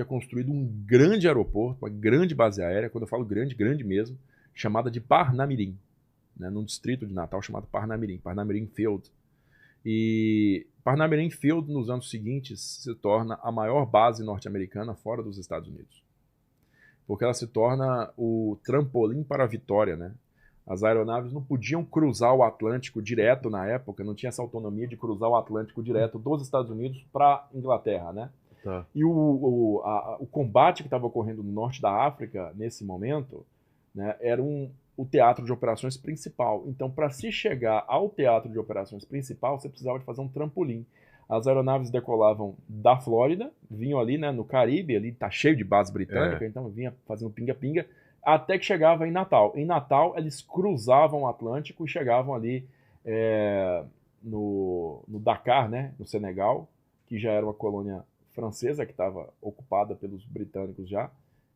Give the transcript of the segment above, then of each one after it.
construído um grande aeroporto, uma grande base aérea, quando eu falo grande, grande mesmo, chamada de Parnamirim, né, num distrito de Natal chamado Parnamirim, Parnamirim Field. E Parnamirim Field, nos anos seguintes, se torna a maior base norte-americana fora dos Estados Unidos. Porque ela se torna o trampolim para a vitória, né? As aeronaves não podiam cruzar o Atlântico direto na época, não tinha essa autonomia de cruzar o Atlântico direto dos Estados Unidos para a Inglaterra, né? Tá. E o combate que estava ocorrendo no norte da África, nesse momento, né, era o teatro de operações principal. Então, para se chegar ao teatro de operações principal, você precisava de fazer um trampolim. As aeronaves decolavam da Flórida, vinham ali, né, no Caribe, ali tá cheio de base britânica, então vinha fazendo pinga-pinga, até que chegava em Natal. Em Natal, eles cruzavam o Atlântico e chegavam ali no Dakar, né, no Senegal, que já era uma colônia francesa, que estava ocupada pelos britânicos já,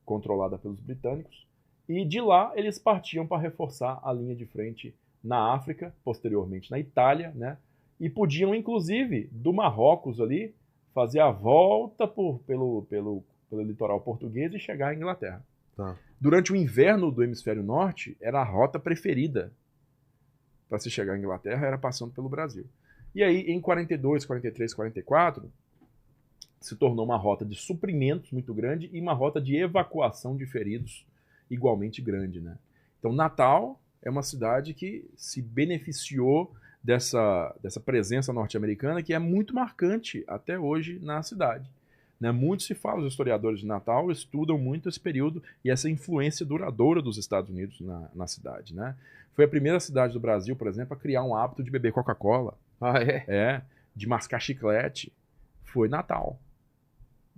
controlada pelos britânicos. E de lá eles partiam para reforçar a linha de frente na África, posteriormente na Itália, né? E podiam, inclusive, do Marrocos ali, fazer a volta pelo litoral português e chegar à Inglaterra. Tá. Durante o inverno do hemisfério norte, era a rota preferida para se chegar à Inglaterra, era passando pelo Brasil. E aí, em 42, 43, 44, se tornou uma rota de suprimentos muito grande e uma rota de evacuação de feridos igualmente grande, né? Então, Natal é uma cidade que se beneficiou dessa presença norte-americana, que é muito marcante até hoje na cidade, né? Muito se fala, os historiadores de Natal estudam muito esse período e essa influência duradoura dos Estados Unidos na cidade, né? Foi a primeira cidade do Brasil, por exemplo, a criar um hábito de beber Coca-Cola. Ah, é? De mascar chiclete. Foi Natal.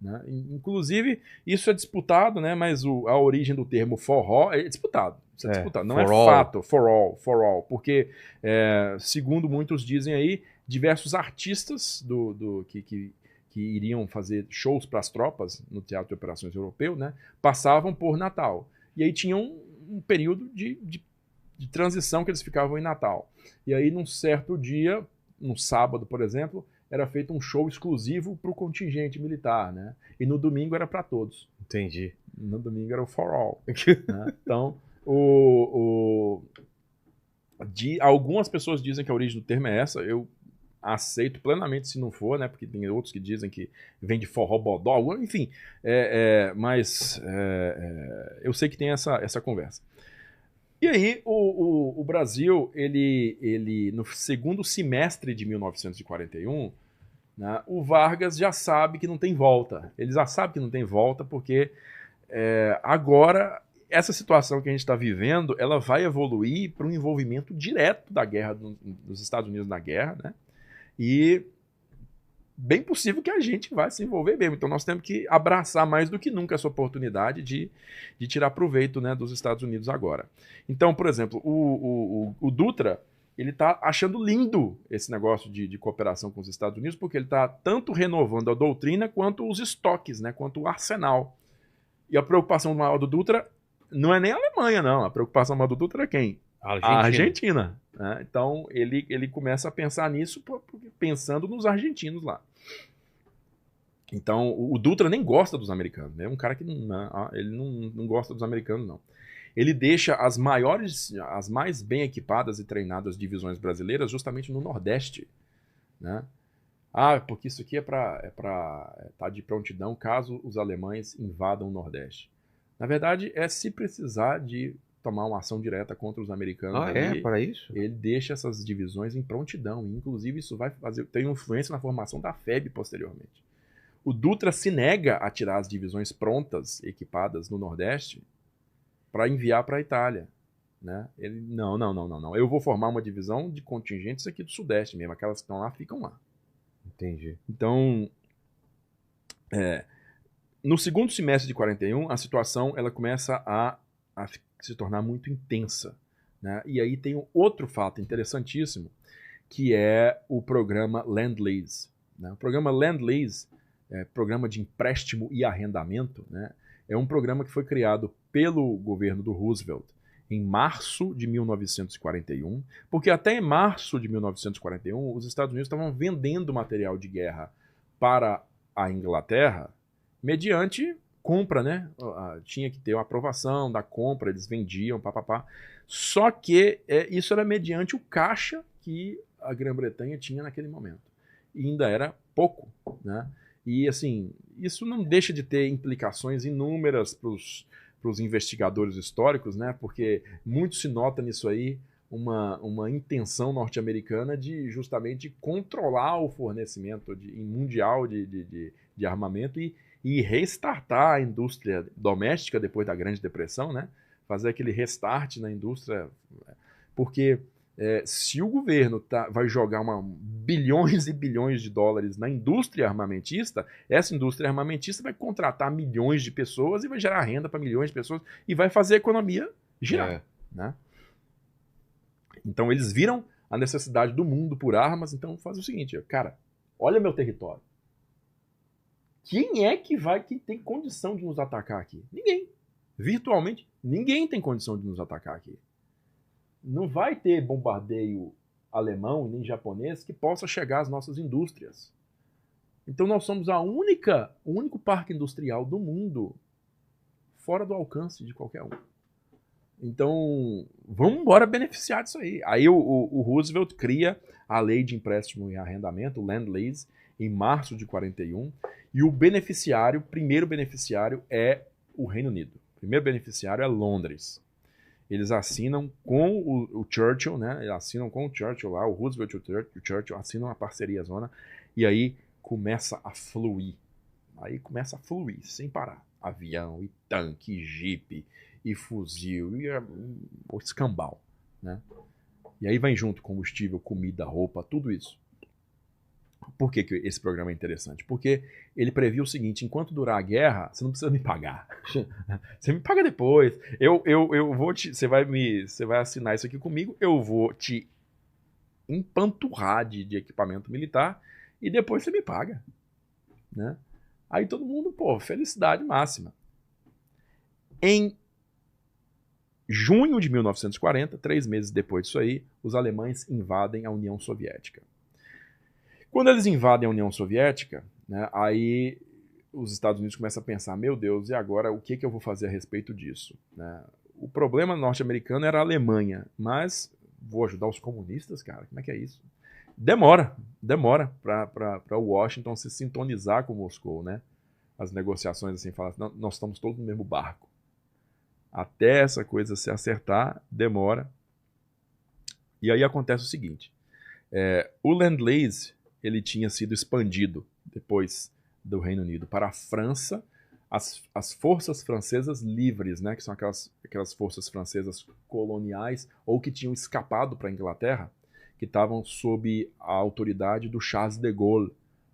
Né? Inclusive, isso é disputado, né? Mas a origem do termo forró é disputado. Isso é disputado. Não é fato, for all. Porque, segundo muitos dizem aí, diversos artistas que iriam fazer shows para as tropas no Teatro de Operações Europeu, né, passavam por Natal. E aí tinham um período de transição que eles ficavam em Natal. E aí, num certo dia, num sábado, por exemplo, era feito um show exclusivo para o contingente militar, né? E no domingo era para todos. Entendi. No domingo era o for all. Né? Então, algumas pessoas dizem que a origem do termo é essa. Eu aceito plenamente se não for, né? Porque tem outros que dizem que vem de forró bodó, enfim. Mas eu sei que tem essa conversa. E aí, o Brasil, ele no segundo semestre de 1941, né, o Vargas já sabe que não tem volta. Ele já sabe que não tem volta porque agora essa situação que a gente está vivendo, ela vai evoluir para um envolvimento direto da guerra dos Estados Unidos na guerra, né? E bem possível que a gente vai se envolver mesmo. Então nós temos que abraçar mais do que nunca essa oportunidade de tirar proveito, né, dos Estados Unidos agora. Então, por exemplo, o Dutra, ele está achando lindo esse negócio de cooperação com os Estados Unidos, porque ele está tanto renovando a doutrina quanto os estoques, né, quanto o arsenal. E a preocupação maior do Dutra não é nem a Alemanha, não. A preocupação maior do Dutra é quem? A Argentina. Né? Então ele começa a pensar nisso pensando nos argentinos lá. Então o Dutra nem gosta dos americanos, é um cara que ele não gosta dos americanos, não. Ele deixa as mais bem equipadas e treinadas divisões brasileiras justamente no Nordeste, né? Porque isso aqui é para estar de prontidão caso os alemães invadam o Nordeste. Na verdade, se precisar de tomar uma ação direta contra os americanos ali, para isso? ele deixa essas divisões em prontidão. E, inclusive, isso vai ter influência na formação da FEB posteriormente. O Dutra se nega a tirar as divisões prontas, equipadas no Nordeste, para enviar para a Itália. Né? Ele, não. Eu vou formar uma divisão de contingentes aqui do Sudeste mesmo. Aquelas que estão lá, ficam lá. Entendi. Então, no segundo semestre de 41, a situação ela começa a se tornar muito intensa. Né? E aí tem outro fato interessantíssimo, que é o programa Lend-Lease. Né? O programa Lend-Lease, programa de empréstimo e arrendamento, né? É um programa que foi criado pelo governo do Roosevelt em março de 1941, porque até em março de 1941 os Estados Unidos estavam vendendo material de guerra para a Inglaterra mediante compra, né? Tinha que ter uma aprovação da compra, eles vendiam, papapá. Só que isso era mediante o caixa que a Grã-Bretanha tinha naquele momento. E ainda era pouco, né? E, assim, isso não deixa de ter implicações inúmeras para os investigadores históricos, né? Porque muito se nota nisso aí uma intenção norte-americana de justamente controlar o fornecimento mundial de armamento e restartar a indústria doméstica depois da Grande Depressão, né? Fazer aquele restart na indústria. Porque se o governo vai jogar bilhões e bilhões de dólares na indústria armamentista, essa indústria armamentista vai contratar milhões de pessoas e vai gerar renda para milhões de pessoas e vai fazer a economia girar. Né? Então eles viram a necessidade do mundo por armas, então faz o seguinte, cara, olha meu território. Quem é que tem condição de nos atacar aqui? Ninguém. Virtualmente, ninguém tem condição de nos atacar aqui. Não vai ter bombardeio alemão nem japonês que possa chegar às nossas indústrias. Então nós somos o único parque industrial do mundo fora do alcance de qualquer um. Então, vamos embora beneficiar disso aí. Aí o Roosevelt cria a lei de empréstimo e arrendamento, o Lend-Lease, em março de 41, e o primeiro beneficiário é o Reino Unido. O primeiro beneficiário é Londres. Eles assinam com o Churchill, né? Eles assinam com o Churchill lá, o Roosevelt e o Churchill assinam uma parceria zona, e aí começa a fluir. Sem parar. Avião, e tanque, e jipe, e fuzil, e o escambau, né? E aí vem junto combustível, comida, roupa, tudo isso. Por que esse programa é interessante? Porque ele previu o seguinte, enquanto durar a guerra, você não precisa me pagar. Você me paga depois. Eu vou você vai assinar isso aqui comigo, eu vou te empanturrar de equipamento militar e depois você me paga. Né? Aí todo mundo, felicidade máxima. Em junho de 1940, 3 meses depois disso aí, os alemães invadem a União Soviética. Quando eles invadem a União Soviética, né, aí os Estados Unidos começam a pensar, meu Deus, e agora o que eu vou fazer a respeito disso? Né? O problema norte-americano era a Alemanha, mas vou ajudar os comunistas, cara? Como é que é isso? Demora para Washington se sintonizar com Moscou, né? As negociações assim, falam, nós estamos todos no mesmo barco. Até essa coisa se acertar, demora. E aí acontece o seguinte, o Lend-Lease ele tinha sido expandido depois do Reino Unido para a França, as forças francesas livres, né, que são aquelas forças francesas coloniais ou que tinham escapado para a Inglaterra, que estavam sob a autoridade do Charles de Gaulle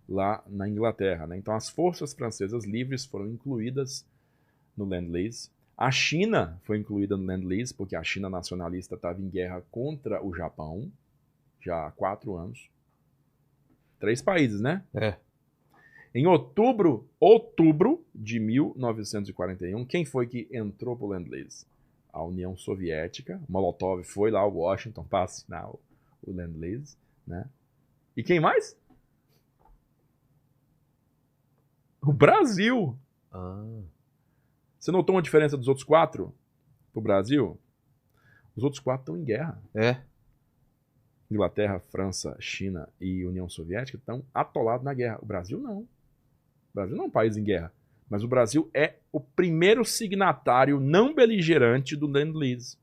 lá na Inglaterra. Né? Então as forças francesas livres foram incluídas no Lend-Lease. A China foi incluída no Lend-Lease porque a China nacionalista estava em guerra contra o Japão já há 4 anos. 3 países, né? Em outubro de 1941, quem foi que entrou para o Lend-Lease? A União Soviética. Molotov foi lá a Washington para assinar o Lend-Lease. Né? E quem mais? O Brasil. Você notou uma diferença dos outros 4 para o Brasil? Os outros 4 estão em guerra. Inglaterra, França, China e União Soviética estão atolados na guerra. O Brasil não. O Brasil não é um país em guerra. Mas o Brasil é o primeiro signatário não beligerante do Lend-Lease.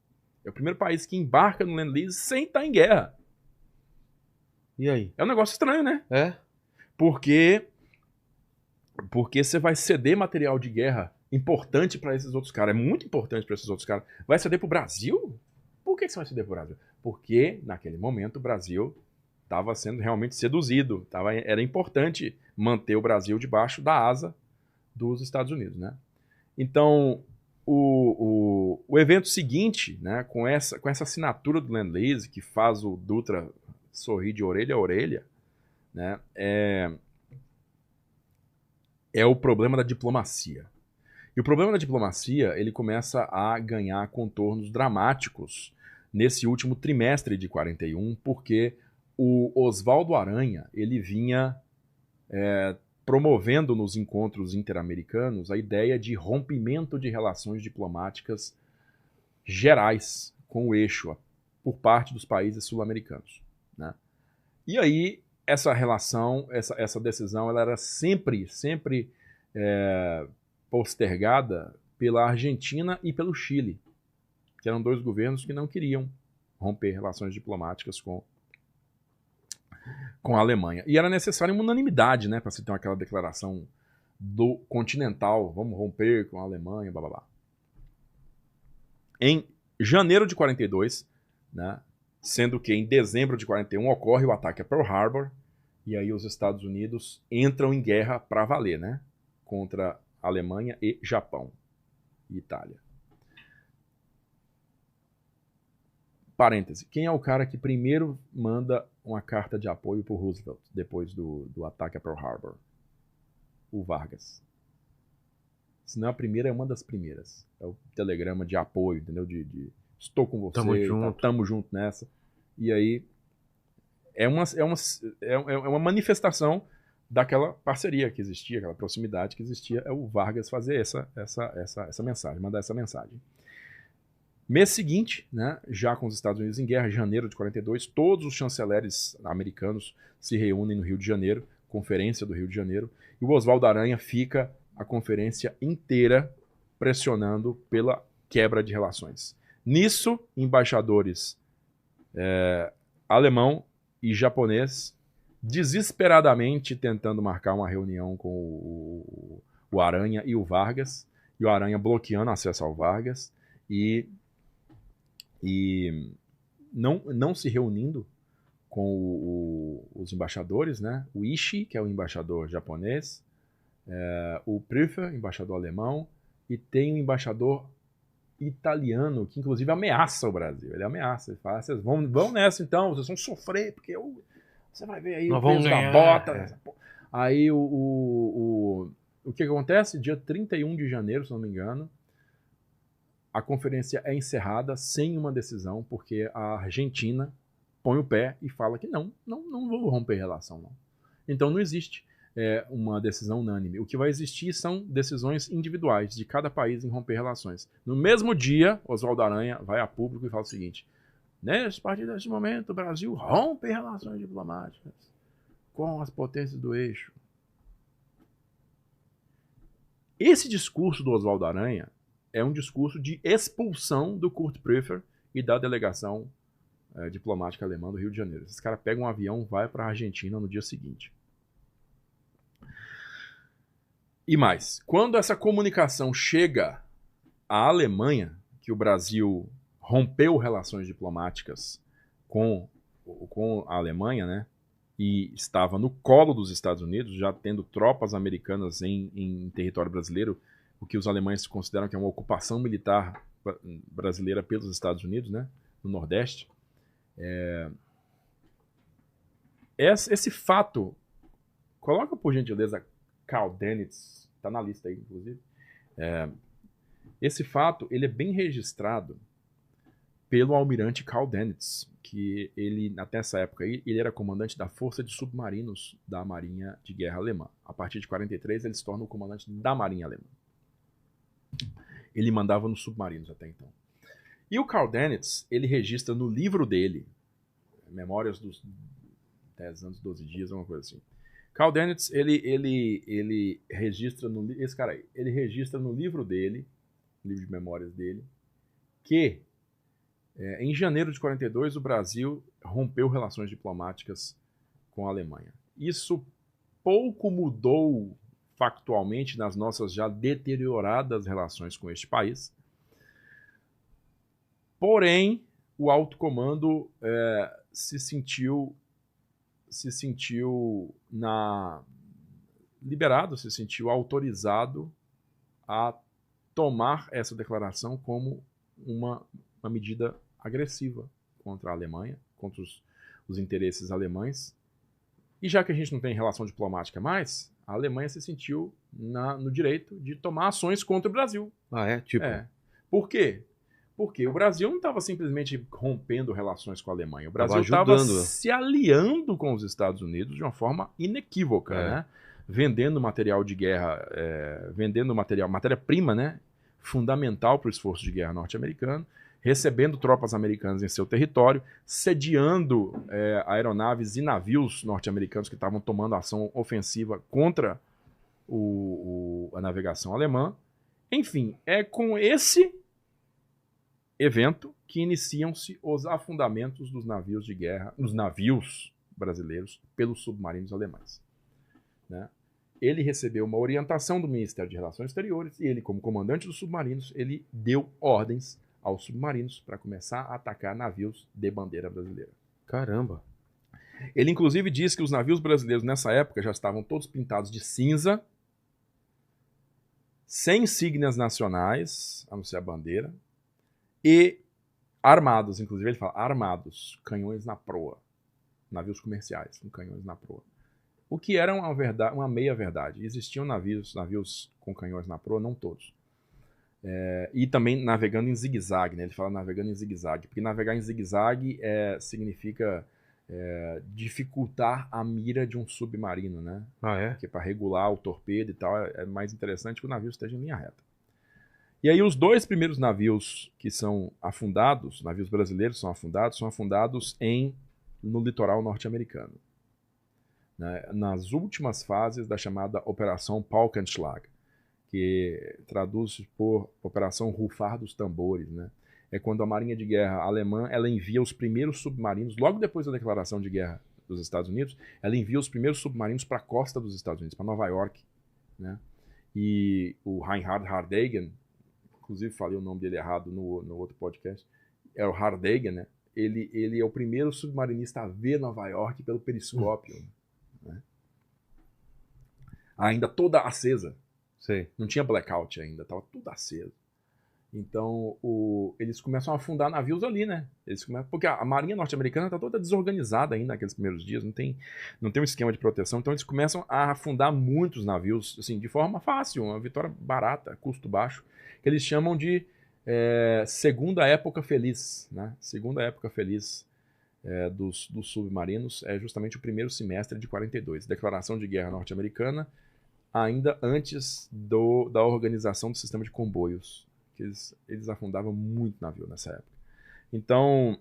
É o primeiro país que embarca no Lend-Lease sem estar em guerra. E aí? É um negócio estranho, né? Porque você vai ceder material de guerra importante para esses outros caras. É muito importante para esses outros caras. Vai ceder para o Brasil? Por que você vai ceder para o Brasil? Porque, naquele momento, o Brasil estava sendo realmente seduzido. Era importante manter o Brasil debaixo da asa dos Estados Unidos. Né? Então, o evento seguinte, né, com essa assinatura do Lend-Lease, que faz o Dutra sorrir de orelha a orelha, né, é o problema da diplomacia. E o problema da diplomacia, ele começa a ganhar contornos dramáticos nesse último trimestre de 41, porque o Oswaldo Aranha, ele vinha promovendo nos encontros interamericanos a ideia de rompimento de relações diplomáticas gerais com o eixo por parte dos países sul-americanos, né? E aí essa relação, essa decisão, ela era sempre postergada pela Argentina e pelo Chile, que eram dois governos que não queriam romper relações diplomáticas com a Alemanha. E era necessária uma unanimidade, né, para se ter aquela declaração do continental, vamos romper com a Alemanha, blá blá blá. Em janeiro de 42, né, sendo que em dezembro de 41 ocorre o ataque a Pearl Harbor, e aí os Estados Unidos entram em guerra para valer, né, contra a Alemanha e Japão e Itália. Parêntese, quem é o cara que primeiro manda uma carta de apoio para o Roosevelt depois do ataque a Pearl Harbor? O Vargas. Se não é a primeira, é uma das primeiras. É o telegrama de apoio, entendeu? De estou com você, tamo junto nessa. E aí é uma manifestação daquela parceria que existia, aquela proximidade que existia, é o Vargas fazer essa mensagem, mandar essa mensagem. Mês seguinte, né, já com os Estados Unidos em guerra, janeiro de 42, todos os chanceleres americanos se reúnem no Rio de Janeiro, Conferência do Rio de Janeiro, e o Oswaldo Aranha fica a conferência inteira pressionando pela quebra de relações. Nisso, embaixadores alemão e japonês desesperadamente tentando marcar uma reunião com o Aranha e o Vargas, e o Aranha bloqueando acesso ao Vargas, e não se reunindo com os embaixadores, né? O Ishii, que é o embaixador japonês, o Prüfer, embaixador alemão, e tem um embaixador italiano que inclusive ameaça o Brasil. Ele ameaça, ele fala, vocês vão nessa então, vocês vão sofrer, porque você vai ver aí nós o peso da bota. É. Aí o que acontece? Dia 31 de janeiro, se não me engano, a conferência é encerrada sem uma decisão, porque a Argentina põe o pé e fala que não vou romper relação, não. Então não existe uma decisão unânime. O que vai existir são decisões individuais de cada país em romper relações. No mesmo dia, Oswaldo Aranha vai a público e fala o seguinte: a partir deste momento, o Brasil rompe relações diplomáticas com as potências do eixo. Esse discurso do Oswaldo Aranha é um discurso de expulsão do Kurt Prüfer e da delegação diplomática alemã do Rio de Janeiro. Esses caras pegam um avião e vão para a Argentina no dia seguinte. E mais, quando essa comunicação chega à Alemanha, que o Brasil rompeu relações diplomáticas com a Alemanha, né, e estava no colo dos Estados Unidos, já tendo tropas americanas em território brasileiro, o que os alemães consideram que é uma ocupação militar brasileira pelos Estados Unidos, né, no Nordeste. Esse fato, coloca por gentileza Karl Dönitz, está na lista aí, inclusive. Esse fato ele é bem registrado pelo almirante Karl Dönitz, que ele, até essa época aí, ele era comandante da Força de Submarinos da Marinha de Guerra Alemã. A partir de 43, ele se torna o comandante da Marinha Alemã. Ele mandava nos submarinos até então. E o Karl Dönitz, ele registra no livro dele, Memórias dos 10 anos, 12 dias, uma coisa assim. Karl Dönitz, ele registra ele registra no livro dele, livro de memórias dele, que em janeiro de 42 o Brasil rompeu relações diplomáticas com a Alemanha. Isso pouco mudou factualmente nas nossas já deterioradas relações com este país. Porém, o alto comando se sentiu liberado, se sentiu autorizado a tomar essa declaração como uma medida agressiva contra a Alemanha, contra os interesses alemães. E já que a gente não tem relação diplomática mais, a Alemanha se sentiu no direito de tomar ações contra o Brasil. Por quê? Porque o Brasil não estava simplesmente rompendo relações com a Alemanha. O Brasil estava se aliando com os Estados Unidos de uma forma inequívoca, né? vendendo material de guerra, vendendo matéria-prima, né, fundamental para o esforço de guerra norte-americano, recebendo tropas americanas em seu território, sediando aeronaves e navios norte-americanos que estavam tomando ação ofensiva contra a navegação alemã. Enfim, é com esse evento que iniciam-se os afundamentos dos navios de guerra, dos navios brasileiros pelos submarinos alemães. Né? Ele recebeu uma orientação do Ministério de Relações Exteriores e ele, como comandante dos submarinos, ele deu ordens aos submarinos para começar a atacar navios de bandeira brasileira. Caramba! Ele, inclusive, disse que os navios brasileiros, nessa época, já estavam todos pintados de cinza, sem insígnias nacionais, a não ser a bandeira, e armados, inclusive ele fala, armados, canhões na proa. Navios comerciais, com canhões na proa. O que era uma meia-verdade. Existiam navios com canhões na proa, não todos. E também navegando em zigue-zague, né? Ele fala navegando em zigue-zague, porque navegar em zigue-zague significa dificultar a mira de um submarino, né? Ah, é? Porque para regular o torpedo e tal, é mais interessante que o navio esteja em linha reta. E aí os dois primeiros navios que são afundados, navios brasileiros são afundados no litoral norte-americano, né? Nas últimas fases da chamada Operação Paukenschlag, que traduz por Operação Rufar dos Tambores, né? É quando a Marinha de Guerra alemã ela envia os primeiros submarinos, logo depois da declaração de guerra dos Estados Unidos, ela envia os primeiros submarinos para a costa dos Estados Unidos, para Nova York, né? E o Reinhard Hardegen, inclusive falei o nome dele errado no outro podcast, é o Hardegen, né? Ele é o primeiro submarinista a ver Nova York pelo periscópio, né? Ainda toda acesa. Sei. Não tinha blackout ainda, estava tudo aceso. Então, eles começam a afundar navios ali, né? Porque a marinha norte-americana está toda desorganizada ainda naqueles primeiros dias, não tem um esquema de proteção, então eles começam a afundar muitos navios, assim, de forma fácil, uma vitória barata, custo baixo, que eles chamam de segunda época feliz, né? Segunda época feliz dos submarinos é justamente o primeiro semestre de 42, declaração de guerra norte-americana, ainda antes da organização do sistema de comboios, que eles afundavam muito navio nessa época. Então,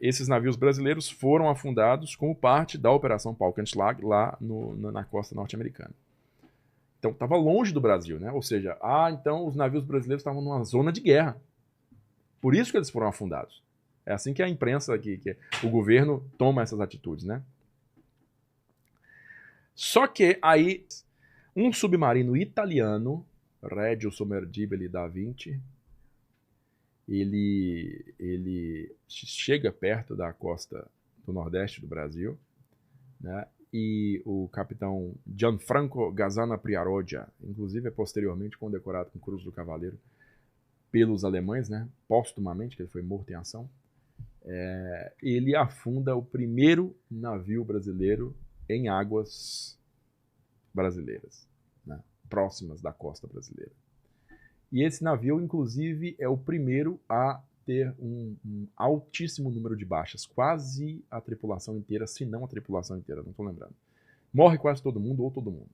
esses navios brasileiros foram afundados como parte da Operação Paukenschlag lá na costa norte-americana. Então, estava longe do Brasil, né? Ou seja, então os navios brasileiros estavam numa zona de guerra. Por isso que eles foram afundados. É assim que a imprensa, que o governo toma essas atitudes, né? Só que aí, um submarino italiano, Regio Sommergibile da Vinci, ele chega perto da costa do nordeste do Brasil, né? E o capitão Gianfranco Gazzana Priarogia, inclusive é posteriormente condecorado com Cruz do Cavaleiro pelos alemães, né? Póstumamente, que ele foi morto em ação, ele afunda o primeiro navio brasileiro em águas brasileiras, né? Próximas da costa brasileira. E esse navio, inclusive, é o primeiro a ter um altíssimo número de baixas, quase a tripulação inteira, se não a tripulação inteira, não estou lembrando. Morre quase todo mundo ou todo mundo.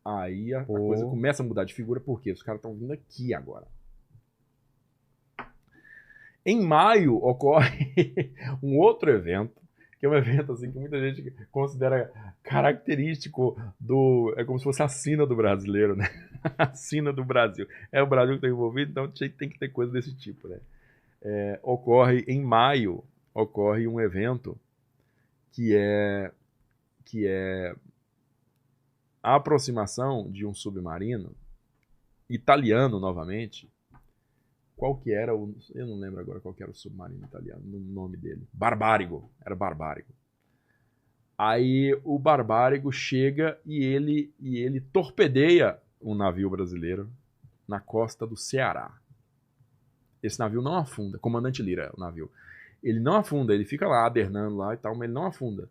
Aí a coisa começa a mudar de figura, porque os caras estão vindo aqui agora. Em maio ocorre um outro evento, que é um evento assim, que muita gente considera característico é como se fosse a sina do brasileiro, né? A sina do Brasil. É o Brasil que está envolvido, então tem que ter coisa desse tipo, né? Em maio, ocorre um evento que é a aproximação de um submarino italiano novamente. Qual que era eu não lembro agora qual que era o submarino italiano, o nome dele. Barbarigo, era Barbarigo. Aí o Barbarigo chega e ele torpedeia um navio brasileiro na costa do Ceará. Esse navio não afunda, Comandante Lira é o navio. Ele não afunda, ele fica lá adernando lá e tal, mas ele não afunda.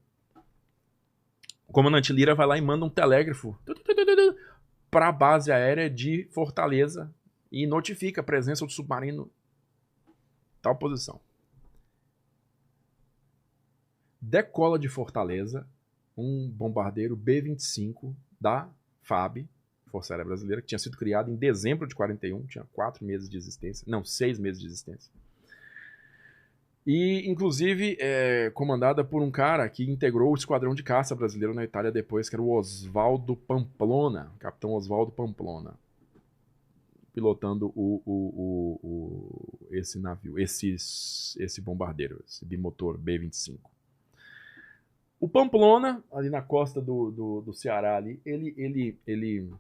O Comandante Lira vai lá e manda um telégrafo para a base aérea de Fortaleza e notifica a presença do submarino em tal posição. Decola de Fortaleza um bombardeiro B-25 da FAB, Força Aérea Brasileira, que tinha sido criado em dezembro de 41, tinha 4 meses de existência, não, 6 meses de existência. E, inclusive, comandada por um cara que integrou o esquadrão de caça brasileiro na Itália depois, que era o Oswaldo Pamplona, capitão Oswaldo Pamplona, pilotando esse navio, esse bombardeiro, esse bimotor B-25. O Pamplona, ali na costa do Ceará, ali, ele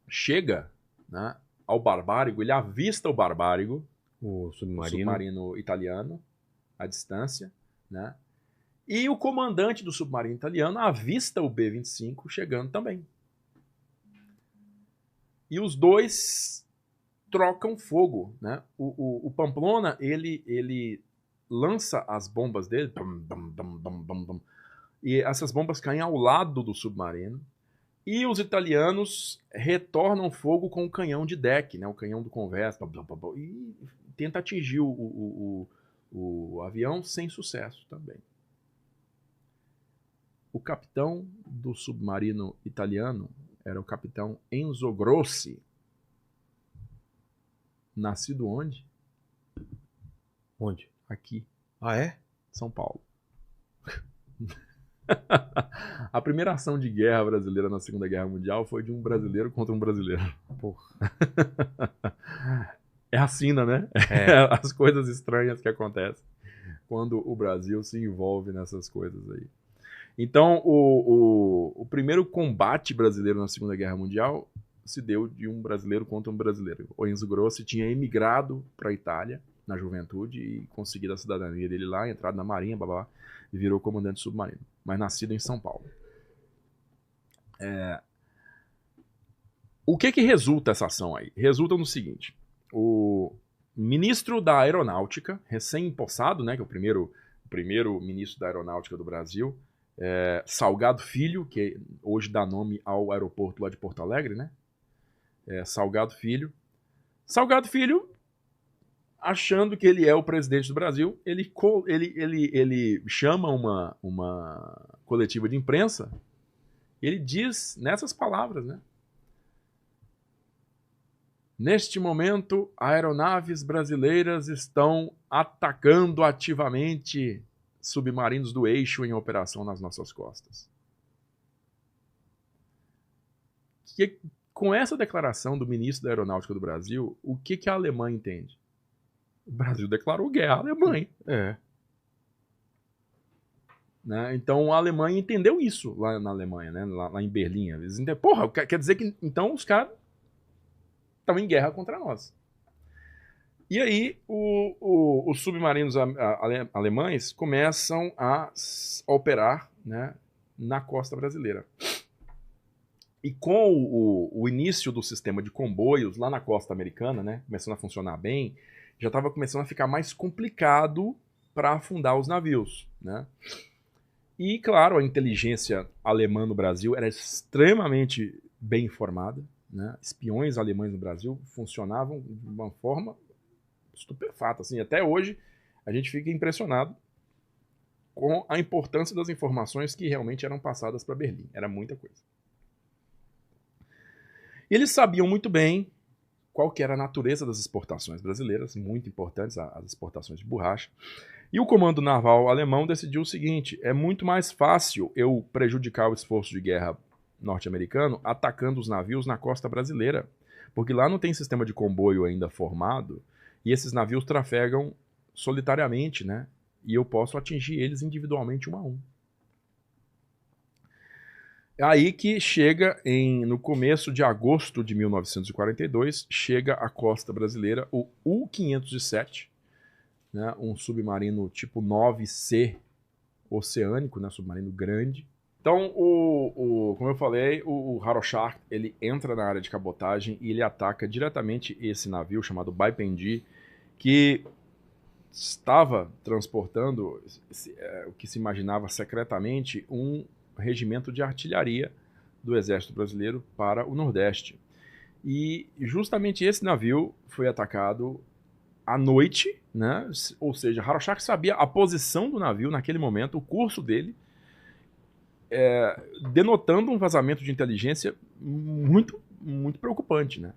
chega, né, ao Barbárigo, ele avista o Barbárigo, o submarino italiano, à distância, né? E o comandante do submarino italiano avista o B-25 chegando também. E os dois trocam fogo, né? O Pamplona, ele lança as bombas dele, e essas bombas caem ao lado do submarino. E os italianos retornam fogo com o canhão de deck, né? O canhão do convés, e tenta atingir o avião sem sucesso também. O capitão do submarino italiano era o capitão Enzo Grossi. Nascido onde? Onde? Aqui. Ah, é? São Paulo. A primeira ação de guerra brasileira na Segunda Guerra Mundial foi de um brasileiro contra um brasileiro. Porra. É a sina, né? É. As coisas estranhas que acontecem quando o Brasil se envolve nessas coisas aí. Então, o primeiro combate brasileiro na Segunda Guerra Mundial se deu de um brasileiro contra um brasileiro. O Enzo Grossi tinha emigrado para a Itália na juventude e conseguido a cidadania dele lá, entrado na marinha, blá, e virou comandante submarino, mas nascido em São Paulo. O que resulta essa ação aí? Resulta no seguinte: o ministro da Aeronáutica, recém-empossado, né, que é o primeiro ministro da Aeronáutica do Brasil, Salgado Filho, que hoje dá nome ao aeroporto lá de Porto Alegre, né? Salgado Filho. Salgado Filho, achando que ele é o presidente do Brasil, ele chama uma coletiva de imprensa, e ele diz nessas palavras, né? Neste momento, aeronaves brasileiras estão atacando ativamente submarinos do eixo em operação nas nossas costas. Com essa declaração do ministro da Aeronáutica do Brasil, o que a Alemanha entende? O Brasil declarou guerra à Alemanha. Né? Então a Alemanha entendeu isso lá na Alemanha, né? lá em Berlim. Eles entenderam, porra, quer dizer que então os caras estão em guerra contra nós. E aí os submarinos alemães começam a operar, né, na costa brasileira. E com o início do sistema de comboios lá na costa americana, né, começando a funcionar bem, já estava começando a ficar mais complicado para afundar os navios, né? E, claro, a inteligência alemã no Brasil era extremamente bem informada, né? Espiões alemães no Brasil funcionavam de uma forma estupefata. Assim, até hoje a gente fica impressionado com a importância das informações que realmente eram passadas para Berlim. Era muita coisa. E eles sabiam muito bem qual que era a natureza das exportações brasileiras, muito importantes, as exportações de borracha. E o comando naval alemão decidiu o seguinte: é muito mais fácil eu prejudicar o esforço de guerra norte-americano atacando os navios na costa brasileira, porque lá não tem sistema de comboio ainda formado, e esses navios trafegam solitariamente, né? E eu posso atingir eles individualmente um a um. É aí que chega, no começo de agosto de 1942, chega à costa brasileira o U-507, né, um submarino tipo 9C oceânico, né, submarino grande. Então, como eu falei, o Haroshart, ele entra na área de cabotagem e ele ataca diretamente esse navio chamado Baipendi, que estava transportando o que se imaginava secretamente um regimento de artilharia do Exército Brasileiro para o Nordeste. E justamente esse navio foi atacado à noite, né? Ou seja, Haroshart sabia a posição do navio naquele momento, o curso dele, denotando um vazamento de inteligência muito, muito preocupante, né?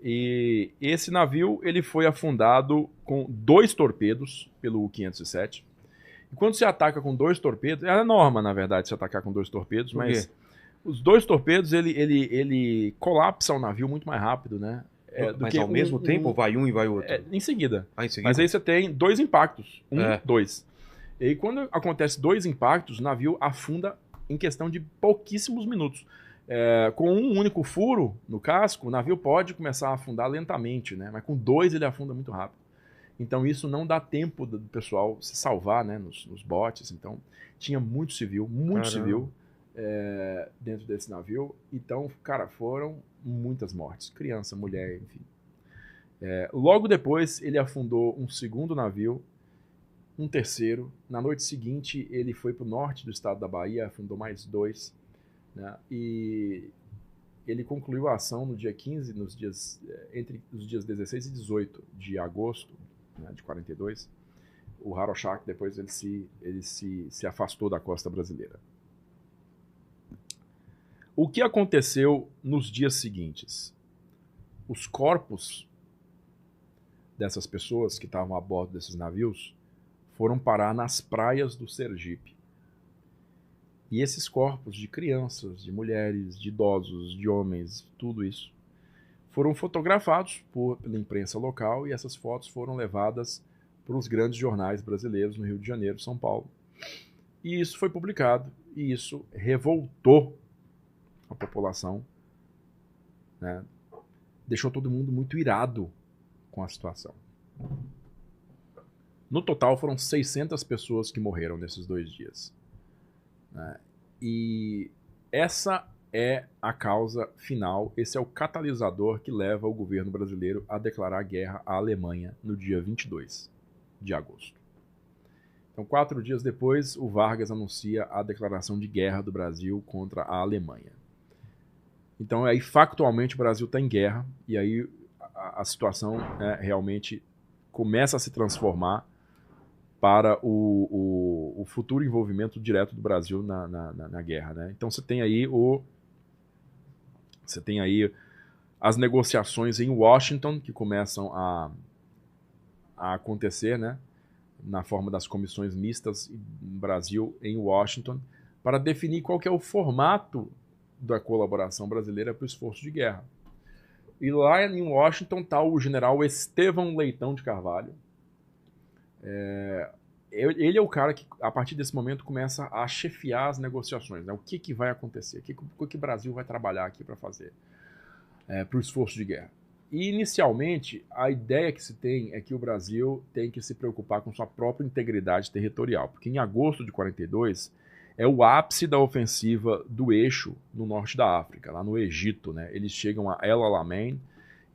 E esse navio ele foi afundado com 2 torpedos pelo U-507. E quando se ataca com 2 torpedos, é a norma, na verdade, se atacar com 2 torpedos, Por quê? mas os 2 torpedos ele colapsa o navio muito mais rápido, né? Do Mas que ao mesmo tempo vai um e vai outro? em seguida. Em seguida? Mas aí você tem 2 impactos. É. 2. E aí, quando acontece 2 impactos, o navio afunda em questão de pouquíssimos minutos. Com um único furo no casco, o navio pode começar a afundar lentamente, né? Mas com 2 ele afunda muito rápido. Então isso não dá tempo do pessoal se salvar, né, nos botes. Então tinha muito civil dentro desse navio. Então, cara, foram muitas mortes. Criança, mulher, enfim. Logo depois ele afundou um segundo navio, um terceiro. Na noite seguinte ele foi para o norte do estado da Bahia, afundou mais 2. Né? E ele concluiu a ação no dia 15, entre os dias 16 e 18 de agosto, né, de 42. O Haroshak depois ele se afastou da costa brasileira. O que aconteceu nos dias seguintes? Os corpos dessas pessoas que estavam a bordo desses navios foram parar nas praias do Sergipe. E esses corpos de crianças, de mulheres, de idosos, de homens, tudo isso, foram fotografados pela imprensa local e essas fotos foram levadas para os grandes jornais brasileiros no Rio de Janeiro, São Paulo. E isso foi publicado e isso revoltou a população, né? Deixou todo mundo muito irado com a situação. No total foram 600 pessoas que morreram nesses 2 dias. E essa é a causa final, esse é o catalisador que leva o governo brasileiro a declarar guerra à Alemanha no dia 22 de agosto. Então, 4 dias depois, o Vargas anuncia a declaração de guerra do Brasil contra a Alemanha. Então, aí, factualmente, o Brasil está em guerra, e aí a situação realmente começa a se transformar para o futuro envolvimento direto do Brasil na guerra, né? Então você tem aí as negociações em Washington que começam a acontecer, né? Na forma das comissões mistas no Brasil em Washington para definir qual que é o formato da colaboração brasileira para o esforço de guerra. E lá em Washington está o general Estevão Leitão de Carvalho. Ele é o cara que, a partir desse momento, começa a chefiar as negociações. Né? O que vai acontecer? O que o Brasil vai trabalhar aqui para fazer para o esforço de guerra? E, inicialmente, a ideia que se tem é que o Brasil tem que se preocupar com sua própria integridade territorial. Porque em agosto de 42 é o ápice da ofensiva do Eixo no norte da África, lá no Egito. Né? Eles chegam a El Alamein,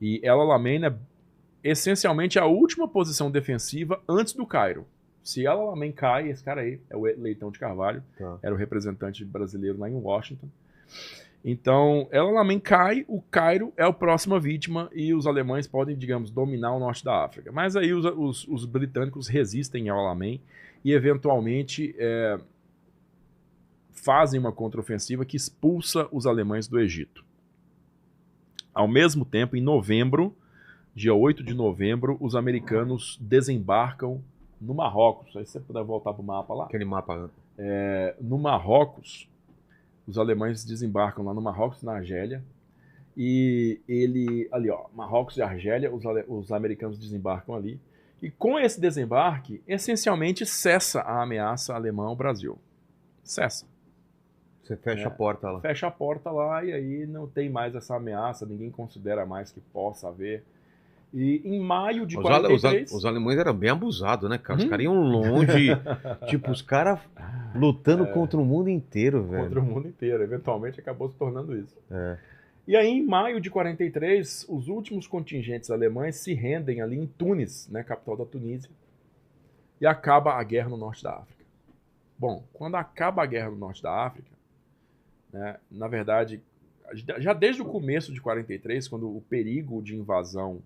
e El Alamein é essencialmente a última posição defensiva antes do Cairo. Se El Alamein cai, esse cara aí é o Leitão de Carvalho, era o representante brasileiro lá em Washington. Então, El Alamein cai, o Cairo é a próxima vítima e os alemães podem, digamos, dominar o norte da África. Mas aí os britânicos resistem ao El Alamein e, eventualmente, fazem uma contraofensiva que expulsa os alemães do Egito. Ao mesmo tempo, em novembro, dia 8 de novembro, os americanos desembarcam no Marrocos. Aí você puder voltar para o mapa lá. Aquele mapa. No Marrocos, os alemães desembarcam lá no Marrocos, na Argélia. E ali, ó, Marrocos e Argélia, os americanos desembarcam ali. E com esse desembarque, essencialmente cessa a ameaça alemã ao Brasil. Cessa. Você fecha a porta lá. Fecha a porta lá e aí não tem mais essa ameaça, ninguém considera mais que possa haver. E em maio de 43... Os alemães eram bem abusados, né, cara? Os caras iam longe, tipo, os caras lutando contra o mundo inteiro, velho. Contra o mundo inteiro, eventualmente acabou se tornando isso. E aí, em maio de 43, os últimos contingentes alemães se rendem ali em Tunis, né, capital da Tunísia, e acaba a guerra no norte da África. Bom, quando acaba a guerra no norte da África, né, na verdade, já desde o começo de 43, quando o perigo de invasão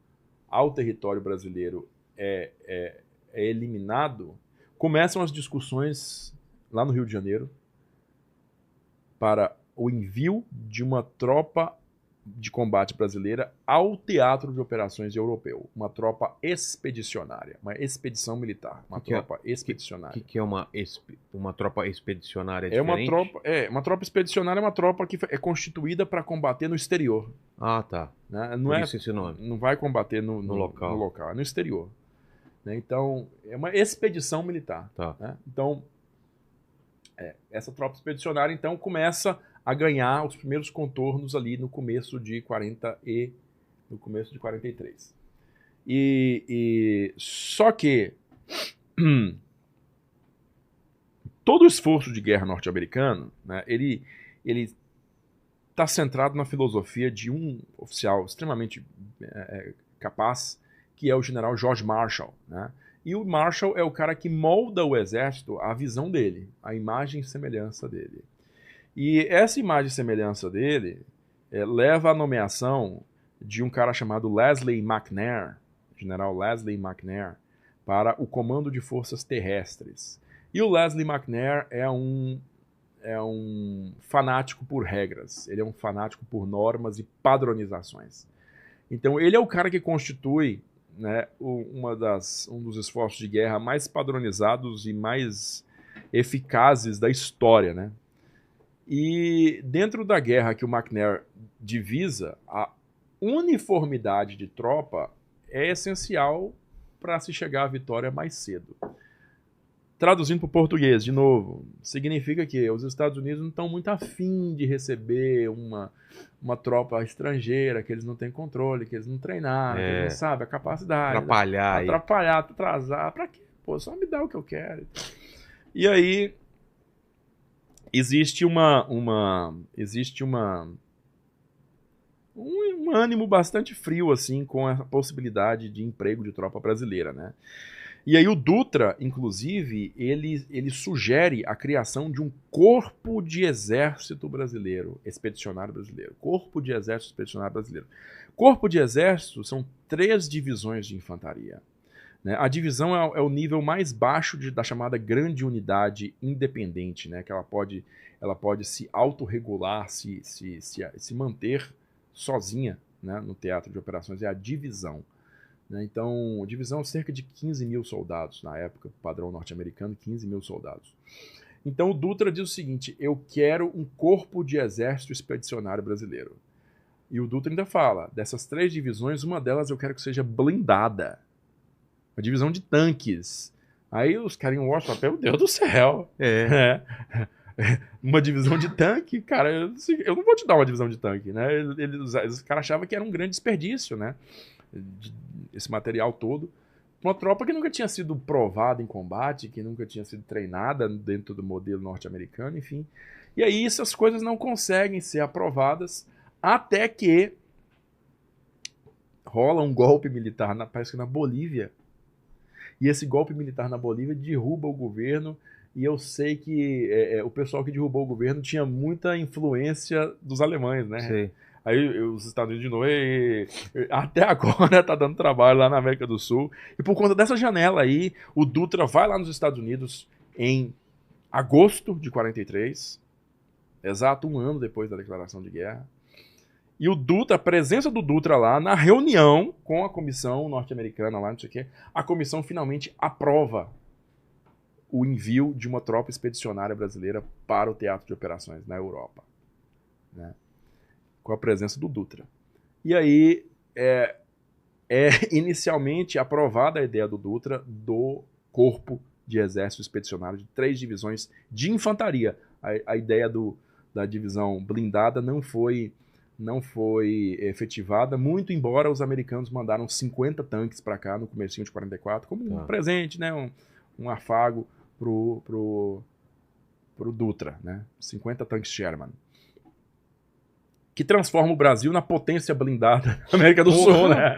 ao território brasileiro é eliminado, começam as discussões lá no Rio de Janeiro para o envio de uma tropa de combate brasileira ao teatro de operações europeu. Uma tropa expedicionária, uma expedição militar, uma tropa expedicionária. O que é uma tropa expedicionária diferente? Uma tropa expedicionária é uma tropa que é constituída para combater no exterior. Ah, tá. Né? Por isso esse nome. Não vai combater no local, é no exterior. Né? Então, é uma expedição militar. Tá. Né? Então, essa tropa expedicionária então começa a ganhar os primeiros contornos ali no começo de 43. Só que todo o esforço de guerra norte-americano, né, ele está centrado na filosofia de um oficial extremamente capaz, que é o general George Marshall, né? E o Marshall é o cara que molda o exército à visão dele, à imagem e semelhança dele. E essa imagem e semelhança dele leva à nomeação de um cara chamado Leslie McNair, general Leslie McNair, para o Comando de Forças Terrestres. E o Leslie McNair é um fanático por regras, ele é um fanático por normas e padronizações. Então ele é o cara que constitui, né, um dos esforços de guerra mais padronizados e mais eficazes da história, né? E dentro da guerra que o McNair divisa, a uniformidade de tropa é essencial para se chegar à vitória mais cedo. Traduzindo para o português, de novo, significa que os Estados Unidos não estão muito afim de receber uma tropa estrangeira, que eles não têm controle, que eles não treinaram, que eles não sabem a capacidade. Atrapalhar, atrasar, para quê? Pô, só me dá o que eu quero. E aí existe um ânimo bastante frio assim com a possibilidade de emprego de tropa brasileira, né? E aí o Dutra, inclusive, ele sugere a criação de um corpo de exército brasileiro, expedicionário brasileiro. Corpo de exército expedicionário brasileiro. Corpo de exército são 3 divisões de infantaria. Né? A divisão é o nível mais baixo da chamada grande unidade independente, né? Que ela pode se autorregular, se manter sozinha, né? No teatro de operações, é a divisão. Então, a divisão é cerca de 15 mil soldados, na época, padrão norte-americano, 15 mil soldados. Então, o Dutra diz o seguinte: eu quero um corpo de exército expedicionário brasileiro. E o Dutra ainda fala, dessas 3 divisões, uma delas eu quero que seja blindada. Uma divisão de tanques. Aí os caras em Washington, meu Deus do céu. Uma divisão de tanque, cara, eu não vou te dar uma divisão de tanque, né? Os caras achavam que era um grande desperdício, né? Esse material todo, uma tropa que nunca tinha sido provada em combate, que nunca tinha sido treinada dentro do modelo norte-americano, enfim. E aí essas coisas não conseguem ser aprovadas até que rola um golpe militar, parece que na Bolívia. E esse golpe militar na Bolívia derruba o governo, e eu sei que o pessoal que derrubou o governo tinha muita influência dos alemães, né? Sei. Aí os Estados Unidos de novo, até agora tá dando trabalho lá na América do Sul. E por conta dessa janela aí, o Dutra vai lá nos Estados Unidos em agosto de 43, exato 1 ano depois da declaração de guerra. E a presença do Dutra lá, na reunião com a comissão norte-americana lá, não sei o quê, a comissão finalmente aprova o envio de uma tropa expedicionária brasileira para o teatro de operações na Europa, né? Com a presença do Dutra. E aí é inicialmente aprovada a ideia do Dutra do corpo de exército expedicionário de 3 divisões de infantaria. A ideia da divisão blindada não foi efetivada, muito embora os americanos mandaram 50 tanques para cá no comecinho de 44, como um presente, né? Um afago pro Dutra, né? 50 tanques Sherman. Que transforma o Brasil na potência blindada da América do Sul, né?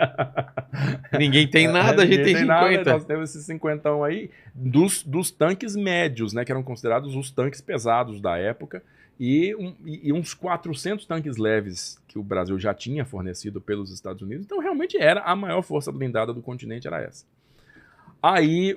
Ninguém tem nada, a gente tem 50. Nada, nós temos esses 50 aí dos tanques médios, né? Que eram considerados os tanques pesados da época, e uns 400 tanques leves que o Brasil já tinha fornecido pelos Estados Unidos. Então, realmente era a maior força blindada do continente, era essa. Aí,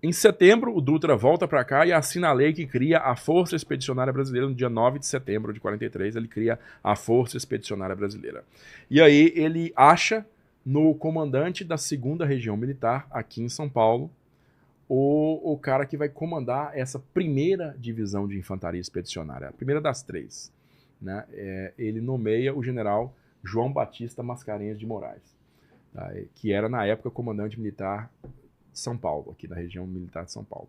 Em setembro, o Dutra volta para cá e assina a lei que cria a Força Expedicionária Brasileira. No dia 9 de setembro de 43, ele cria a Força Expedicionária Brasileira. E aí ele acha no comandante da 2ª Região Militar, aqui em São Paulo, o cara que vai comandar essa primeira divisão de infantaria expedicionária, a primeira das 3. Né? Ele nomeia o general João Batista Mascarenhas de Moraes, tá? Que era, na época, comandante militar de São Paulo, aqui da região militar de São Paulo.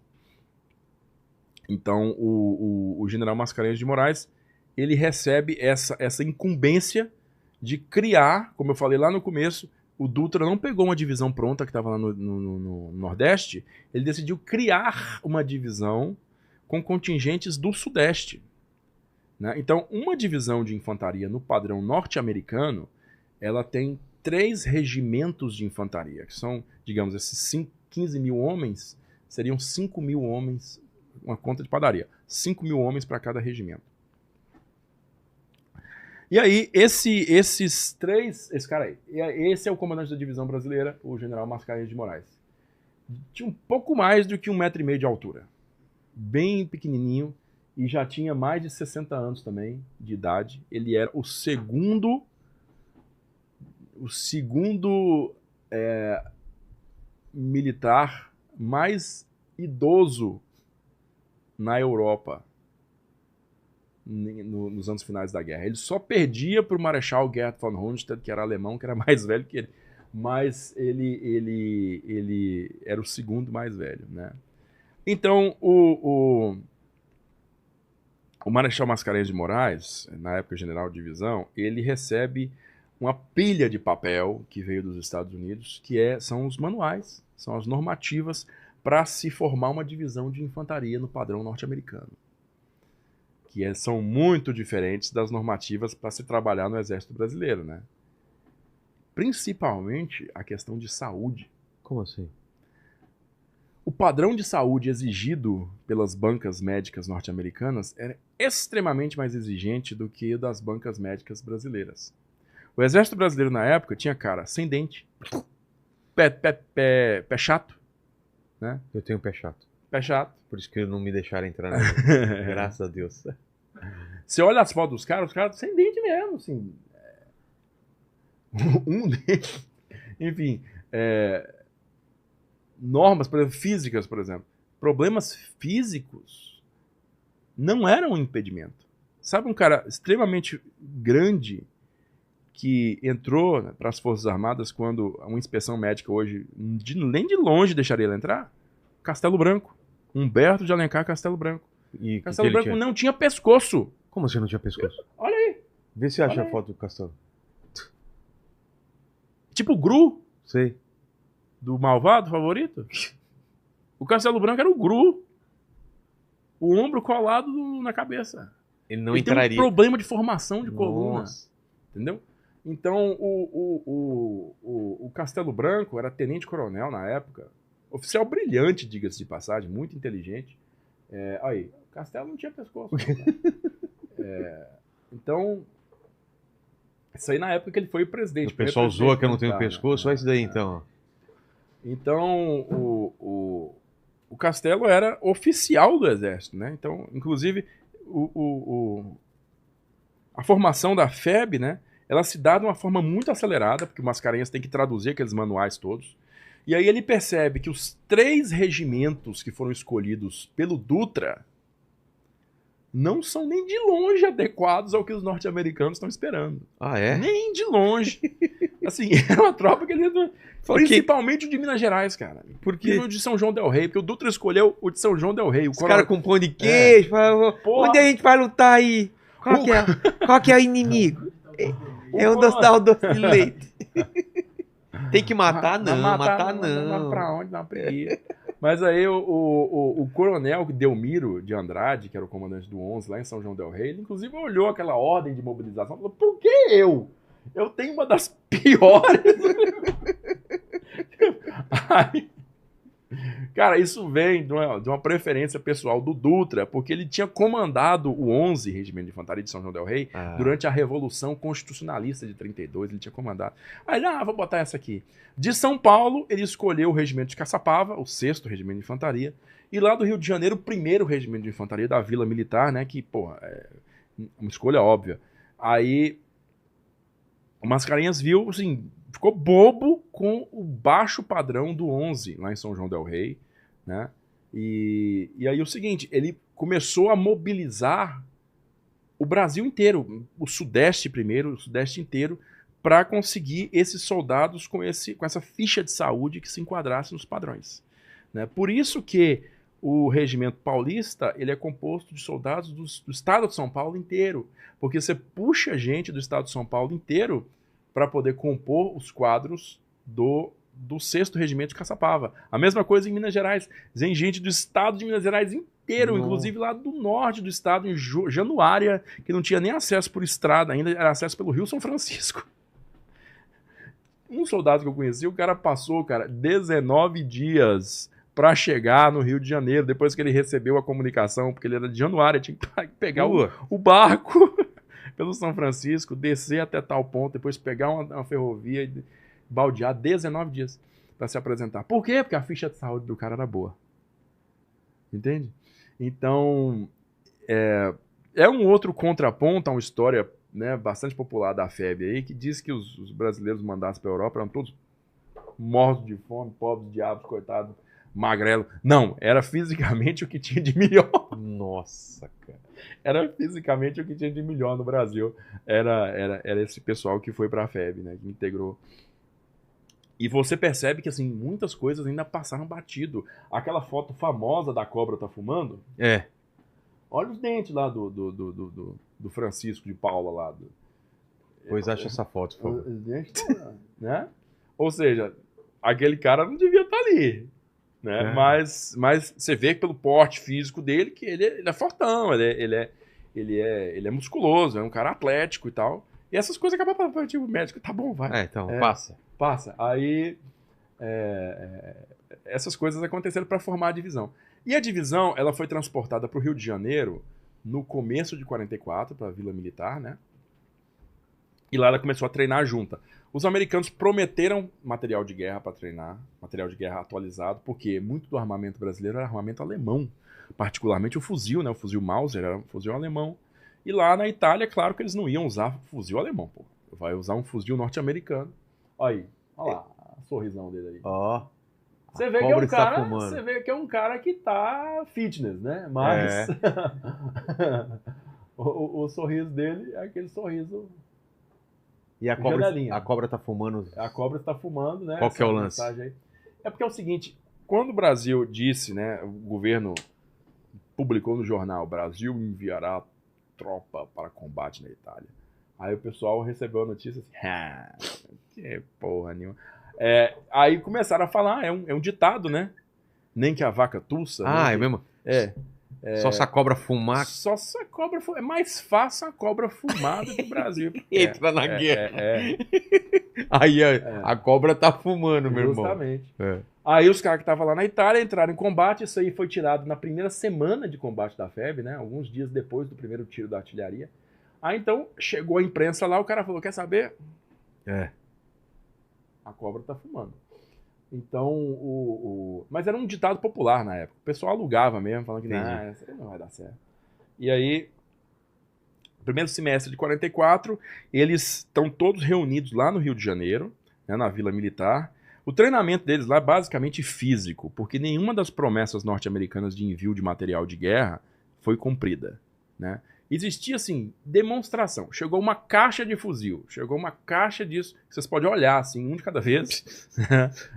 Então, o general Mascarenhas de Moraes, ele recebe essa incumbência de criar, como eu falei lá no começo, o Dutra não pegou uma divisão pronta que estava lá no Nordeste, ele decidiu criar uma divisão com contingentes do Sudeste. Né? Então, uma divisão de infantaria no padrão norte-americano, ela tem 3 regimentos de infantaria, que são, digamos, esses 15 mil homens, seriam 5 mil homens, uma conta de padaria, 5 mil homens para cada regimento. E aí, esses 3, esse cara aí, esse é o comandante da divisão brasileira, o general Mascarenhas de Moraes. Tinha um pouco mais do que 1,5 metro de altura. Bem pequenininho, e já tinha mais de 60 anos também de idade. Ele era o segundo militar mais idoso na Europa nos anos finais da guerra. Ele só perdia para o Marechal Gerd von Rundstedt, que era alemão, que era mais velho que ele, mas ele era o segundo mais velho, né? Então, o Marechal Mascarenhas de Moraes, na época general de divisão, ele recebe uma pilha de papel que veio dos Estados Unidos, são os manuais, são as normativas para se formar uma divisão de infantaria no padrão norte-americano, que são muito diferentes das normativas para se trabalhar no Exército Brasileiro, né? Principalmente a questão de saúde. Como assim? O padrão de saúde exigido pelas bancas médicas norte-americanas era extremamente mais exigente do que o das bancas médicas brasileiras. O Exército Brasileiro, na época, tinha cara sem dente, pé chato, né? Eu tenho pé chato. Pé chato. Por isso que não me deixaram entrar na graças a Deus. Você olha as fotos dos caras, os caras sem dente mesmo, assim. Um dente. Enfim, normas, por exemplo, físicas, por exemplo. Problemas físicos não eram um impedimento. Sabe um cara extremamente grande que entrou para as Forças Armadas quando uma inspeção médica hoje nem de longe deixaria ele entrar? Castelo Branco. Humberto de Alencar Castelo Branco. E Castelo Branco não tinha pescoço. Como assim não tinha pescoço? Olha aí. Vê se acha a foto do Castelo. Tipo o Gru. Sei. Do malvado favorito. O Castelo Branco era o Gru. O ombro colado na cabeça. Ele não ele entraria. Tem um problema de formação de coluna. Nossa. Entendeu? Então, o Castelo Branco era tenente-coronel na época. Oficial brilhante, diga-se de passagem, muito inteligente. Aí, o Castelo não tinha pescoço. Então, isso aí na época que ele foi presidente. O pessoal zoa que eu não tenho pescoço, olha isso daí então. Então, o Castelo era oficial do Exército, né? Então, inclusive, a formação da FEB, né? Ela se dá de uma forma muito acelerada, porque o Mascarenhas tem que traduzir aqueles manuais todos. E aí ele percebe que os 3 regimentos que foram escolhidos pelo Dutra não são nem de longe adequados ao que os norte-americanos estão esperando. Ah, é? Nem de longe. Assim, era uma tropa que ele... Principalmente o de Minas Gerais, cara. Porque o de São João del Rei, porque o Dutra escolheu o de São João del Rei. Os caras com pão de queijo, onde a gente vai lutar aí? Qual que é o inimigo? É o doce de leite. Tem que matar, não. Matar não. Não pra onde? Não preguiça. Mas aí o coronel Delmiro de Andrade, que era o comandante do 11 lá em São João del Rei, ele inclusive olhou aquela ordem de mobilização e falou: por que eu? Eu tenho uma das piores. Aí, Cara, isso vem de uma preferência pessoal do Dutra, porque ele tinha comandado o 11 Regimento de Infantaria de São João del Rei durante a Revolução Constitucionalista de 32, ele tinha comandado. Aí ele, vou botar essa aqui. De São Paulo, ele escolheu o Regimento de Caçapava, o 6º Regimento de Infantaria, e lá do Rio de Janeiro, o 1º Regimento de Infantaria da Vila Militar, né, que, porra, é uma escolha óbvia. Aí, o Mascarenhas viu, assim, ficou bobo com o baixo padrão do 11 lá em São João del Rei, né? E aí o seguinte, ele começou a mobilizar o Brasil inteiro, o Sudeste primeiro, o Sudeste inteiro, para conseguir esses soldados com essa ficha de saúde que se enquadrasse nos padrões, né? Por isso que o Regimento Paulista ele é composto de soldados do estado de São Paulo inteiro, porque você puxa gente do estado de São Paulo inteiro para poder compor os quadros do 6º Regimento de Caçapava. A mesma coisa em Minas Gerais. Tem gente do estado de Minas Gerais inteiro, inclusive lá do norte do estado, em Januária, que não tinha nem acesso por estrada ainda, era acesso pelo Rio São Francisco. Um soldado que eu conheci, o cara passou, 19 dias para chegar no Rio de Janeiro, depois que ele recebeu a comunicação, porque ele era de Januária, tinha que pegar o barco pelo São Francisco, descer até tal ponto, depois pegar uma ferrovia e baldear 19 dias para se apresentar. Por quê? Porque a ficha de saúde do cara era boa. Entende? Então, é um outro contraponto a uma história, né, bastante popular da FEB aí, que diz que os brasileiros mandados para a Europa eram todos mortos de fome, pobres, diabos, coitados, magrelo. Não, era fisicamente o que tinha de melhor. Nossa, cara. Era fisicamente o que tinha de melhor no Brasil. Era esse pessoal que foi para a FEB, né, que integrou. E você percebe que, assim, muitas coisas ainda passaram batido. Aquela foto famosa da cobra tá fumando. Olha os dentes lá do Francisco de Paula lá. Pois acha essa foto, por favor. Os dentes, né? Ou seja, aquele cara não devia estar ali. Né? Mas você vê pelo porte físico dele que ele é fortão, ele é musculoso, é um cara atlético e tal. E essas coisas acabam para o médico, tá bom, vai. Então, passa. Aí essas coisas aconteceram para formar a divisão. E a divisão ela foi transportada para o Rio de Janeiro no começo de 44, para a Vila Militar, né? E lá ela começou a treinar junta. Os americanos prometeram material de guerra para treinar, material de guerra atualizado, porque muito do armamento brasileiro era armamento alemão, particularmente o fuzil, né? O fuzil Mauser era um fuzil alemão. E lá na Itália, claro que eles não iam usar fuzil alemão, pô. Vai usar um fuzil norte-americano. Olha lá, o sorrisão dele aí. Você vê que é um cara que tá fitness, né? Mas o sorriso dele é aquele sorriso. E a cobra tá fumando? A cobra está fumando, né? Qual que é o lance? Aí. É porque é o seguinte, quando o Brasil disse, né, o governo publicou no jornal, o Brasil enviará tropa para combate na Itália. Aí o pessoal recebeu a notícia assim, que porra nenhuma. Aí começaram a falar, é um ditado, né? Nem que a vaca tussa. É mesmo? Só se a cobra fumar. Só se a cobra fumar. É mais fácil a cobra fumar do que o Brasil. Entra na guerra. Aí a cobra tá fumando, meu irmão. Justamente. Aí os caras que estavam lá na Itália entraram em combate. Isso aí foi tirado na primeira semana de combate da FEB, né? Alguns dias depois do primeiro tiro da artilharia. Aí então chegou a imprensa lá, o cara falou, quer saber? A cobra tá fumando. Então, mas era um ditado popular na época. O pessoal alugava mesmo, falando que isso aí não vai dar certo. E aí, primeiro semestre de 44, eles estão todos reunidos lá no Rio de Janeiro, né, na Vila Militar. O treinamento deles lá é basicamente físico, porque nenhuma das promessas norte-americanas de envio de material de guerra foi cumprida, né? Existia, assim, demonstração. Chegou uma caixa de fuzil, chegou uma caixa disso, que vocês podem olhar, assim, um de cada vez.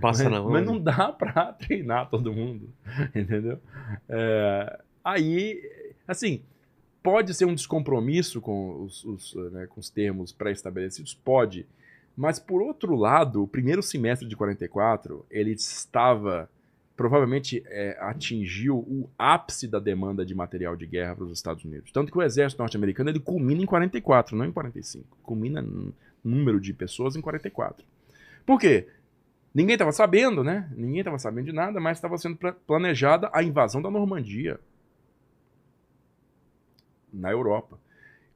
Passa na mão. Mas não dá pra treinar todo mundo, entendeu? Aí, assim, pode ser um descompromisso com os termos pré-estabelecidos? Pode. Mas, por outro lado, o primeiro semestre de 44, ele provavelmente atingiu o ápice da demanda de material de guerra para os Estados Unidos. Tanto que o exército norte-americano ele culmina em 44, não em 45. Culmina no número de pessoas em 44. Por quê? Ninguém estava sabendo, né? Ninguém estava sabendo de nada, mas estava sendo planejada a invasão da Normandia na Europa.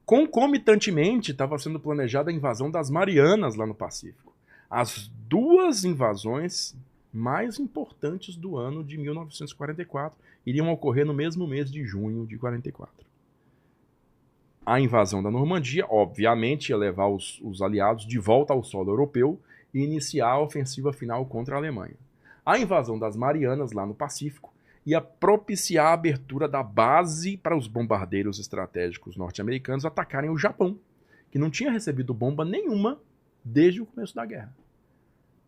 Concomitantemente, estava sendo planejada a invasão das Marianas lá no Pacífico. As duas invasões mais importantes do ano de 1944 iriam ocorrer no mesmo mês de junho de 44. A invasão da Normandia, obviamente, ia levar os aliados de volta ao solo europeu e iniciar a ofensiva final contra a Alemanha. A invasão das Marianas, lá no Pacífico, ia propiciar a abertura da base para os bombardeiros estratégicos norte-americanos atacarem o Japão, que não tinha recebido bomba nenhuma desde o começo da guerra.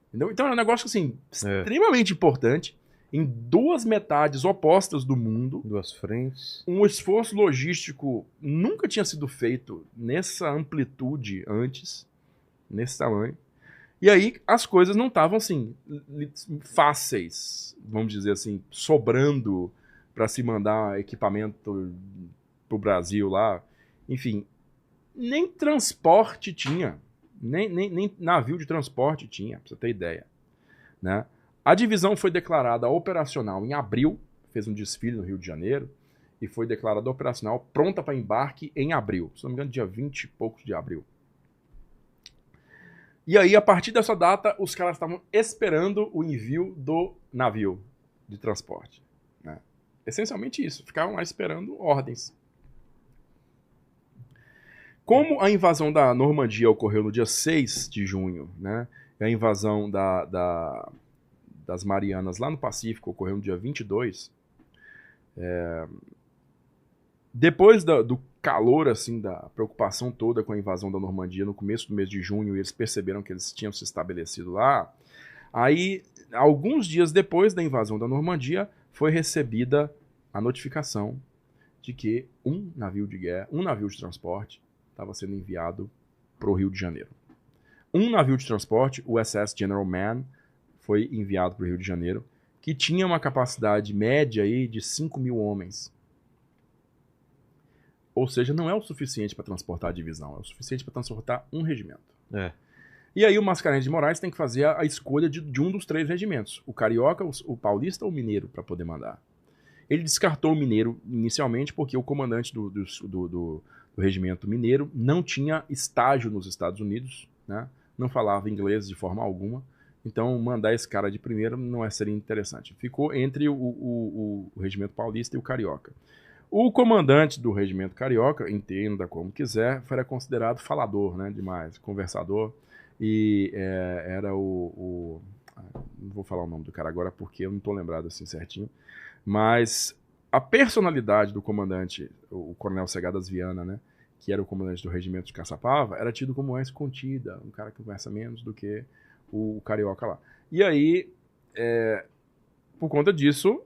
Entendeu? Então é um negócio assim, extremamente importante, em duas metades opostas do mundo. Duas frentes. Um esforço logístico nunca tinha sido feito nessa amplitude antes, nesse tamanho. E aí as coisas não estavam assim fáceis, vamos dizer assim, sobrando para se mandar equipamento pro Brasil lá. Enfim, nem transporte tinha, nem navio de transporte tinha, pra você ter ideia, né? A divisão foi declarada operacional em abril, fez um desfile no Rio de Janeiro e foi declarada operacional pronta para embarque em abril, se não me engano, dia 20 e poucos de abril. E aí, a partir dessa data, os caras estavam esperando o envio do navio de transporte, né? Essencialmente isso, ficavam lá esperando ordens. Como a invasão da Normandia ocorreu no dia 6 de junho, né? E a invasão das Marianas lá no Pacífico ocorreu no dia 22, depois do calor, assim, da preocupação toda com a invasão da Normandia no começo do mês de junho, e eles perceberam que eles tinham se estabelecido lá, aí, alguns dias depois da invasão da Normandia, foi recebida a notificação de que um navio de guerra, um navio de transporte, estava sendo enviado para o Rio de Janeiro. Um navio de transporte, o SS General Mann, foi enviado para o Rio de Janeiro, que tinha uma capacidade média aí de 5.000 homens. Ou seja, não é o suficiente para transportar a divisão, é o suficiente para transportar um regimento. E aí o Mascarenhas de Moraes tem que fazer a escolha de um dos 3 regimentos, o Carioca, o Paulista ou o Mineiro, para poder mandar. Ele descartou o Mineiro inicialmente porque o comandante do regimento Mineiro não tinha estágio nos Estados Unidos, né? Não falava inglês de forma alguma, então mandar esse cara de primeiro não seria interessante. Ficou entre o regimento Paulista e o Carioca. O comandante do regimento Carioca, entenda como quiser, foi considerado falador, né, demais, conversador, e era não vou falar o nome do cara agora porque eu não estou lembrado assim certinho, mas a personalidade do comandante, o coronel Segadas Viana, né, que era o comandante do regimento de Caçapava, era tido como mais contida, um cara que conversa menos do que o Carioca lá. E aí, por conta disso,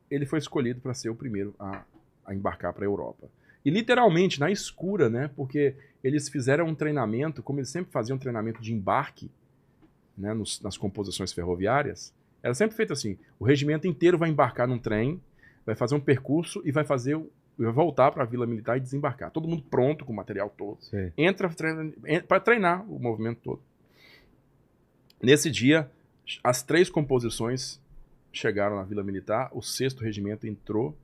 ele foi escolhido para ser o primeiro a embarcar para a Europa. E literalmente, na escura, né? Porque eles fizeram um treinamento, como eles sempre faziam um treinamento de embarque, né, nas composições ferroviárias, era sempre feito assim, o regimento inteiro vai embarcar num trem, vai fazer um percurso e vai voltar para a Vila Militar e desembarcar. Todo mundo pronto, com o material todo. Sim. Entra para treinar o movimento todo. Nesse dia, as 3 composições chegaram na Vila Militar, o 6º regimento entrou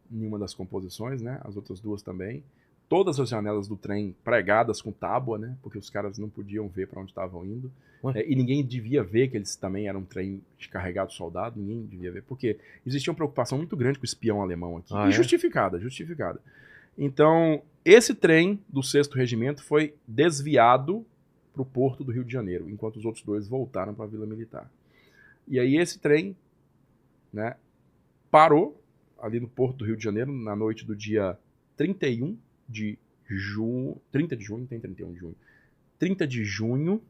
em uma das composições, né? As outras 2 também. Todas as janelas do trem pregadas com tábua, né? Porque os caras não podiam ver para onde estavam indo. E ninguém devia ver que eles também eram um trem carregado de soldado, ninguém devia ver, porque existia uma preocupação muito grande com o espião alemão aqui. E justificada. Então, esse trem do 6º regimento foi desviado para o porto do Rio de Janeiro, enquanto os outros 2 voltaram para a Vila Militar. E aí esse trem, né, parou ali no porto do Rio de Janeiro na noite do dia 31 de junho, 30 de junho, tem 31 de junho, 30 de junho,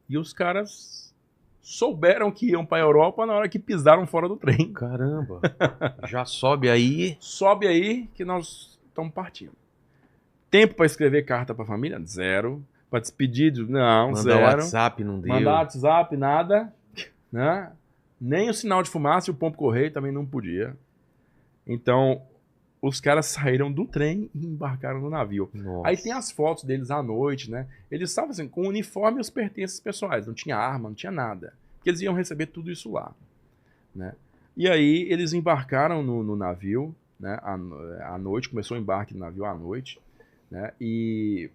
e os caras souberam que iam para a Europa na hora que pisaram fora do trem. Caramba, já sobe aí. Sobe aí que nós estamos partindo. Tempo para escrever carta para a família? 0. Para despedir? Não, 0. Mandar WhatsApp não deu. Mandar WhatsApp, nada, né? Nem o sinal de fumaça e o pombo correio também não podia. Então, os caras saíram do trem e embarcaram no navio. Nossa. Aí tem as fotos deles à noite, né? Eles estavam assim, com o uniforme e os pertences pessoais. Não tinha arma, não tinha nada. Porque eles iam receber tudo isso lá, né? E aí eles embarcaram no navio, né? À noite, começou o embarque no navio à noite, né? E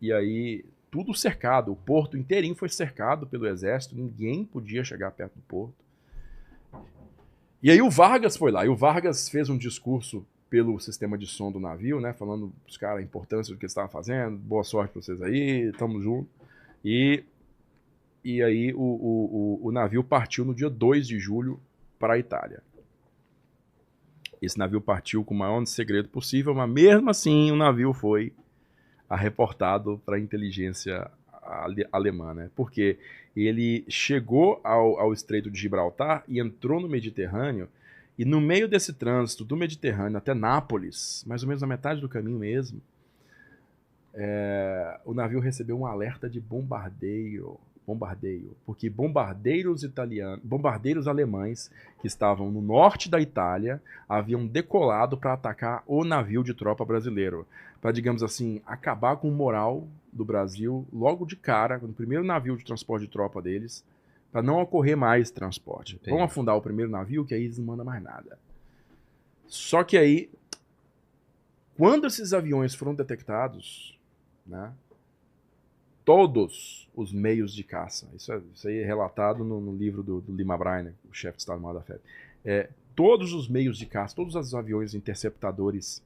aí tudo cercado, o porto inteirinho foi cercado pelo exército, ninguém podia chegar perto do porto. E aí o Vargas foi lá, e o Vargas fez um discurso pelo sistema de som do navio, né? Falando para os caras a importância do que eles estavam fazendo, boa sorte para vocês aí, tamo junto. E aí o navio partiu no dia 2 de julho para a Itália. Esse navio partiu com o maior segredo possível, mas mesmo assim o navio foi reportado para a inteligência alemã, né? Porque ele chegou ao Estreito de Gibraltar e entrou no Mediterrâneo, e no meio desse trânsito do Mediterrâneo até Nápoles, mais ou menos na metade do caminho mesmo, o navio recebeu um alerta de bombardeio, porque bombardeiros alemães que estavam no norte da Itália haviam decolado para atacar o navio de tropa brasileiro, para, digamos assim, acabar com o moral do Brasil logo de cara, no primeiro navio de transporte de tropa deles, para não ocorrer mais transporte. Entendi. Vamos afundar o primeiro navio, que aí eles não mandam mais nada. Só que aí, quando esses aviões foram detectados, né, todos os meios de caça, isso aí é relatado no livro do Lima Bryner, o chefe de Estado-Maior da FEB, todos os meios de caça, todos os aviões interceptadores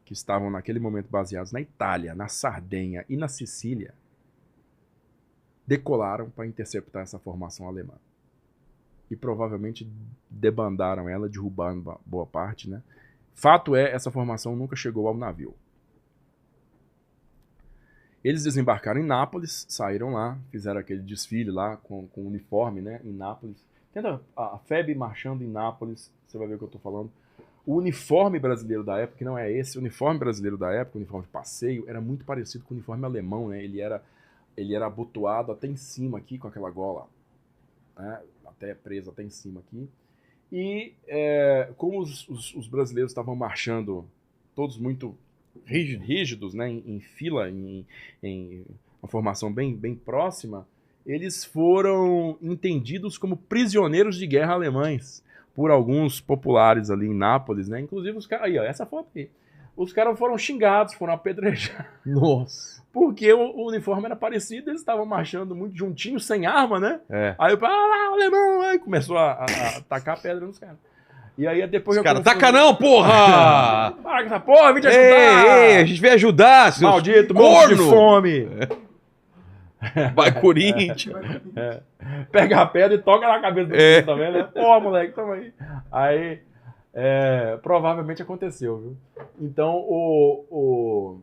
que estavam naquele momento baseados na Itália, na Sardenha e na Sicília, decolaram para interceptar essa formação alemã. E provavelmente debandaram ela, derrubando boa parte, né? Fato é, essa formação nunca chegou ao navio. Eles desembarcaram em Nápoles, saíram lá, fizeram aquele desfile lá com o uniforme, né, em Nápoles. Tenta a FEB marchando em Nápoles, você vai ver o que eu estou falando. O uniforme brasileiro da época, que não é esse, o uniforme brasileiro da época, o uniforme de passeio, era muito parecido com o uniforme alemão, né? Ele era abotoado até em cima aqui, com aquela gola, né? Até preso até em cima aqui. E como os brasileiros estavam marchando todos muito rígidos, né, em fila, em uma formação bem próxima, eles foram entendidos como prisioneiros de guerra alemães por alguns populares ali em Nápoles, né? Inclusive os caras, aí, ó, essa foto aí. Os caras foram xingados, foram apedrejados. Nossa. Porque o uniforme era parecido, eles estavam marchando muito juntinhos, sem arma, né? É. Aí o alemão, aí começou a tacar pedra nos caras. E aí depois... Os caras, taca não, porra! Para com essa porra, vim te ajudar! Ei, a gente veio ajudar, seus maldito, morto de fome! Vai, Corinthians! Pega a pedra e toca na cabeça do filho também, né? Pô, moleque, toma aí. Aí, provavelmente aconteceu, viu? Então,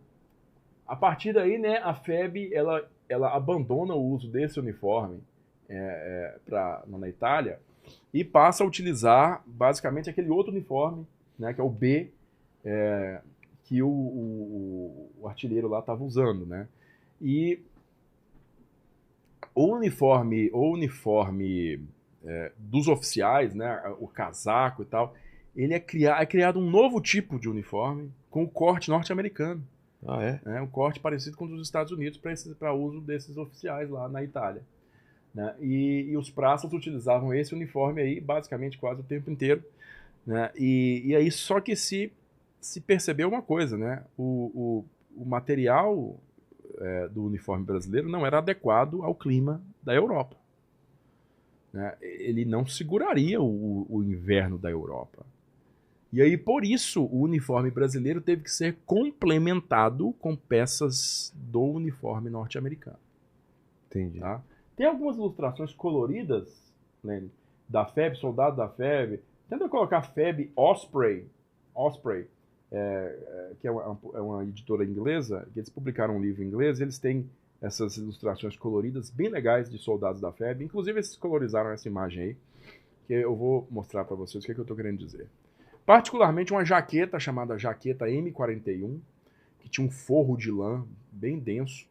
a partir daí, né, a FEB, ela abandona o uso desse uniforme na Itália e passa a utilizar, basicamente, aquele outro uniforme, né, que é o B, que o artilheiro lá estava usando, né? E o uniforme dos oficiais, né, o casaco e tal, ele é criado um novo tipo de uniforme com o corte norte-americano. Ah, é? Um corte parecido com o dos Estados Unidos para uso desses oficiais lá na Itália. Né? E os praças utilizavam esse uniforme aí basicamente quase o tempo inteiro. Né? E aí só que se percebeu uma coisa, né? O material do uniforme brasileiro não era adequado ao clima da Europa. Né? Ele não seguraria o inverno da Europa. E aí, por isso, o uniforme brasileiro teve que ser complementado com peças do uniforme norte-americano. Entendi. Tá? Tem algumas ilustrações coloridas, Lene, da FEB, soldado da FEB. Tenta colocar FEB Osprey, que é uma editora inglesa, que eles publicaram um livro em inglês, eles têm essas ilustrações coloridas bem legais de soldados da FEB. Inclusive, eles colorizaram essa imagem aí, que eu vou mostrar para vocês o que eu estou querendo dizer. Particularmente uma jaqueta chamada jaqueta M41, que tinha um forro de lã bem denso.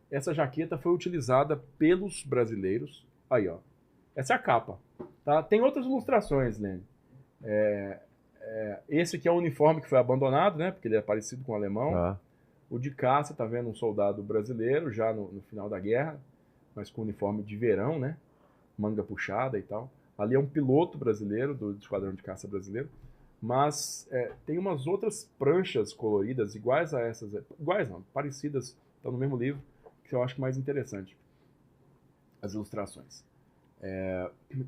Essa jaqueta foi utilizada pelos brasileiros. Aí, ó. Essa é a capa. Tá? Tem outras ilustrações, né? esse aqui é o uniforme que foi abandonado, né? Porque ele é parecido com o alemão. Tá. O de cá, você tá vendo um soldado brasileiro já no final da guerra, mas com uniforme de verão, né? Manga puxada e tal. Ali é um piloto brasileiro, do Esquadrão de Caça brasileiro. Mas tem umas outras pranchas coloridas iguais a essas. Iguais não, parecidas, estão no mesmo livro, que eu acho mais interessante. As ilustrações.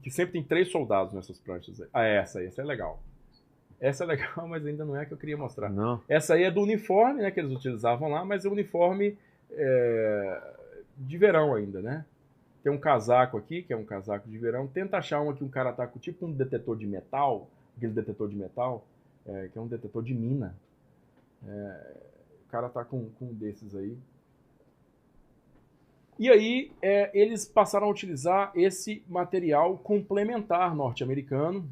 Que sempre tem 3 soldados nessas pranchas. Essa é legal. Essa é legal, mas ainda não é a que eu queria mostrar. Não. Essa aí é do uniforme, né, que eles utilizavam lá, mas é o uniforme de verão ainda, né? Tem um casaco aqui, que é um casaco de verão. Tenta achar um aqui, um cara tá com tipo um detetor de metal, aquele detetor de metal, que é um detetor de mina. O cara tá com um desses aí. E aí, eles passaram a utilizar esse material complementar norte-americano,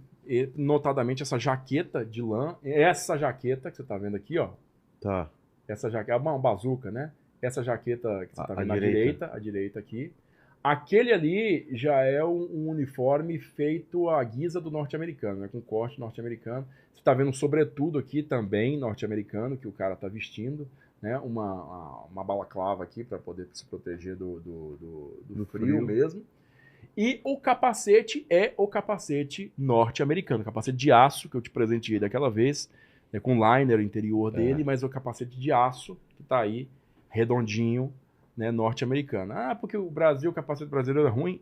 notadamente essa jaqueta de lã. Essa jaqueta que você tá vendo aqui, ó. Tá. Essa jaqueta, é uma bazuca, né? Essa jaqueta que você tá vendo à direita aqui. Aquele ali já é um uniforme feito à guisa do norte-americano, né? Com corte norte-americano. Você tá vendo um sobretudo aqui também norte-americano que o cara tá vestindo, né? Uma balaclava aqui para poder se proteger do frio mesmo. E o capacete é o capacete norte-americano, capacete de aço que eu te presenteei daquela vez, com liner interior dele, mas é o capacete de aço que tá aí, redondinho, né, norte-americano. Porque o capacete brasileiro é ruim.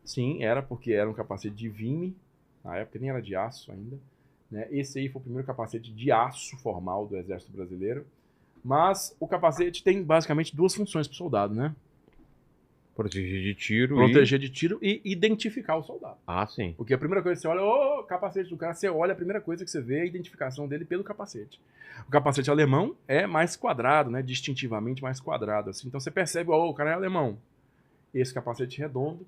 Sim, era porque era um capacete de vime, na época nem era de aço ainda. Né? Esse aí foi o primeiro capacete de aço formal do Exército Brasileiro. Mas o capacete tem basicamente 2 funções para o soldado, né? Proteger de tiro e identificar o soldado. Sim. Porque a primeira coisa que você olha, o capacete do cara, você olha, a primeira coisa que você vê é a identificação dele pelo capacete. O capacete alemão é mais quadrado, né? Distintivamente mais quadrado. Assim. Então você percebe, o cara é alemão. Esse capacete redondo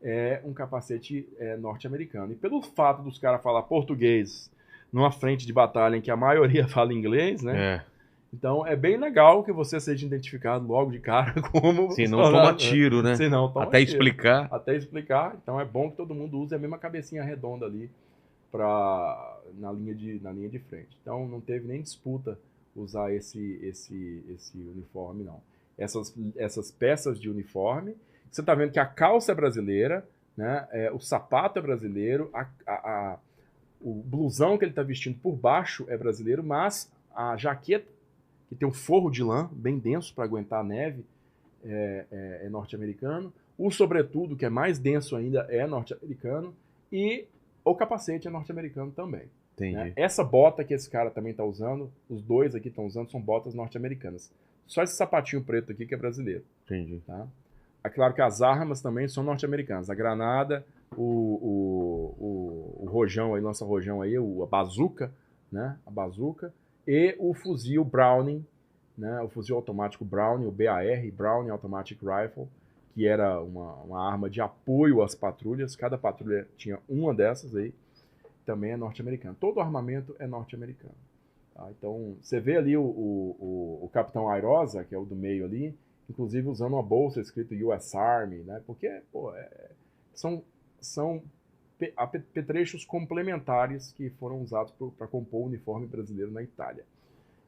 é um capacete norte-americano. E pelo fato dos caras falar português numa frente de batalha em que a maioria fala inglês, né? Então é bem legal que você seja identificado logo de cara como... Se não toma tiro, né? Se não toma Até tiro. Até explicar. Então é bom que todo mundo use a mesma cabecinha redonda ali na linha de frente. Então não teve nem disputa usar esse uniforme, não. Essas peças de uniforme, você está vendo que a calça é brasileira, né? O sapato é brasileiro, o blusão que ele está vestindo por baixo é brasileiro, mas a jaqueta, que tem um forro de lã bem denso para aguentar a neve, é norte-americano. O sobretudo, que é mais denso ainda, é norte-americano. E o capacete é norte-americano também. Entendi. Né? Essa bota que esse cara também está usando, os dois aqui estão usando, são botas norte-americanas. Só esse sapatinho preto aqui que é brasileiro. Entendi. Tá? É claro que as armas também são norte-americanas. A granada, o rojão aí, lança-rojão aí, a bazuca, né? A bazuca. E o fuzil Browning, né? O fuzil automático Browning, o BAR, Browning Automatic Rifle, que era uma arma de apoio às patrulhas. Cada patrulha tinha uma dessas aí. Também é norte-americano. Todo o armamento é norte-americano. Tá? Então, você vê ali o Capitão Airosa, que é o do meio ali, inclusive usando uma bolsa escrito US Army, né? Porque, são apetrechos complementares que foram usados para compor o uniforme brasileiro na Itália.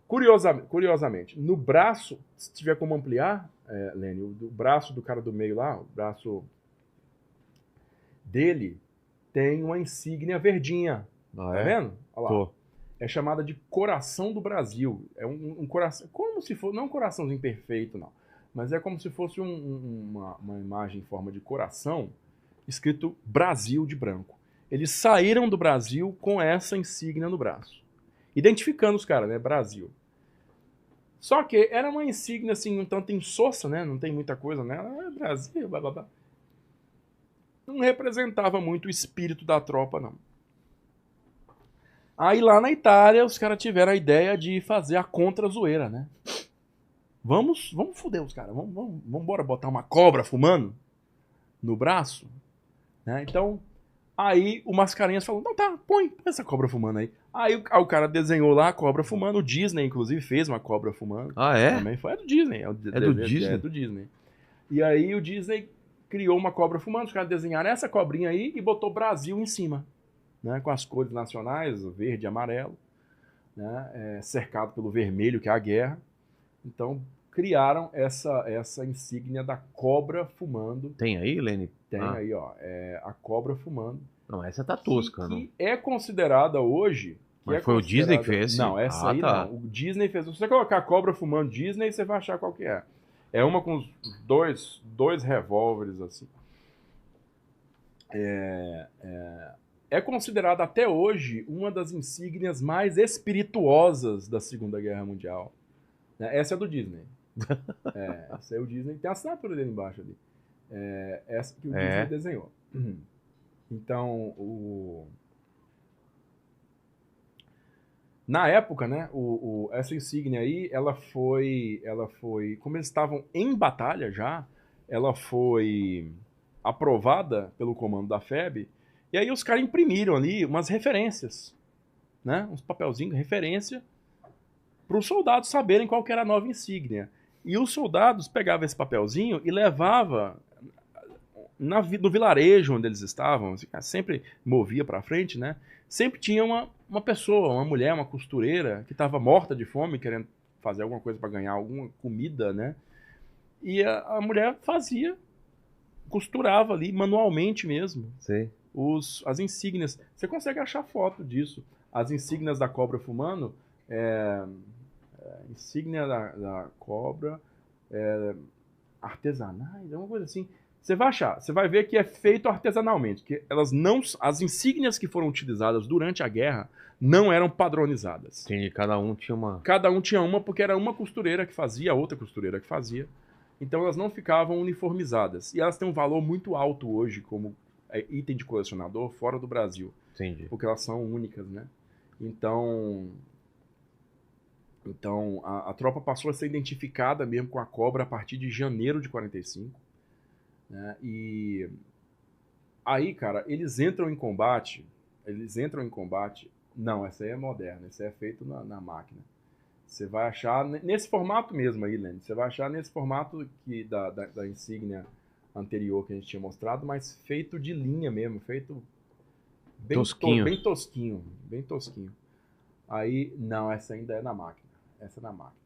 Curiosamente, no braço, se tiver como ampliar, Lênin, o braço do cara do meio lá, o braço dele, tem uma insígnia verdinha. Tá vendo? Olha lá. É chamada de Coração do Brasil. É um coração, como se fosse, não um coraçãozinho perfeito, não, mas é como se fosse uma imagem em forma de coração, escrito Brasil de branco. Eles saíram do Brasil com essa insígnia no braço. Identificando os caras, né? Brasil. Só que era uma insígnia, assim, um tanto insossa, né? Não tem muita coisa nela. Brasil, blá, blá, blá. Não representava muito o espírito da tropa, não. Aí lá na Itália, os caras tiveram a ideia de fazer a contra-zoeira, né? Vamos foder os caras. Vamos embora botar uma cobra fumando no braço. Né? Então, aí o Mascarenhas falou, não, tá, põe essa cobra fumando aí. Aí o cara desenhou lá a cobra fumando, o Disney, inclusive, fez uma cobra fumando. Também foi, do Disney. Do Disney? É do Disney. E aí o Disney criou uma cobra fumando, os caras desenharam essa cobrinha aí e botou Brasil em cima. né, com as cores nacionais, verde e amarelo, né, cercado pelo vermelho, que é a guerra. Então, criaram essa insígnia da cobra fumando. Tem aí, Lene? Tem aí, ó, a cobra fumando. Não, essa tá tosca, que é considerada hoje... Mas foi o Disney que fez? Não, essa aí tá. Não. O Disney fez. Se você colocar cobra fumando Disney, você vai achar qual que é. É uma com dois revólveres, assim. É considerada até hoje uma das insígnias mais espirituosas da Segunda Guerra Mundial. Essa é do Disney. Essa é o Disney. Tem a assinatura dele embaixo ali. Essa que o Disney desenhou. Então, na época, né, essa insígnia aí, ela foi, como eles estavam em batalha já, ela foi aprovada pelo comando da FEB, e aí os caras imprimiram ali umas referências, né, uns papelzinhos de referência, para os soldados saberem qual que era a nova insígnia. E os soldados pegavam esse papelzinho e levavam no vilarejo onde eles estavam, sempre movia para frente, né? Sempre tinha uma pessoa, uma mulher, uma costureira, que estava morta de fome, querendo fazer alguma coisa para ganhar alguma comida, né? E a mulher costurava ali, manualmente mesmo, Sei. as insígnias. Você consegue achar foto disso. As insígnias da cobra fumando, insígnia da cobra, artesanais, alguma coisa assim. Você vai achar, você vai ver que é feito artesanalmente, que as insígnias que foram utilizadas durante a guerra não eram padronizadas. Entendi, cada um tinha uma. Cada um tinha uma, porque era uma costureira que fazia, outra costureira que fazia. Então elas não ficavam uniformizadas. E elas têm um valor muito alto hoje como item de colecionador fora do Brasil. Entendi. Porque elas são únicas, né? Então a tropa passou a ser identificada mesmo com a cobra a partir de janeiro de 45. Né? E aí, cara, eles entram em combate. Não, essa aí é moderna, essa aí é feito na máquina. Você vai achar nesse formato mesmo aí, Lene. Você vai achar nesse formato da insígnia anterior que a gente tinha mostrado, mas feito de linha mesmo, feito bem tosquinho. Bem tosquinho. Aí, não, essa ainda é na máquina. Essa é na máquina.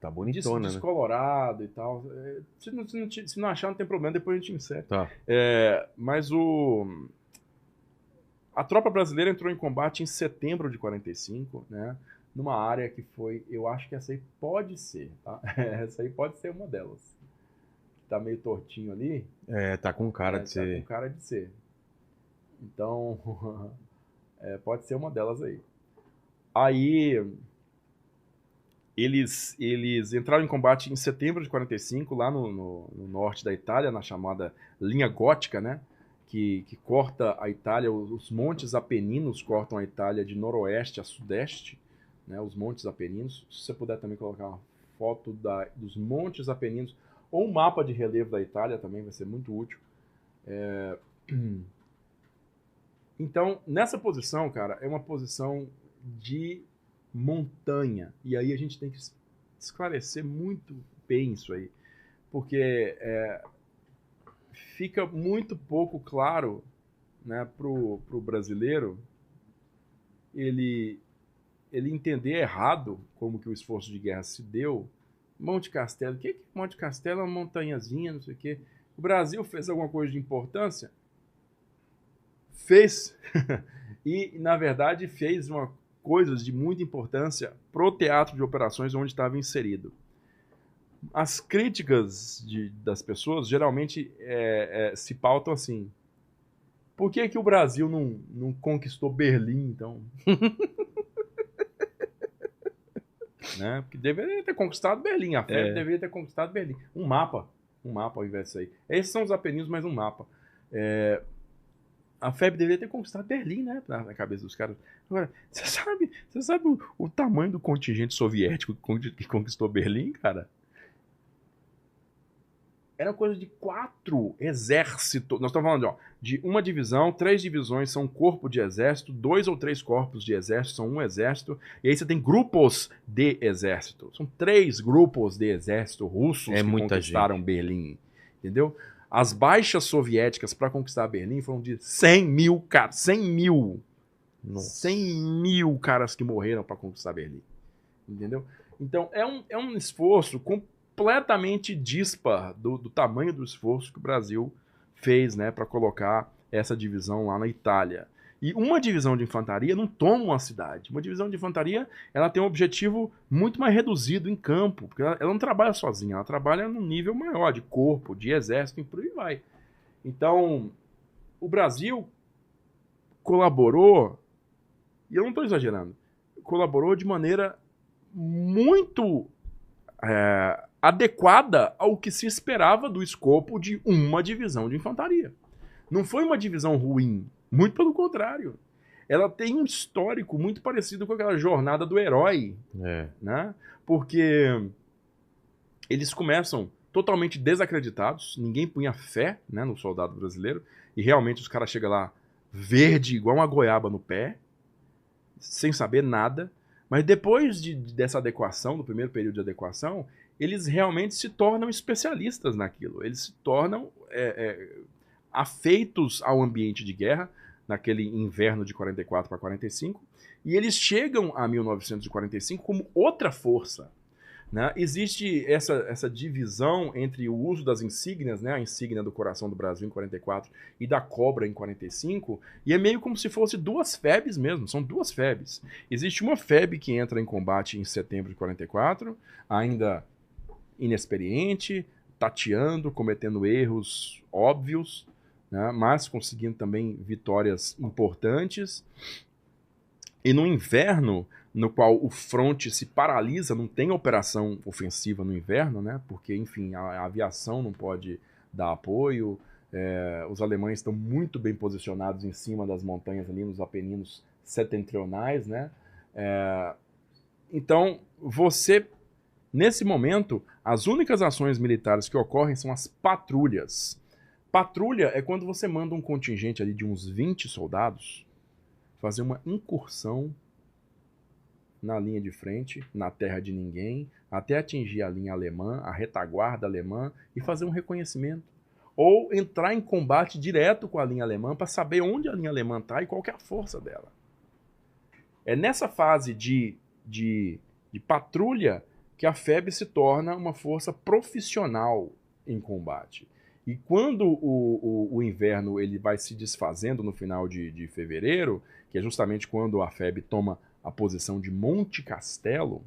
Tá bonitona, né? Descolorado e tal. Se não achar, não tem problema, depois a gente insere. Tá. Mas a tropa brasileira entrou em combate em setembro de 45, né? Numa área que foi, eu acho que essa aí pode ser, tá? Essa aí pode ser uma delas. Tá meio tortinho ali. Tá com cara de ser. Tá com cara de ser. Então, pode ser uma delas aí. Aí, eles entraram em combate em setembro de 45, lá no norte da Itália, na chamada linha gótica, né? Que corta a Itália, os montes Apeninos cortam a Itália de noroeste a sudeste, né? Os montes Apeninos. Se você puder também colocar uma foto dos montes Apeninos, ou um mapa de relevo da Itália também vai ser muito útil. Então, nessa posição, cara, é uma posição de montanha. E aí a gente tem que esclarecer muito bem isso aí. Porque fica muito pouco claro, né, pro brasileiro ele entender errado como que o esforço de guerra se deu. Monte Castelo, o que é Monte Castelo? É uma montanhazinha, não sei o quê. O Brasil fez alguma coisa de importância? Fez. E, na verdade, fez coisas de muita importância pro teatro de operações onde estava inserido. As críticas das pessoas geralmente se pautam assim. Por que o Brasil não conquistou Berlim, então? Né? Porque deveria ter conquistado Berlim. A FEB deveria ter conquistado Berlim. Um mapa ao invés disso aí. Esses são os Apeninos, mas um mapa. A FEB deveria ter conquistado Berlim, né? Na cabeça dos caras. Agora, você sabe o tamanho do contingente soviético que conquistou Berlim, cara? Era coisa de 4 exércitos. Nós estamos falando de uma divisão, 3 divisões são um corpo de exército, 2 ou 3 corpos de exército são um exército, e aí você tem grupos de exército. São 3 grupos de exército russos que conquistaram Berlim. Entendeu? As baixas soviéticas para conquistar Berlim foram de 100 mil caras. 100 mil. Nossa. 100 mil caras que morreram para conquistar Berlim. Entendeu? Então, é um esforço completamente dispar do tamanho do esforço que o Brasil fez, né, para colocar essa divisão lá na Itália. E uma divisão de infantaria não toma uma cidade. Uma divisão de infantaria, ela tem um objetivo muito mais reduzido em campo, porque ela não trabalha sozinha, ela trabalha num nível maior de corpo, de exército e por aí vai. Então, o Brasil colaborou, e eu não estou exagerando, colaborou de maneira muito adequada ao que se esperava do escopo de uma divisão de infantaria. Não foi uma divisão ruim, muito pelo contrário. Ela tem um histórico muito parecido com aquela jornada do herói, né? Porque eles começam totalmente desacreditados, ninguém punha fé, né, no soldado brasileiro, e realmente os caras chegam lá verde, igual uma goiaba no pé, sem saber nada, mas depois dessa adequação, do primeiro período de adequação, eles realmente se tornam especialistas naquilo, eles se tornam afeitos ao ambiente de guerra, naquele inverno de 44 para 45, e eles chegam a 1945 como outra força. Né? Existe essa divisão entre o uso das insígnias, né? A insígnia do coração do Brasil em 44 e da cobra em 45, e é meio como se fosse duas FEBs mesmo, são duas FEBs. Existe uma FEB que entra em combate em setembro de 44, ainda inexperiente, tateando, cometendo erros óbvios, né? Mas conseguindo também vitórias importantes. E no inverno, no qual o fronte se paralisa, não tem operação ofensiva no inverno, né? Porque, enfim, a aviação não pode dar apoio, os alemães estão muito bem posicionados em cima das montanhas ali, nos Apeninos setentrionais, né? Então, nesse momento, as únicas ações militares que ocorrem são as patrulhas. Patrulha é quando você manda um contingente ali de uns 20 soldados fazer uma incursão na linha de frente, na terra de ninguém, até atingir a linha alemã, a retaguarda alemã e fazer um reconhecimento. Ou entrar em combate direto com a linha alemã para saber onde a linha alemã está e qual que é a força dela. É nessa fase de patrulha que a FEB se torna uma força profissional em combate. E quando o inverno ele vai se desfazendo no final de fevereiro, que é justamente quando a FEB toma a posição de Monte Castelo,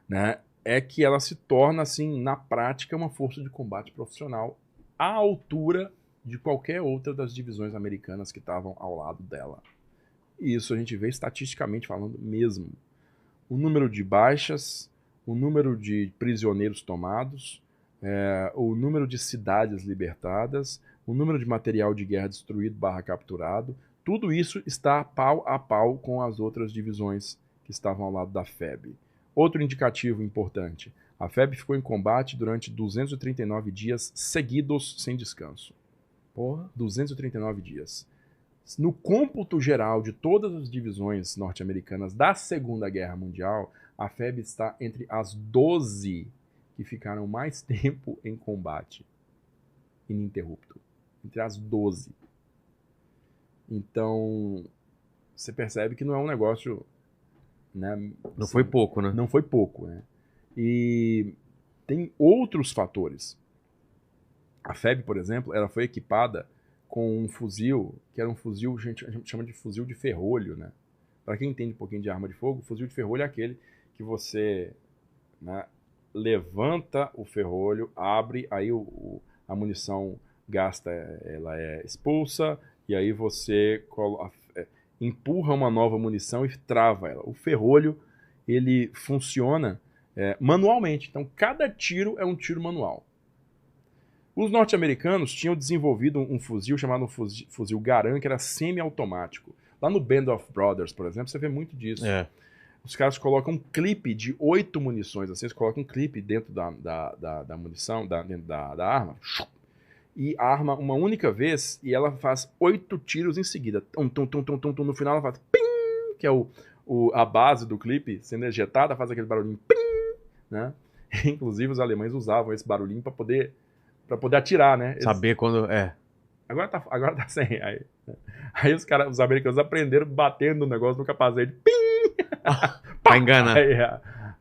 né, é que ela se torna, assim, na prática, uma força de combate profissional à altura de qualquer outra das divisões americanas que estavam ao lado dela. E isso a gente vê estatisticamente falando mesmo. O número de baixas, o número de prisioneiros tomados, o número de cidades libertadas, o número de material de guerra destruído / capturado, tudo isso está pau a pau com as outras divisões que estavam ao lado da FEB. Outro indicativo importante, a FEB ficou em combate durante 239 dias seguidos sem descanso. 239 dias. No cômputo geral de todas as divisões norte-americanas da Segunda Guerra Mundial, a FEB está entre as 12 que ficaram mais tempo em combate ininterrupto. Entre as 12. Então, você percebe que não é um negócio... Né, não foi pouco, né? Não foi pouco, né? E tem outros fatores. A FEB, por exemplo, ela foi equipada com um fuzil, que era um fuzil, a gente chama de fuzil de ferrolho, né? Para quem entende um pouquinho de arma de fogo, o fuzil de ferrolho é aquele que você, né, levanta o ferrolho, abre, aí a munição gasta, ela é expulsa, e aí você empurra uma nova munição e trava ela. O ferrolho, ele funciona manualmente, então cada tiro é um tiro manual. Os norte-americanos tinham desenvolvido um fuzil chamado fuzil Garand, que era semi-automático. Lá no Band of Brothers, por exemplo, você vê muito disso. Os caras colocam um clipe de 8 munições, assim, eles colocam um clipe dentro da munição, dentro da arma, e arma uma única vez, e ela faz 8 tiros em seguida. No final ela faz pim, que é a base do clipe sendo ejetada, faz aquele barulhinho pim, né? Inclusive os alemães usavam esse barulhinho para poder para poder atirar, né? Saber quando... Agora tá sem. Aí os americanos aprenderam batendo no negócio no capacete. Pim! Pra enganar. Aí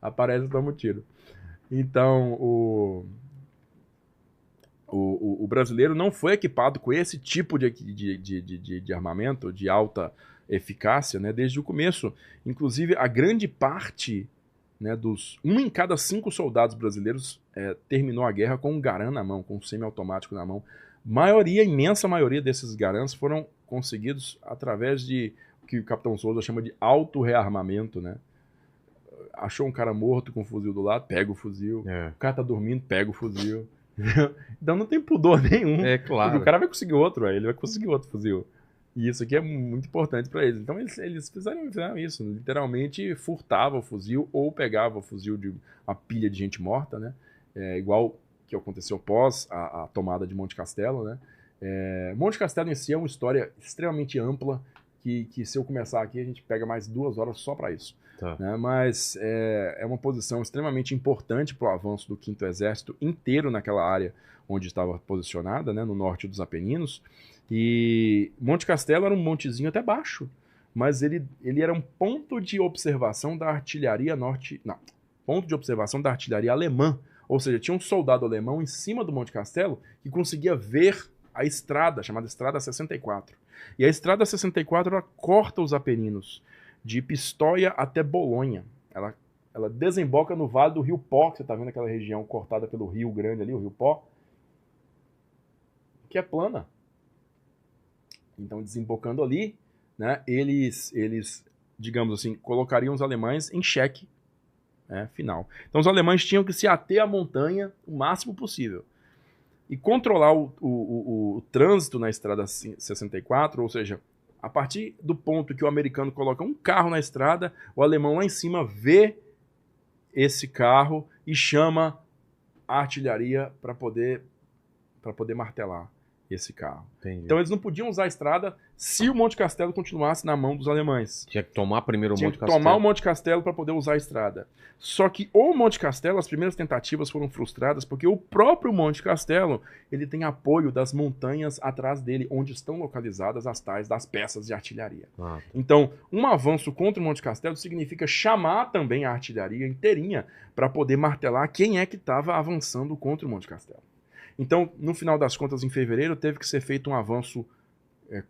aparece e toma um tiro. Então, o brasileiro não foi equipado com esse tipo de armamento de alta eficácia, né, desde o começo. Inclusive, a grande parte, né, um em cada 5 soldados brasileiros terminou a guerra com um Garand na mão, com um semiautomático na mão. Imensa maioria desses Garands foram conseguidos através de o que o Capitão Souza chama de auto-rearmamento, né? Achou um cara morto com um fuzil do lado, pega o fuzil. O cara tá dormindo, pega o fuzil. Então não tem pudor nenhum. É claro. Porque o cara vai conseguir outro, ele vai conseguir outro fuzil. E isso aqui é muito importante para eles. Então eles fizeram isso. Literalmente furtava o fuzil ou pegava o fuzil de uma pilha de gente morta, né? Igual que aconteceu pós a tomada de Monte Castelo, né? Monte Castelo em si é uma história extremamente ampla que se eu começar aqui a gente pega mais 2 horas só para isso. Tá. Né? Mas é uma posição extremamente importante para o avanço do 5º Exército inteiro naquela área onde estava posicionada, né? No norte dos Apeninos. E Monte Castelo era um montezinho até baixo, mas ele era um ponto de observação da artilharia ponto de observação da artilharia alemã. Ou seja, tinha um soldado alemão em cima do Monte Castelo que conseguia ver a estrada, chamada Estrada 64. E a Estrada 64 ela corta os Apeninos de Pistoia até Bolonha. Ela desemboca no vale do Rio Pó, que você está vendo aquela região cortada pelo Rio Grande ali, o Rio Pó, que é plana. Então, desembocando ali, né, eles, digamos assim, colocariam os alemães em xeque final. Então, os alemães tinham que se ater à montanha o máximo possível e controlar o trânsito na Estrada 64, ou seja, a partir do ponto que o americano coloca um carro na estrada, o alemão lá em cima vê esse carro e chama a artilharia para poder martelar esse carro. Entendi. Então eles não podiam usar a estrada se o Monte Castelo continuasse na mão dos alemães. Tinha que tomar primeiro o Monte Castelo. Tomar o Monte Castelo para poder usar a estrada. Só que o Monte Castelo, as primeiras tentativas foram frustradas porque o próprio Monte Castelo ele tem apoio das montanhas atrás dele, onde estão localizadas as tais das peças de artilharia. Então, um avanço contra o Monte Castelo significa chamar também a artilharia inteirinha para poder martelar quem é que estava avançando contra o Monte Castelo. Então, no final das contas, em fevereiro, teve que ser feito um avanço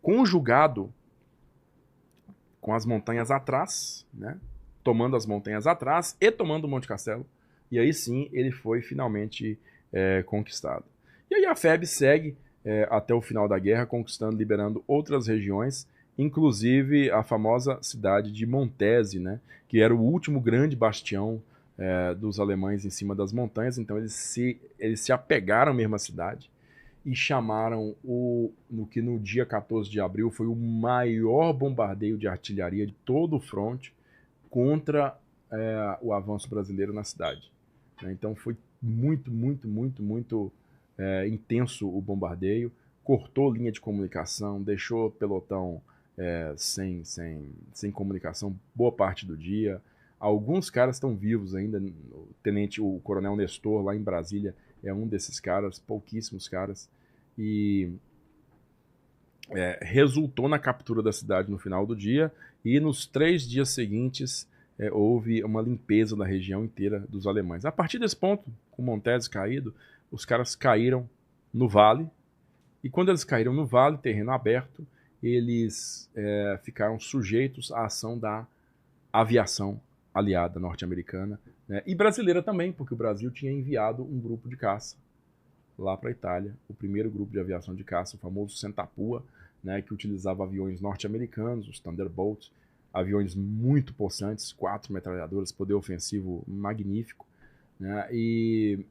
conjugado com as montanhas atrás, né? Tomando as montanhas atrás e tomando o Monte Castelo. E aí sim, ele foi finalmente conquistado. E aí a FEB segue até o final da guerra, conquistando, liberando outras regiões, inclusive a famosa cidade de Montese, né? Que era o último grande bastião dos alemães em cima das montanhas. Então eles se apegaram mesmo à cidade e chamaram no dia 14 de abril foi o maior bombardeio de artilharia de todo o fronte contra o avanço brasileiro na cidade. Então foi muito, muito, muito, muito intenso o bombardeio, cortou linha de comunicação, deixou pelotão sem comunicação boa parte do dia. Alguns caras estão vivos ainda. O coronel Nestor, lá em Brasília, é um desses caras, pouquíssimos caras. E resultou na captura da cidade no final do dia. E nos 3 dias seguintes, houve uma limpeza da região inteira dos alemães. A partir desse ponto, com Montese caído, os caras caíram no vale. E quando eles caíram no vale, terreno aberto, eles ficaram sujeitos à ação da aviação aliada norte-americana, né? E brasileira também, porque o Brasil tinha enviado um grupo de caça lá para a Itália, o primeiro grupo de aviação de caça, o famoso Sentapua, né, que utilizava aviões norte-americanos, os Thunderbolts, aviões muito possantes, 4 metralhadoras, poder ofensivo magnífico, né, e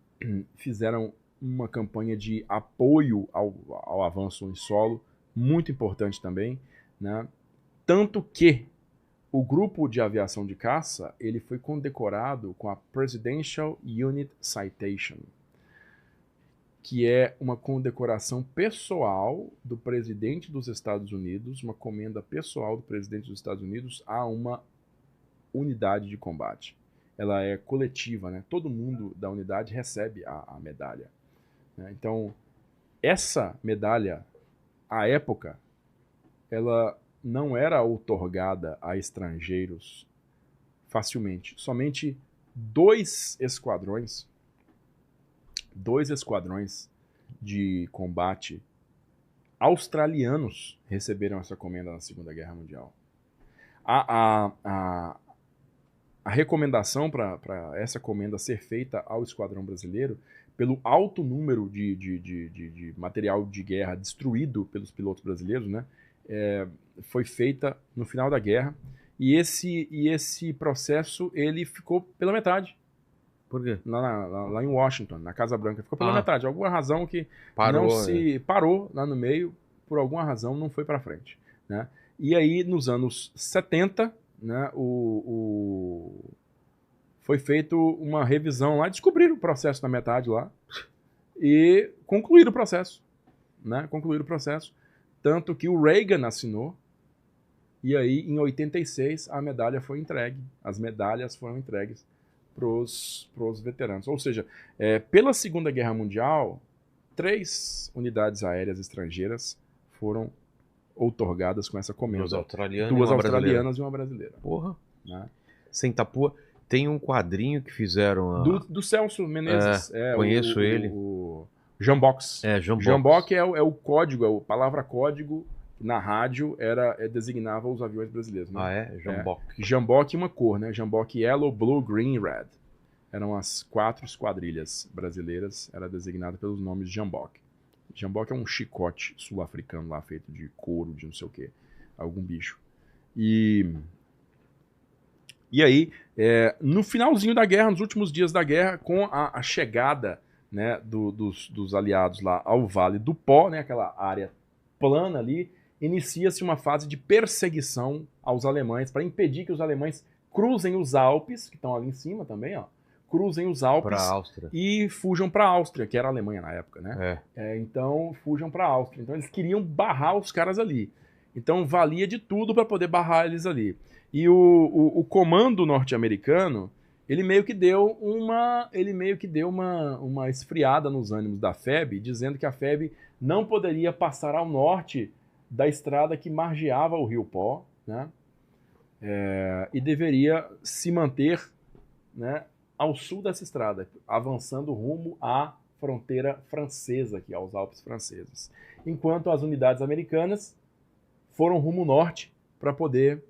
fizeram uma campanha de apoio ao avanço em solo, muito importante também, né, tanto que o grupo de aviação de caça ele foi condecorado com a Presidential Unit Citation, que é uma condecoração pessoal do presidente dos Estados Unidos, uma comenda pessoal do presidente dos Estados Unidos a uma unidade de combate. Ela é coletiva, né? Todo mundo da unidade recebe a medalha. né? Então, essa medalha, à época, ela não era outorgada a estrangeiros facilmente. Somente dois esquadrões de combate australianos receberam essa comenda na Segunda Guerra Mundial. A recomendação para essa comenda ser feita ao esquadrão brasileiro, pelo alto número de material de guerra destruído pelos pilotos brasileiros, né, foi feita no final da guerra, e esse processo ele ficou pela metade. Por quê? Lá em Washington, na Casa Branca, ficou pela metade. Alguma razão que parou lá no meio, por alguma razão não foi para frente, né? E aí, nos anos 70, né, foi feito uma revisão lá, descobriram o processo na metade lá e concluíram o processo, né? Concluíram o processo, tanto que o Reagan assinou, e aí em 86 a medalha foi entregue, as medalhas foram entregues pros veteranos. Ou seja, pela Segunda Guerra Mundial, 3 unidades aéreas estrangeiras foram outorgadas com essa comenda. 2 australianas, Duas australianas e uma brasileira. Porra. Né? Sem tapua. Tem um quadrinho que fizeram... Do Celso Menezes. Conheço ele. O Jambox. Jambox. Jambox é o código, a palavra código na rádio designava os aviões brasileiros. Né? Jambox. Jambox e uma cor, né? Jambox Yellow, Blue, Green, Red. Eram as 4 esquadrilhas brasileiras, era designada pelos nomes Jambox. Jamboque é um chicote sul-africano lá, feito de couro, de não sei o que, algum bicho. E aí, no finalzinho da guerra, nos últimos dias da guerra, com a chegada, né, dos aliados lá ao Vale do Pó, né, aquela área plana ali, inicia-se uma fase de perseguição aos alemães, para impedir que os alemães cruzem os Alpes, que estão ali em cima também, ó, cruzem os Alpes e fujam para a Áustria, que era a Alemanha na época, né? Então, fujam para a Áustria. Então, eles queriam barrar os caras ali. Então, valia de tudo para poder barrar eles ali. E o comando norte-americano, ele meio que deu uma esfriada nos ânimos da FEB, dizendo que a FEB não poderia passar ao norte da estrada que margeava o Rio Pó, né? E deveria se manter, né, ao sul dessa estrada, avançando rumo à fronteira francesa, aqui, aos Alpes franceses. Enquanto as unidades americanas foram rumo norte para poder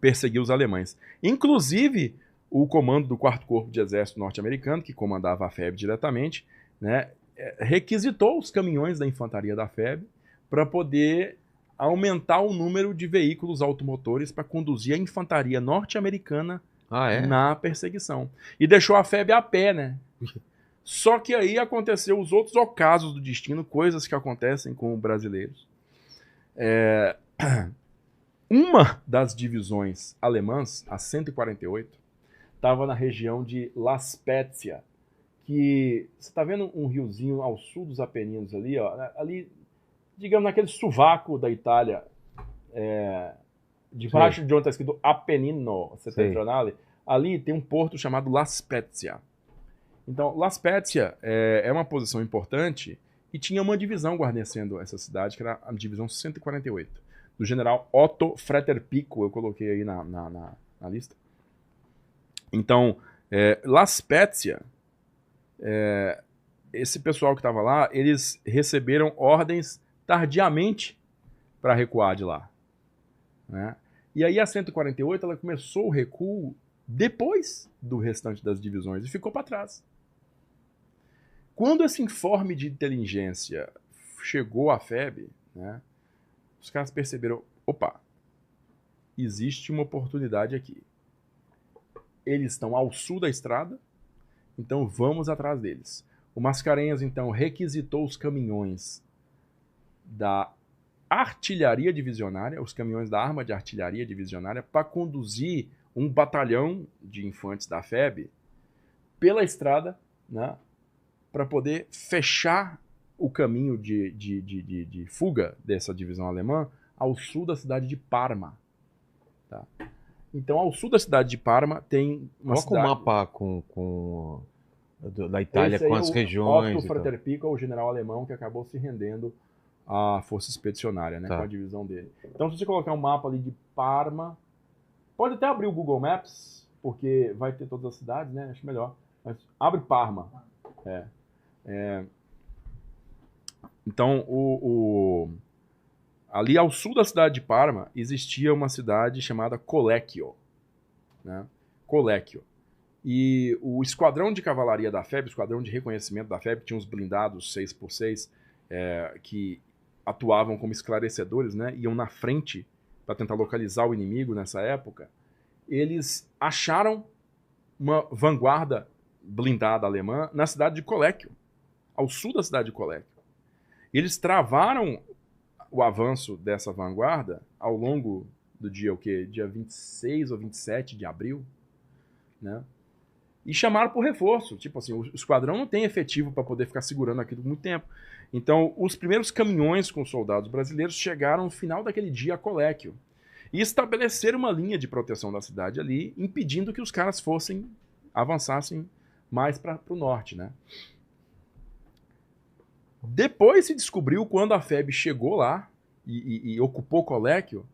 perseguir os alemães. Inclusive, o comando do 4º Corpo de Exército norte-americano, que comandava a FEB diretamente, né, requisitou os caminhões da infantaria da FEB para poder aumentar o número de veículos automotores para conduzir a infantaria norte-americana na perseguição. E deixou a FEB a pé, né? Só que aí aconteceu os outros ocasos do destino, coisas que acontecem com os brasileiros. Uma das divisões alemãs, a 148, estava na região de La Spezia, que você está vendo um riozinho ao sul dos Apeninos ali, ó, ali, digamos, naquele sovaco da Itália, debaixo de onde está escrito Apennino Settentrionale, ali tem um porto chamado La Spezia. Então, La Spezia é uma posição importante e tinha uma divisão guarnecendo essa cidade, que era a divisão 148, do general Otto Fretter-Pico, eu coloquei aí na lista. Então, La Spezia, esse pessoal que estava lá, eles receberam ordens tardiamente para recuar de lá, né? E aí a 148 ela começou o recuo depois do restante das divisões e ficou para trás. Quando esse informe de inteligência chegou à FEB, né, os caras perceberam, opa, existe uma oportunidade aqui. Eles estão ao sul da estrada, então vamos atrás deles. O Mascarenhas, então, requisitou os caminhões da artilharia divisionária, os caminhões da arma de artilharia divisionária, para conduzir um batalhão de infantes da FEB pela estrada, né, para poder fechar o caminho de fuga dessa divisão alemã ao sul da cidade de Parma. Tá? Então, ao sul da cidade de Parma tem uma Coloca cidade... um mapa com Da Itália, quantas regiões? Otto Fraterpico é o general alemão que acabou se rendendo à força expedicionária, né, com a divisão dele. Então, se você colocar um mapa ali de Parma, pode até abrir o Google Maps, porque vai ter todas as cidades, né? Acho melhor. Mas abre Parma. Então, ali ao sul da cidade de Parma, existia uma cidade chamada Collecchio. Né? Collecchio. E o esquadrão de cavalaria da FEB, o esquadrão de reconhecimento da FEB, tinha uns blindados 6x6 que atuavam como esclarecedores, né? Iam na frente para tentar localizar o inimigo nessa época. Eles acharam uma vanguarda blindada alemã na cidade de Collecchio, ao sul da cidade de Collecchio. Eles travaram o avanço dessa vanguarda ao longo do dia, dia 26 ou 27 de abril, né? E chamaram por reforço. Tipo assim, o esquadrão não tem efetivo para poder ficar segurando aquilo por muito tempo. Então, os primeiros caminhões com soldados brasileiros chegaram no final daquele dia a Collecchio e estabeleceram uma linha de proteção da cidade ali, impedindo que os caras avançassem mais para o norte, né? Depois se descobriu, quando a FEB chegou lá e ocupou Collecchio,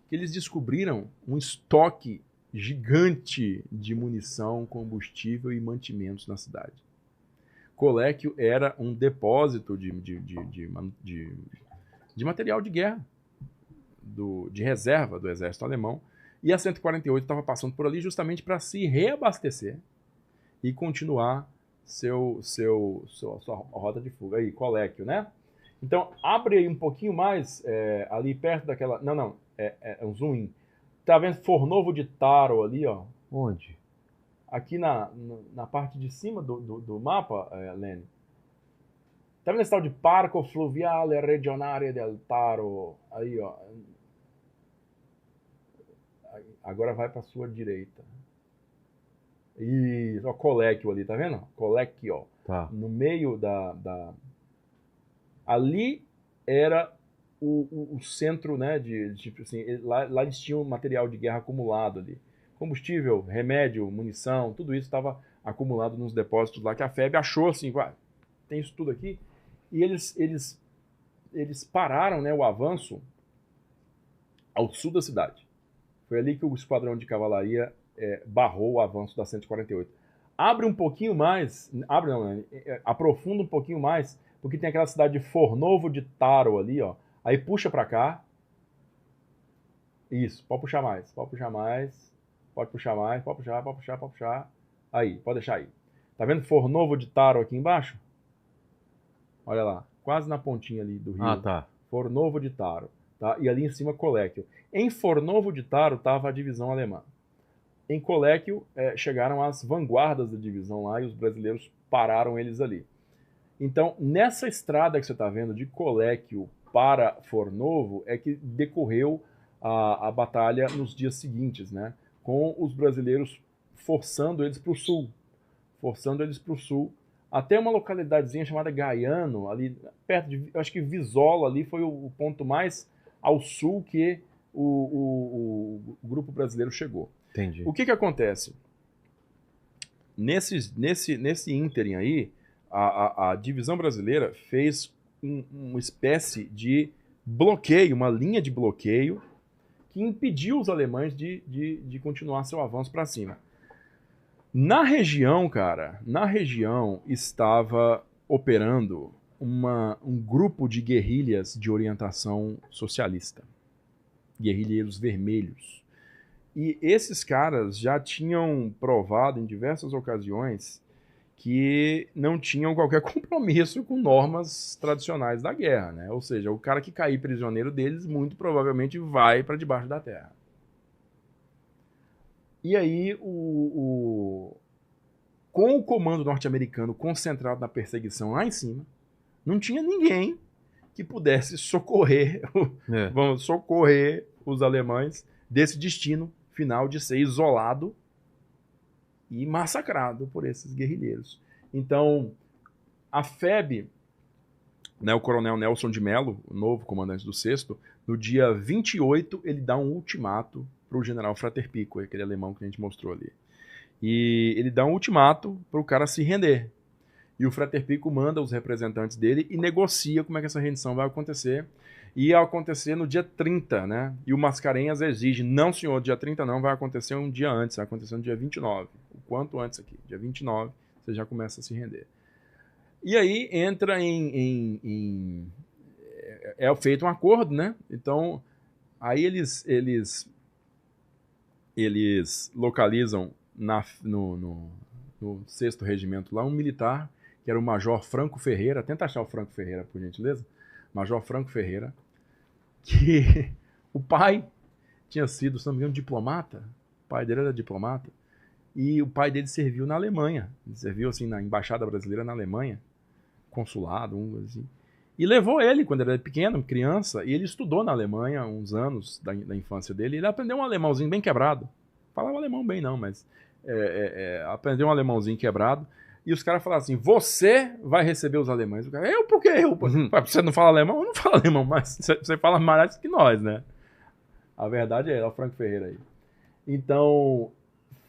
que eles descobriram um estoque gigante de munição, combustível e mantimentos na cidade. Collecchio era um depósito de material de guerra, de reserva do exército alemão, e a 148 estava passando por ali justamente para se reabastecer e continuar sua rota de fuga. Aí, Collecchio, né? Então, abre aí um pouquinho mais, ali perto daquela... Não, é um zoom in. Tá vendo Fornovo de Taro ali, ó? Onde? Aqui na parte de cima do mapa, Lene. Tá vendo esse tal de Parco Fluviale Regionale del Taro? Aí, ó. Agora vai para sua direita. Isso, ó, Collecchio ali, tá vendo? Collecchio. Tá. No meio Ali era o centro, né, tipo assim, lá eles tinham material de guerra acumulado ali. Combustível, remédio, munição, tudo isso estava acumulado nos depósitos lá que a FEB achou assim, tem isso tudo aqui. E eles pararam, né, o avanço ao sul da cidade. Foi ali que o esquadrão de cavalaria barrou o avanço da 148. Abre um pouquinho mais, aprofunda um pouquinho mais, porque tem aquela cidade de Fornovo de Taro ali, ó. Aí puxa pra cá. Isso, pode puxar mais. Pode puxar mais. Pode puxar mais. Pode puxar. Aí, pode deixar aí. Tá vendo Fornovo de Taro aqui embaixo? Olha lá, quase na pontinha ali do rio. Ah, tá. Fornovo de Taro. Tá? E ali em cima, Collecchio. Em Fornovo de Taro estava a divisão alemã. Em Collecchio chegaram as vanguardas da divisão lá e os brasileiros pararam eles ali. Então, nessa estrada que você está vendo de Collecchio para Fornovo é que decorreu a batalha nos dias seguintes, né? Com os brasileiros forçando eles para o sul. Até uma localidadezinha chamada Gaiano, ali perto de, eu acho que Visola ali foi o ponto mais ao sul que o grupo brasileiro chegou. Entendi. O que acontece? Nesse ínterim aí, a divisão brasileira fez uma espécie de bloqueio, uma linha de bloqueio que impediu os alemães de continuar seu avanço para cima. Na região estava operando um grupo de guerrilhas de orientação socialista, guerrilheiros vermelhos. E esses caras já tinham provado em diversas ocasiões que não tinham qualquer compromisso com normas tradicionais da guerra, né? Ou seja, o cara que cair prisioneiro deles muito provavelmente vai para debaixo da terra. E aí, com o comando norte-americano concentrado na perseguição lá em cima, não tinha ninguém que pudesse socorrer os alemães desse destino final de ser isolado e massacrado por esses guerrilheiros. Então, a FEB, né, o coronel Nelson de Mello, o novo comandante do 6º, no dia 28, ele dá um ultimato para o general Fraterpico, aquele alemão que a gente mostrou ali. E ele dá um ultimato para o cara se render. E o Frater Pico manda os representantes dele e negocia como é que essa rendição vai acontecer. E ia acontecer no dia 30, né? E o Mascarenhas exige, não senhor, dia 30 não, vai acontecer um dia antes, vai acontecer no dia 29. O quanto antes aqui, dia 29, você já começa a se render. E aí entra é feito um acordo, né? Então, aí eles localizam no 6º Regimento lá um militar, que era o Major Franco Ferreira. Tenta achar o Franco Ferreira, por gentileza. Major Franco Ferreira, que o pai tinha sido, se não me engano, diplomata. O pai dele era diplomata. E o pai dele serviu na Alemanha. Ele serviu assim na Embaixada Brasileira na Alemanha. Consulado, assim. E levou ele, quando ele era pequeno, criança, e ele estudou na Alemanha uns anos da infância dele. E ele aprendeu um alemãozinho bem quebrado. Falava alemão bem não, mas aprendeu um alemãozinho quebrado. E os caras falaram assim, você vai receber os alemães. O cara, eu? Por que eu? Você não fala alemão? Eu não falo alemão, mas você fala mais que nós, né? A verdade é o Franco Ferreira aí. Então,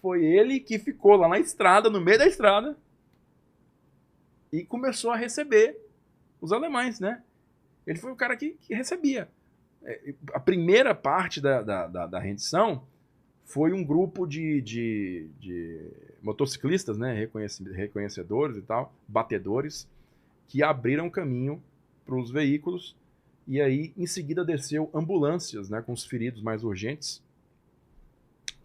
foi ele que ficou lá na estrada, no meio da estrada, e começou a receber os alemães, né? Ele foi o cara que recebia. A primeira parte da rendição foi um grupo de motociclistas, né, reconhecedores e tal, batedores, que abriram caminho para os veículos, e aí em seguida desceu ambulâncias, né, com os feridos mais urgentes,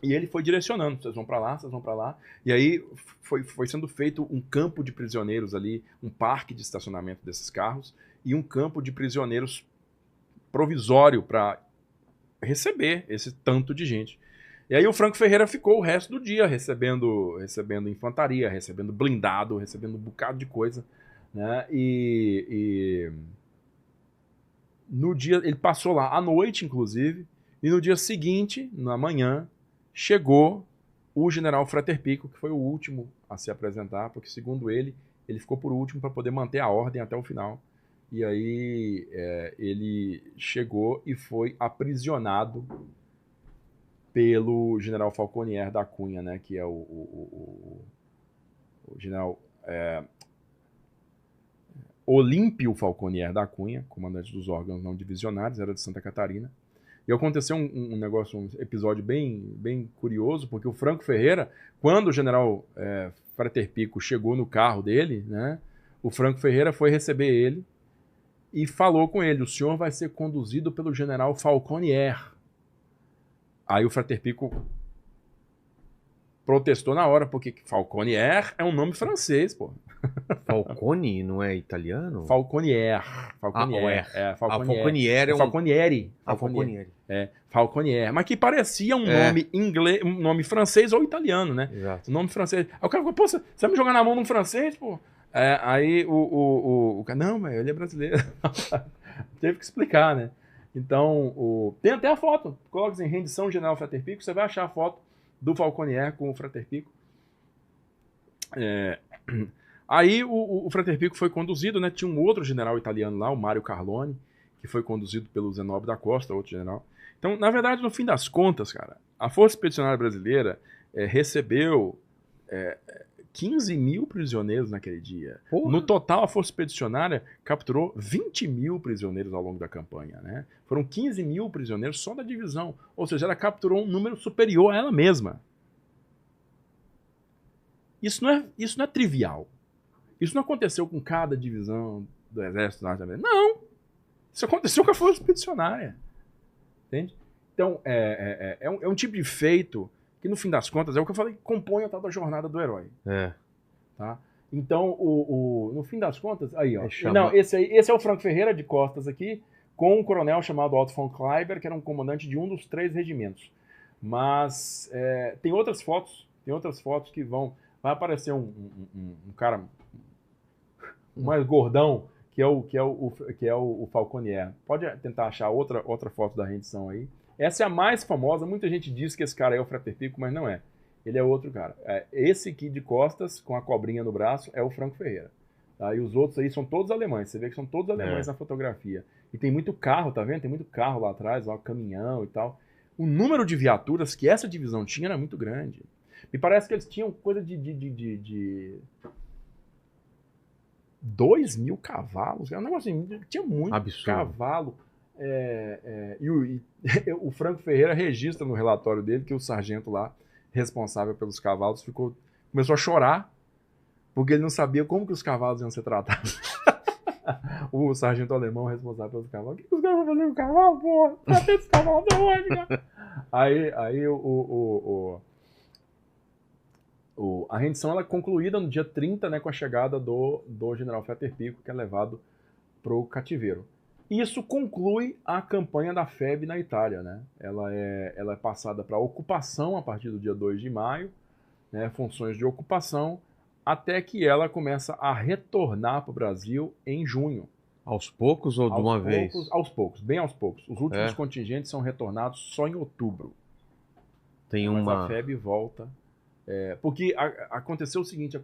e ele foi direcionando, vocês vão para lá, vocês vão para lá, e aí foi sendo feito um campo de prisioneiros ali, um parque de estacionamento desses carros, e um campo de prisioneiros provisório para receber esse tanto de gente. E aí o Franco Ferreira ficou o resto do dia recebendo infantaria, recebendo blindado, recebendo um bocado de coisa, né? E no dia, ele passou lá à noite, inclusive, e no dia seguinte, na manhã, chegou o general Frater Pico, que foi o último a se apresentar, porque segundo ele ficou por último para poder manter a ordem até o final. E aí ele chegou e foi aprisionado pelo general Falconier da Cunha, né, que é o general Olímpio Falconier da Cunha, comandante dos órgãos não divisionários, era de Santa Catarina. E aconteceu um episódio bem curioso, porque o Franco Ferreira, quando o general Frater Pico chegou no carro dele, né, o Franco Ferreira foi receber ele e falou com ele, o senhor vai ser conduzido pelo general Falconier. Aí o Frater Pico protestou na hora, porque Falconier é um nome francês, pô. Falcone não é italiano? Falconier. Falconier é Falconieri. Falconier. Mas que parecia um nome inglês, um nome francês ou italiano, né? Exato. Um nome francês. Aí o cara falou, pô, você vai me jogar na mão de um francês, pô? Aí o cara, não, mas ele é brasileiro. Teve que explicar, né? Então, tem até a foto. Coloca em rendição general Frater Pico, você vai achar a foto do Falconier com o Frater Pico. Aí o Frater Pico foi conduzido, né? Tinha um outro general italiano lá, o Mário Carlone, que foi conduzido pelo Zenobe da Costa, outro general. Então, na verdade, no fim das contas, cara, a Força Expedicionária Brasileira recebeu 15 mil prisioneiros naquele dia. Porra. No total, a Força Expedicionária capturou 20 mil prisioneiros ao longo da campanha, né? Foram 15 mil prisioneiros só da divisão. Ou seja, ela capturou um número superior a ela mesma. Isso não é trivial. Isso não aconteceu com cada divisão do Exército Norte-Americano. Não! Isso aconteceu com a Força Expedicionária. Entende? Então, é um tipo de feito que, no fim das contas, é o que eu falei, compõe a tal da jornada do herói. Tá? Então, no fim das contas, aí, ó. Não, esse é o Franco Ferreira de Costas aqui, com um coronel chamado Otto von Kleiber, que era um comandante de um dos 3 regimentos. Mas tem outras fotos que vai aparecer um cara mais gordão, que é o Falconier. Pode tentar achar outra foto da rendição aí. Essa é a mais famosa. Muita gente diz que esse cara é o Frater Pico, mas não é. Ele é outro cara. Esse aqui de costas, com a cobrinha no braço, é o Franco Ferreira. Tá? E os outros aí são todos alemães. Você vê que são todos alemães na fotografia. E tem muito carro, tá vendo? Tem muito carro lá atrás, lá, caminhão e tal. O número de viaturas que essa divisão tinha era muito grande. Me parece que eles tinham coisa de 2.000 cavalos. É um negócio assim, tinha muito absurdo. Cavalo. O Franco Ferreira registra no relatório dele que o sargento lá, responsável pelos cavalos, começou a chorar porque ele não sabia como que os cavalos iam ser tratados. O sargento alemão responsável pelos cavalos. O que os caras vão fazer com o cavalo, porra? Tratei esse cavalo até hoje, cara. Aí a rendição ela é concluída no dia 30, né, com a chegada do general Fetter Pico, que é levado para o cativeiro. Isso conclui a campanha da FEB na Itália, né? Ela é passada para ocupação a partir do dia 2 de maio, né, funções de ocupação, até que ela começa a retornar para o Brasil em junho. Aos poucos ou de uma vez? Aos poucos, bem aos poucos. Os últimos contingentes são retornados só em outubro. Mas a FEB volta. Porque aconteceu o seguinte,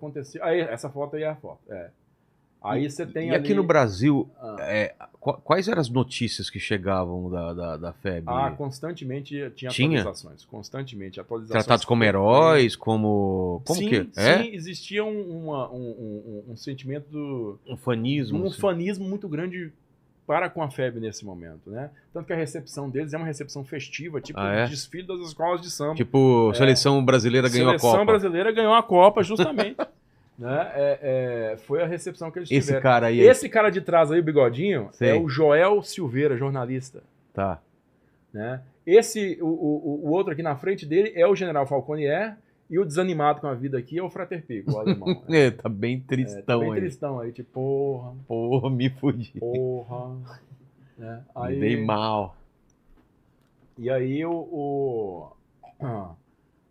Aí, essa foto aí é a foto. Aí você tem aqui no Brasil, quais eram as notícias que chegavam da FEB? Constantemente tinha atualizações. Constantemente atualizações. Tratados como heróis, como sim, que sim, existia um sentimento... Um fanismo. Um fanismo muito grande para com a FEB nesse momento, né? Tanto que a recepção deles é uma recepção festiva, tipo desfile das escolas de samba. Tipo, seleção brasileira ganhou a Copa. Seleção brasileira ganhou a Copa, justamente. Né? Foi a recepção que eles tiveram. Esse cara de trás aí, o bigodinho, é o Joel Silveira, jornalista. Tá. Né? O outro aqui na frente dele é o general Falconier, e o desanimado com a vida aqui é o Frater Pico, o alemão. Tá bem tristão aí. Tá bem tristão aí, tipo, porra, me fudi. Porra. Né? Aí, me dei mal. E aí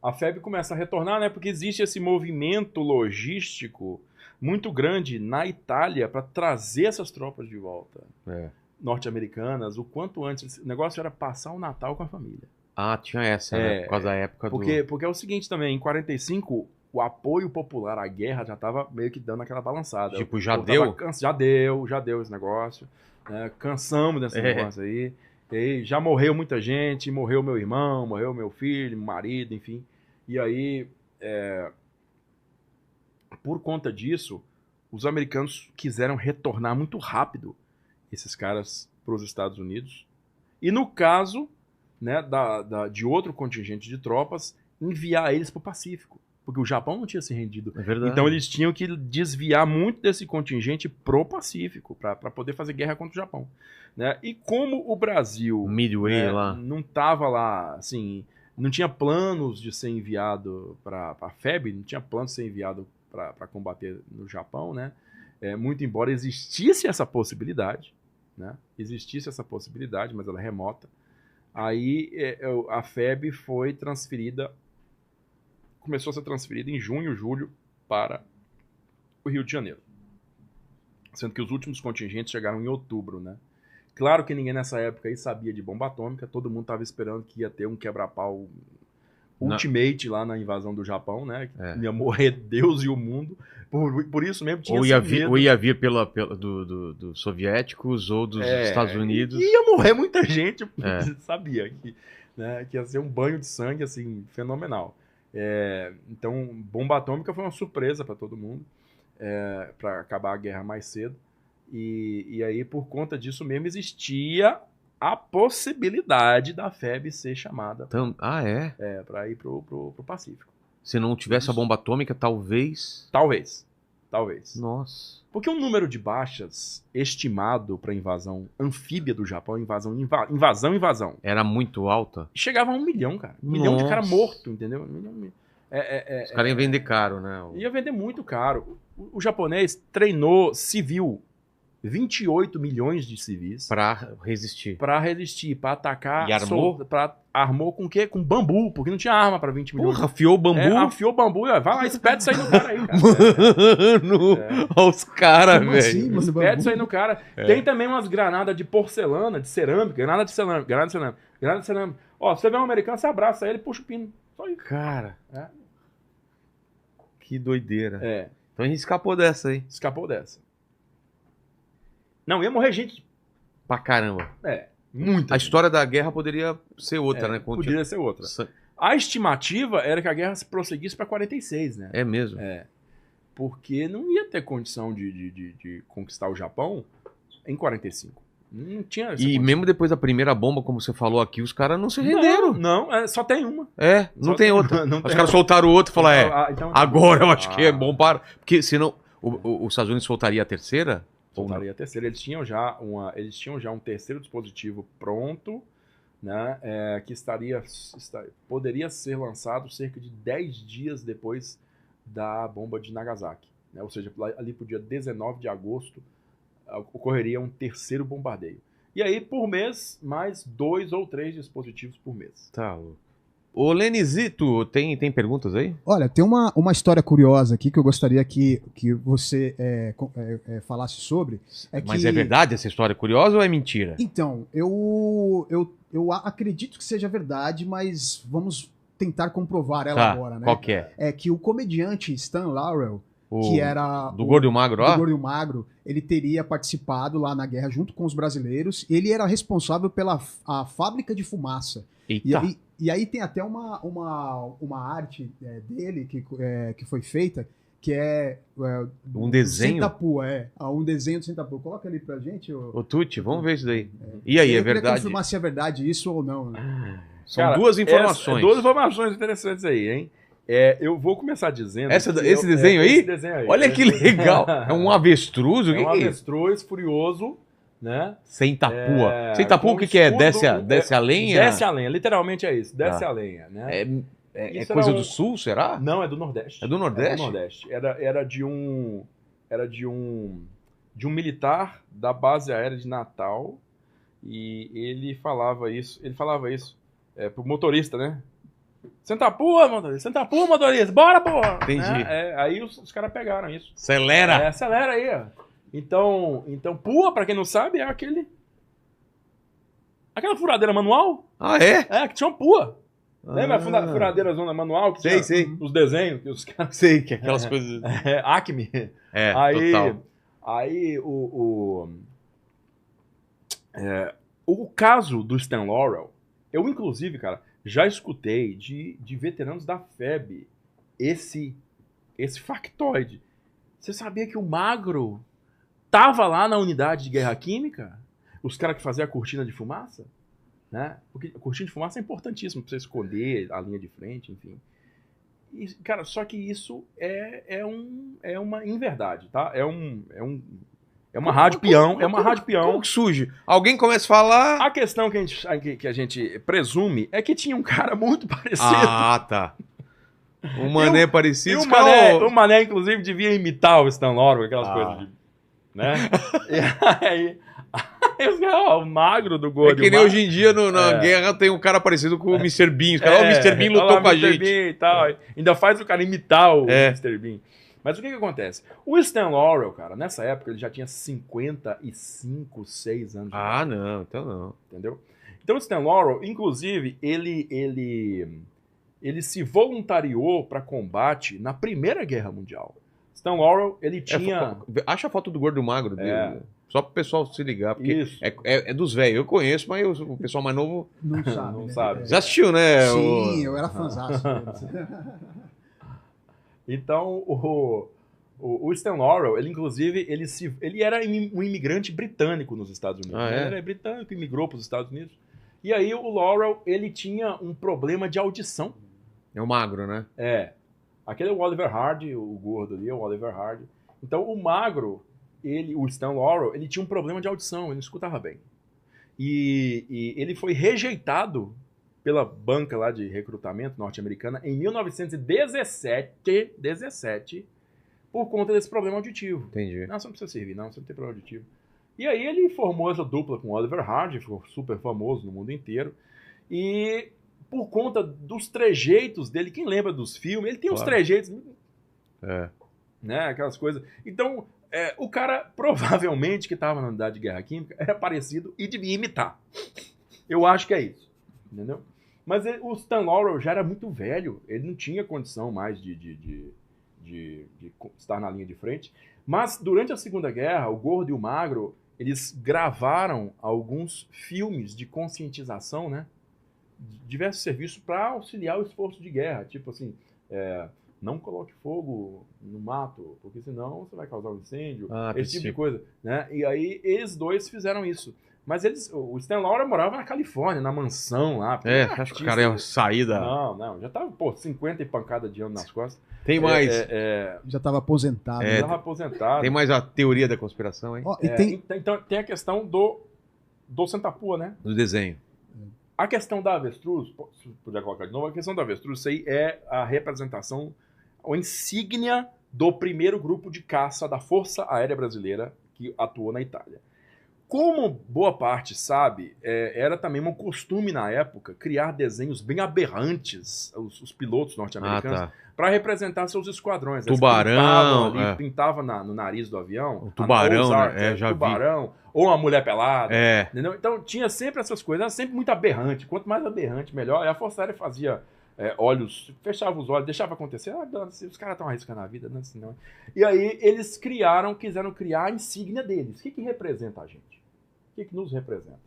a FEB começa a retornar, né? Porque existe esse movimento logístico muito grande na Itália para trazer essas tropas de volta. Norte-americanas, o quanto antes. O negócio era passar o Natal com a família. Tinha essa, né? Por causa da época porque é o seguinte também, em 45, o apoio popular à guerra já estava meio que dando aquela balançada. Tipo, já deu? Já deu esse negócio. Né? Cansamos desse negócio aí. E já morreu muita gente, morreu meu irmão, morreu meu filho, meu marido, enfim. E aí, por conta disso, os americanos quiseram retornar muito rápido esses caras para os Estados Unidos. E no caso, né, de outro contingente de tropas, enviar eles para o Pacífico. Porque o Japão não tinha se rendido. É verdade. Então eles tinham que desviar muito desse contingente pro Pacífico, para poder fazer guerra contra o Japão. Né? E como o Brasil Midway, lá. não estava lá, assim, não tinha planos de ser enviado para a FEB, não tinha planos de ser enviado para combater no Japão, né? Muito embora existisse essa possibilidade, né? Existisse essa possibilidade, mas ela é remota. Aí a FEB foi transferida, começou a ser transferida em junho, julho, para o Rio de Janeiro. Sendo que os últimos contingentes chegaram em outubro, né? Claro que ninguém nessa época aí sabia de bomba atômica, todo mundo estava esperando que ia ter um quebra-pau ultimate lá na invasão do Japão, né? Que ia morrer Deus e o mundo. Por isso mesmo tinha ou ia vir dos soviéticos ou dos Estados Unidos. Ia morrer muita gente, sabia que ia ser um banho de sangue assim, fenomenal. Então, bomba atômica foi uma surpresa para todo mundo, para acabar a guerra mais cedo. E aí, por conta disso mesmo, existia a possibilidade da FEB ser chamada para ir pro Pacífico. Se não tivesse a bomba atômica, talvez... Talvez. Nossa. Porque o número de baixas estimado para invasão anfíbia do Japão, invasão, era muito alta? Chegava a 1 milhão, cara. 1 milhão de cara morto, entendeu? Os caras iam vender caro, né? Ia vender muito caro. O japonês treinou civil 28 milhões de civis. Pra resistir. Pra atacar. E armou? Armou com o quê? Com bambu, porque não tinha arma pra 20 milhões. Porra, afiou o bambu? Afiou o bambu. Vai lá, espeta isso aí no cara aí, cara. Mano, olha os caras, velho. Assim, espeta isso aí no cara. Tem também umas granadas de porcelana, de cerâmica. Granada de cerâmica. Ó, se você vê um americano, você abraça ele e puxa o pino. Só isso. Cara. Que doideira. Então a gente escapou dessa aí. Escapou dessa. Não, ia morrer gente pra caramba. Muita. A história da guerra poderia ser outra, né? Poderia ser outra. A estimativa era que a guerra se prosseguisse para 46, né? É mesmo. Porque não ia ter condição de conquistar o Japão em 45. Não tinha essa E condição. mesmo depois da primeira bomba, como você falou aqui, os caras não se renderam. Não, só tem uma. Não Só tem outra. não Os tem caras outra. soltaram o outro e falaram, Então, agora eu acho que é bom para... Porque senão os Estados Unidos soltaria a terceira? Soltaria a terceira. Eles tinham já um terceiro dispositivo pronto, né, que poderia ser lançado cerca de 10 dias depois da bomba de Nagasaki. Né? Ou seja, ali para o dia 19 de agosto ocorreria um terceiro bombardeio. E aí, por mês, mais 2 ou 3 dispositivos por mês. Tá louco. Ô, Lenizito, tem perguntas aí? Olha, tem uma história curiosa aqui que eu gostaria que você falasse sobre. Mas é verdade essa história curiosa ou é mentira? Então, eu acredito que seja verdade, mas vamos tentar comprovar ela agora, né? Qual que é? É que o comediante Stan Laurel, que era do Gordo e o Magro, ó. do Gordo e o Magro, ele teria participado lá na guerra junto com os brasileiros. Ele era responsável pela a fábrica de fumaça. Eita. E aí tem até uma arte dele que foi feita, que é um desenho? Sentapua, um desenho do Sentapua. Coloca ali pra gente. Ô, Tuti, vamos ver isso daí. E aí, é Eu queria verdade? confirmar se é verdade isso ou não. Né? São duas informações. Duas informações interessantes aí, hein? Eu vou começar dizendo... Esse desenho aí? Esse desenho aí. Olha que legal. É um avestruz? O que um é isso? avestruz furioso, né? Sentapua. Sentapua o que é? Desce a lenha? Desce a lenha, literalmente é isso. Desce a lenha, né? É coisa do sul, será? Não, é do Nordeste. É do Nordeste? É do Nordeste. Era de um militar da base aérea de Natal, e ele falava isso pro motorista, né? Sentapua, motorista, bora, porra! Entendi. Aí os caras pegaram isso. Acelera! Acelera aí, ó. Então, pua, pra quem não sabe, é aquela furadeira manual. Ah, é? Que tinha uma pua. Lembra a furadeira zona manual? Que tinha os desenhos que os caras... Sei, que aquelas coisas... Acme. Total. Aí o caso do Stan Laurel, eu inclusive, cara, já escutei de veteranos da FEB esse factoide. Você sabia que o Magro tava lá na unidade de guerra química? Os caras que faziam a cortina de fumaça? Né? Porque a cortina de fumaça é importantíssima para você esconder a linha de frente, enfim. E, cara, só que isso é uma inverdade, tá? É uma rádio peão, Como que surge? Alguém começa a falar... A questão que a gente presume é que tinha um cara muito parecido. Ah, tá. Um mané parecido. E o mané, inclusive, devia imitar o Stan Laurel, aquelas coisas de... Né? E aí o Magro do Gordo. É que nem hoje em dia na guerra tem um cara parecido com o Mr. Bean. O Mr. Bean lutou com a gente. Bean e tal. Ainda faz o cara imitar o Mr. Bean. Mas o que acontece? O Stan Laurel, cara, nessa época ele já tinha 55, 6 anos. Não, então não. Entendeu? Então o Stan Laurel, inclusive, ele se voluntariou para combate na Primeira Guerra Mundial. Stan Laurel, ele tinha... Acha a foto do Gordo e Magro dele. Só para o pessoal se ligar, porque Isso. É dos velhos. Eu conheço, mas o pessoal mais novo Não sabe. Já assistiu, né? Sim, eu era fãzaço. Então, o Stan Laurel, ele inclusive, ele era um imigrante britânico nos Estados Unidos. Ele era britânico, imigrou para os Estados Unidos. E aí o Laurel, ele tinha um problema de audição. É o Magro, né? Aquele é o Oliver Hardy, o gordo ali é o Oliver Hardy. Então o Magro, o Stan Laurel, ele tinha um problema de audição, ele não escutava bem. E ele foi rejeitado pela banca lá de recrutamento norte-americana em 1917 por conta desse problema auditivo. Entendi. Não, você não precisa servir, não, você não tem problema auditivo. E aí ele formou essa dupla com o Oliver Hardy, ficou super famoso no mundo inteiro. E por conta dos trejeitos dele, quem lembra dos filmes, ele tem uns trejeitos, né, aquelas coisas. Então, o cara provavelmente que estava na unidade de guerra química era parecido e devia imitar. Eu acho que é isso, entendeu? Mas o Stan Laurel já era muito velho, ele não tinha condição mais de estar na linha de frente. Mas durante a Segunda Guerra, o Gordo e o Magro, eles gravaram alguns filmes de conscientização, né, diversos serviços para auxiliar o esforço de guerra. Tipo assim, não coloque fogo no mato, porque senão você vai causar um incêndio, esse tipo de coisa. Né? E aí eles dois fizeram isso. Mas o Stan Laurel morava na Califórnia, na mansão lá. Acho que o cara ia sair da... Não, já tava, 50 e pancada de ano nas costas. Tem mais. Já estava aposentado. Já estava aposentado. Tem mais a teoria da conspiração, hein? Então tem a questão do Sentapua, né? Do desenho. A questão da avestruz, se puder colocar de novo, a questão da avestruz, isso aí é a representação, a insígnia do primeiro grupo de caça da Força Aérea Brasileira que atuou na Itália. Como boa parte sabe, era também um costume na época criar desenhos bem aberrantes, os pilotos norte-americanos, para representar seus esquadrões. Tubarão. Pintava no nariz do avião. O tubarão, né? Já tubarão. Ou uma mulher pelada. Entendeu? Então tinha sempre essas coisas, era sempre muito aberrante. Quanto mais aberrante, melhor. E a Força Aérea fazia olhos, fechava os olhos, deixava acontecer. Os caras estão arriscando a vida, não. E aí eles quiseram criar a insígnia deles. O que representa a gente? O que nos representa?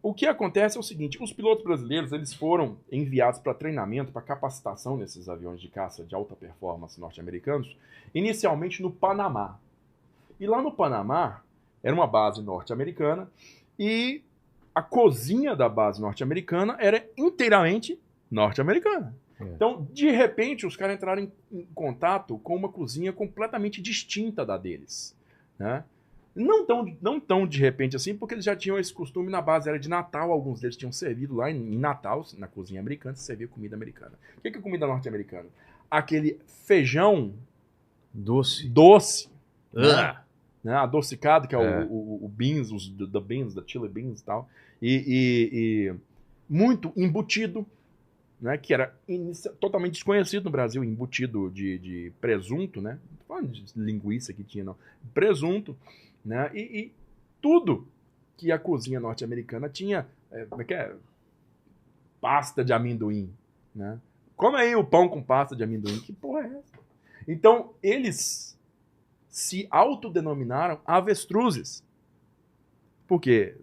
O que acontece é o seguinte, os pilotos brasileiros eles foram enviados para treinamento, para capacitação nesses aviões de caça de alta performance norte-americanos, inicialmente no Panamá. E lá no Panamá, era uma base norte-americana, e a cozinha da base norte-americana era inteiramente norte-americana. Então, de repente, os caras entraram em contato com uma cozinha completamente distinta da deles, né? Não tão de repente assim, porque eles já tinham esse costume na base, era de Natal, alguns deles tinham servido lá em Natal, na cozinha americana, se servia comida americana. O que é comida norte-americana? Aquele feijão doce né? Adocicado, que é o beans, the chili beans e tal, e muito embutido, né? Que era totalmente desconhecido no Brasil, embutido de presunto, né? Não tô falando de linguiça que tinha, não. Presunto. Né? E tudo que a cozinha norte-americana tinha, como é que é? Pasta de amendoim, né? Come aí o pão com pasta de amendoim, que porra é essa? Então, eles se autodenominaram avestruzes. Por quê?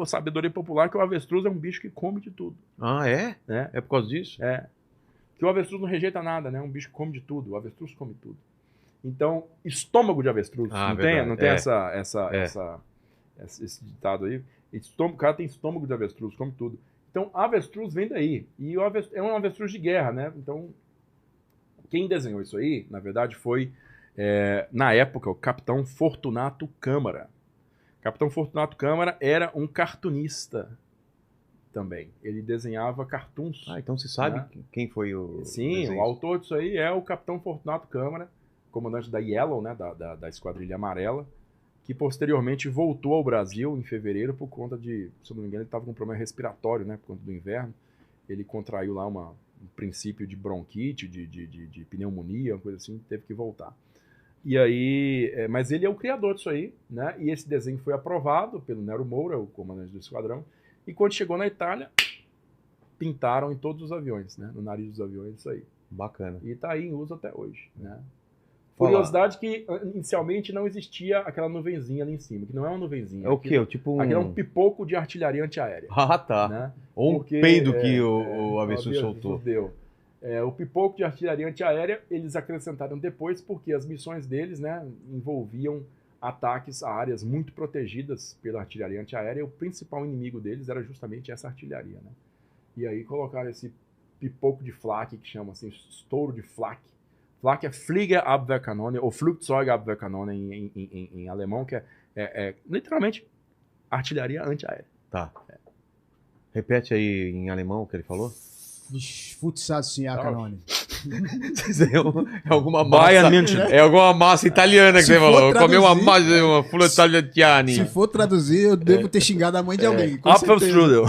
Sabedoria popular que o avestruz é um bicho que come de tudo. É por causa disso? Que o avestruz não rejeita nada, né? Um bicho que come de tudo, o avestruz come tudo. Então, estômago de avestruz. Não tem esse ditado aí? O cara tem estômago de avestruz, come tudo. Então, avestruz vem daí. E é um avestruz de guerra, né? Então, quem desenhou isso aí, na verdade, foi, na época, o Capitão Fortunato Câmara. Capitão Fortunato Câmara era um cartunista também. Ele desenhava cartoons. Então você sabe quem foi o... Sim, o autor disso aí é o Capitão Fortunato Câmara, comandante da Yellow, né, da Esquadrilha Amarela, que posteriormente voltou ao Brasil em fevereiro por conta de, se eu não me engano, ele estava com um problema respiratório, né, por conta do inverno. Ele contraiu lá um princípio de bronquite, de pneumonia, uma coisa assim, teve que voltar. E aí, mas ele é o criador disso aí, né, e esse desenho foi aprovado pelo Nero Moura, o comandante do esquadrão, e quando chegou na Itália, pintaram em todos os aviões, né, no nariz dos aviões, isso aí. Bacana. E está aí em uso até hoje, né. Curiosidade que inicialmente não existia aquela nuvenzinha ali em cima, que não é uma nuvenzinha. É o quê? Tipo aquilo é um pipoco de artilharia antiaérea. Tá. Né? Ou um peido que o avestruz soltou. Deu. O pipoco de artilharia antiaérea eles acrescentaram depois porque as missões deles, né, envolviam ataques a áreas muito protegidas pela artilharia antiaérea e o principal inimigo deles era justamente essa artilharia. Né? E aí colocaram esse pipoco de flak, que chama assim, estouro de flak. Flak é Fliegerabwehrkanone, ou Flugzeugabwehrkanone em alemão, que é literalmente artilharia antiaérea. Tá. Repete aí em alemão o que ele falou. Futsal-Kanone. É alguma massa. É alguma massa italiana que você falou. Comeu uma massa, uma Flutaliani. Se for traduzir, eu devo ter xingado a mãe de alguém. Apfelstrudel.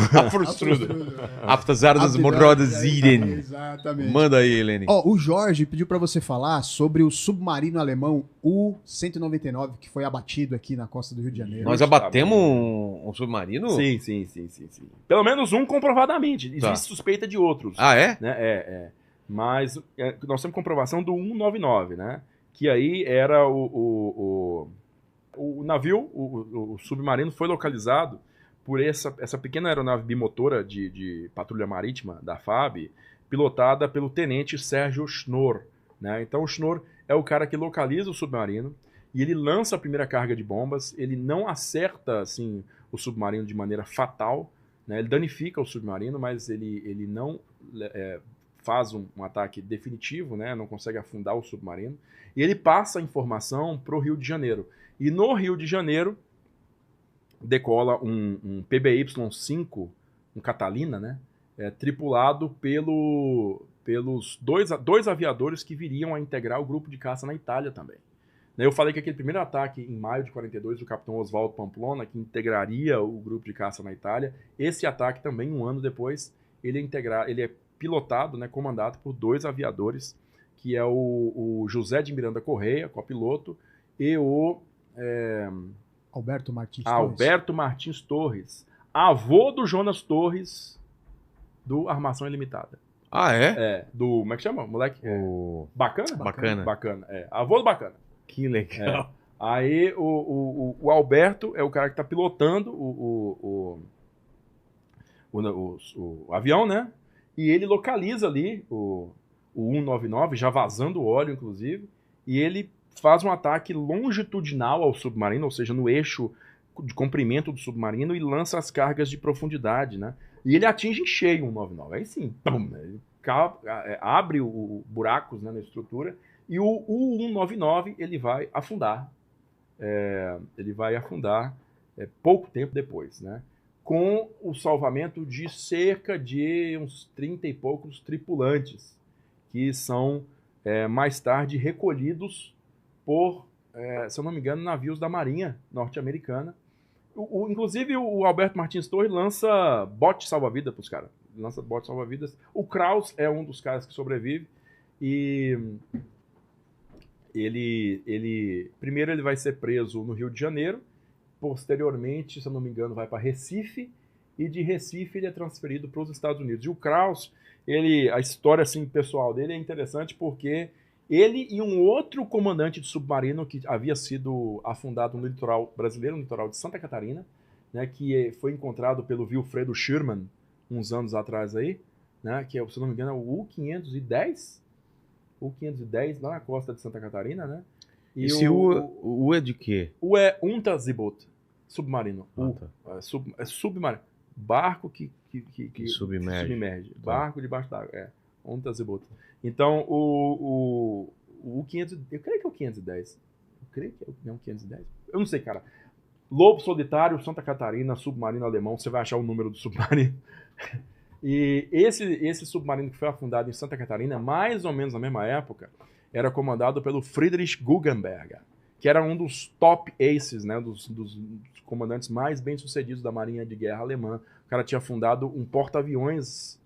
Apesar das morrodas irem. Exatamente. Manda aí, Helene. O Jorge pediu pra você falar sobre o submarino alemão U-199, que foi abatido aqui na costa do Rio de Janeiro. Nós abatemos um submarino? Sim. Pelo menos um comprovadamente. Existe suspeita de outros. É? Né? Mas nós temos comprovação do 199, né? Que aí era o navio, o submarino foi localizado por essa pequena aeronave bimotora de patrulha marítima da FAB, pilotada pelo tenente Sérgio Schnorr, né? Então o Schnorr é o cara que localiza o submarino e ele lança a primeira carga de bombas, ele não acerta assim, o submarino de maneira fatal, né? Ele danifica o submarino, mas ele não faz um ataque definitivo, né? Não consegue afundar o submarino, e ele passa a informação para o Rio de Janeiro. E no Rio de Janeiro decola um PBY-5, um Catalina, né? Tripulado pelos dois aviadores que viriam a integrar o grupo de caça na Itália também. Eu falei que aquele primeiro ataque em maio de 42 do capitão Oswaldo Pamplona, que integraria o grupo de caça na Itália, esse ataque também, um ano depois, ele é pilotado, né, comandado por dois aviadores, que é o José de Miranda Correia, copiloto, e o Alberto Martins Torres, avô do Jonas Torres, do Armação Ilimitada. Ah, é? Como é que chama? Moleque? Bacana? Bacana. Avô do Bacana. Que legal. Aí o Alberto é o cara que está pilotando o avião, né? E ele localiza ali o 199, já vazando óleo, inclusive, e ele faz um ataque longitudinal ao submarino, ou seja, no eixo de comprimento do submarino, e lança as cargas de profundidade, né? E ele atinge em cheio o 199. Aí sim, ele abre buracos, né, na estrutura, e o 199 ele vai afundar. Pouco tempo depois, né? Com o salvamento de cerca de uns 30 e poucos tripulantes, que são mais tarde recolhidos por, se eu não me engano, navios da Marinha norte-americana. Inclusive o Alberto Martins Torres lança bote salva-vidas para os caras. Lança bote salva-vidas. O Kraus é um dos caras que sobrevive. E primeiro ele vai ser preso no Rio de Janeiro. Posteriormente, se eu não me engano, vai para Recife. E de Recife ele é transferido para os Estados Unidos. E o Kraus, a história assim, pessoal dele é interessante porque ele e um outro comandante de submarino que havia sido afundado no litoral brasileiro, no litoral de Santa Catarina, né, que foi encontrado pelo Wilfredo Schirman uns anos atrás aí, né, que, se não me engano, é o U-510, lá na costa de Santa Catarina, né? E esse U é de quê? U é Unterseeboot, submarino. Submarino. Barco que submerge. Barco debaixo d'água. Unterseeboot. Então, o 500, eu creio que é o 510. Eu creio que é o 510. Eu não sei, cara. Lobo Solitário, Santa Catarina, submarino alemão. Você vai achar o número do submarino. E esse submarino que foi afundado em Santa Catarina, mais ou menos na mesma época, era comandado pelo Friedrich Guggenberger, que era um dos top aces, né, dos comandantes mais bem-sucedidos da Marinha de Guerra alemã. O cara tinha fundado um porta-aviões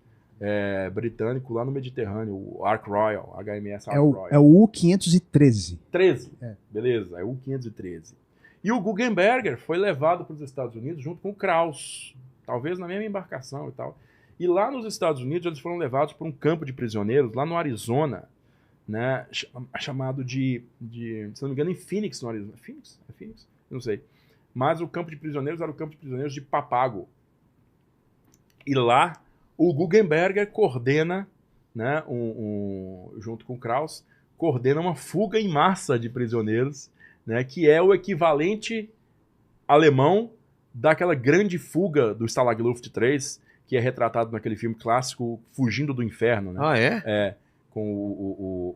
britânico lá no Mediterrâneo, o Ark Royal, HMS Ark Royal. É o U-513. 13, beleza, é o U-513. E o Guggenberger foi levado para os Estados Unidos junto com o Kraus, talvez na mesma embarcação e tal. E lá nos Estados Unidos eles foram levados para um campo de prisioneiros, lá no Arizona, né, chamado se não me engano, em Phoenix, no Arizona. Phoenix? É Phoenix? Eu não sei. Mas o campo de prisioneiros era o campo de prisioneiros de Papago. E lá o Guggenberger coordena, né, junto com o Kraus, coordena uma fuga em massa de prisioneiros, né, que é o equivalente alemão daquela grande fuga do Stalag Luft 3, que é retratado naquele filme clássico Fugindo do Inferno. Né? Ah, é? Com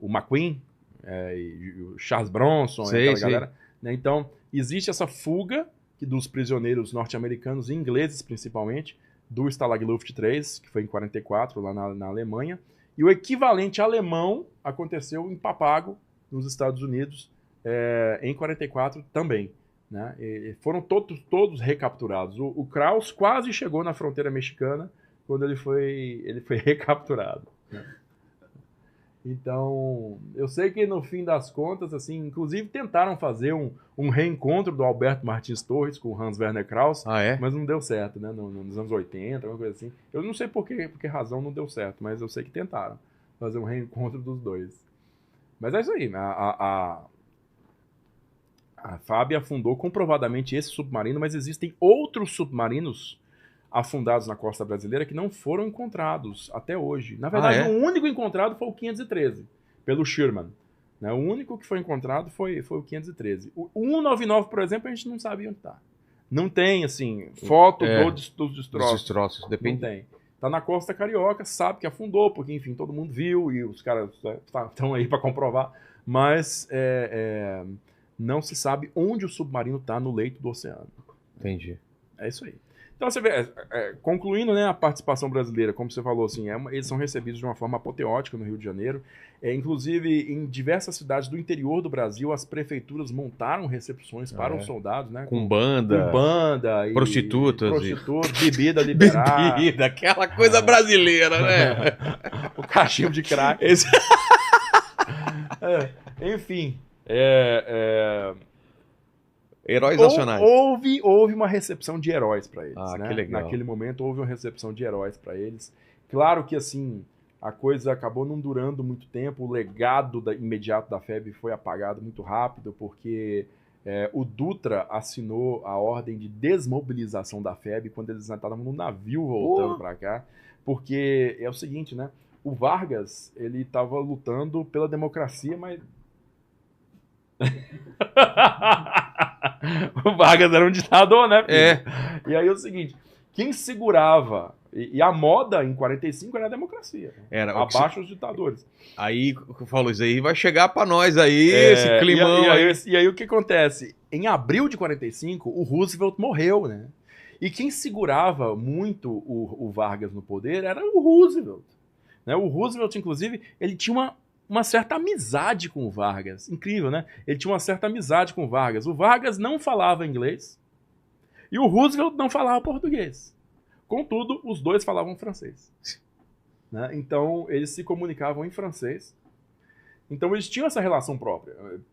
o McQueen, e o Charles Bronson, e aquela galera. Né? Então, existe essa fuga dos prisioneiros norte-americanos e ingleses, principalmente, do Stalag Luft 3, que foi em 44, lá na Alemanha. E o equivalente alemão aconteceu em Papago, nos Estados Unidos, em 44 também. Né? E foram todos recapturados. O Kraus quase chegou na fronteira mexicana quando ele foi recapturado. Né? Então, eu sei que no fim das contas, assim, inclusive tentaram fazer um reencontro do Alberto Martins Torres com o Hans Werner Kraus, mas não deu certo, né? Nos anos 80, alguma coisa assim. Eu não sei por que razão não deu certo, mas eu sei que tentaram fazer um reencontro dos dois. Mas é isso aí. A FAB afundou comprovadamente esse submarino, mas existem outros submarinos afundados na costa brasileira que não foram encontrados até hoje. Na verdade, o único encontrado foi o 513, pelo Sherman. Né? O único que foi encontrado foi o 513. O 199, por exemplo, a gente não sabe onde está. Não tem, assim, foto dos destroços. Depende. Não tem. Tá na costa carioca, sabe que afundou, porque, enfim, todo mundo viu e os caras estão aí para comprovar. Mas não se sabe onde o submarino está no leito do oceano. Entendi. É isso aí. Então, você vê, concluindo, né, a participação brasileira, como você falou, assim, eles são recebidos de uma forma apoteótica no Rio de Janeiro. Inclusive, em diversas cidades do interior do Brasil, as prefeituras montaram recepções para os soldados, né? Com banda. E prostitutas. Bebida liberada. Bebida, aquela coisa brasileira, né? O cachimbo de crack. Enfim. Heróis nacionais. Houve uma recepção de heróis para eles. Né? Que legal. Naquele momento houve uma recepção de heróis para eles. Claro que assim a coisa acabou não durando muito tempo. O legado imediato da FEB foi apagado muito rápido, porque o Dutra assinou a ordem de desmobilização da FEB quando eles estavam no navio voltando para cá. Porque é o seguinte, né? O Vargas, ele estava lutando pela democracia, mas... O Vargas era um ditador, né? Filho? E aí é o seguinte, quem segurava... E a moda em 45 era a democracia. Abaixo os ditadores. Aí, falou isso aí, vai chegar pra nós aí, esse climão e aí o que acontece? Em abril de 45, o Roosevelt morreu, né? E quem segurava muito o Vargas no poder era o Roosevelt. Né? O Roosevelt, inclusive, ele tinha uma certa amizade com o Vargas. Incrível, né? Ele tinha uma certa amizade com o Vargas. O Vargas não falava inglês e o Roosevelt não falava português. Contudo, os dois falavam francês. Né? Então, eles se comunicavam em francês. Então, eles tinham essa relação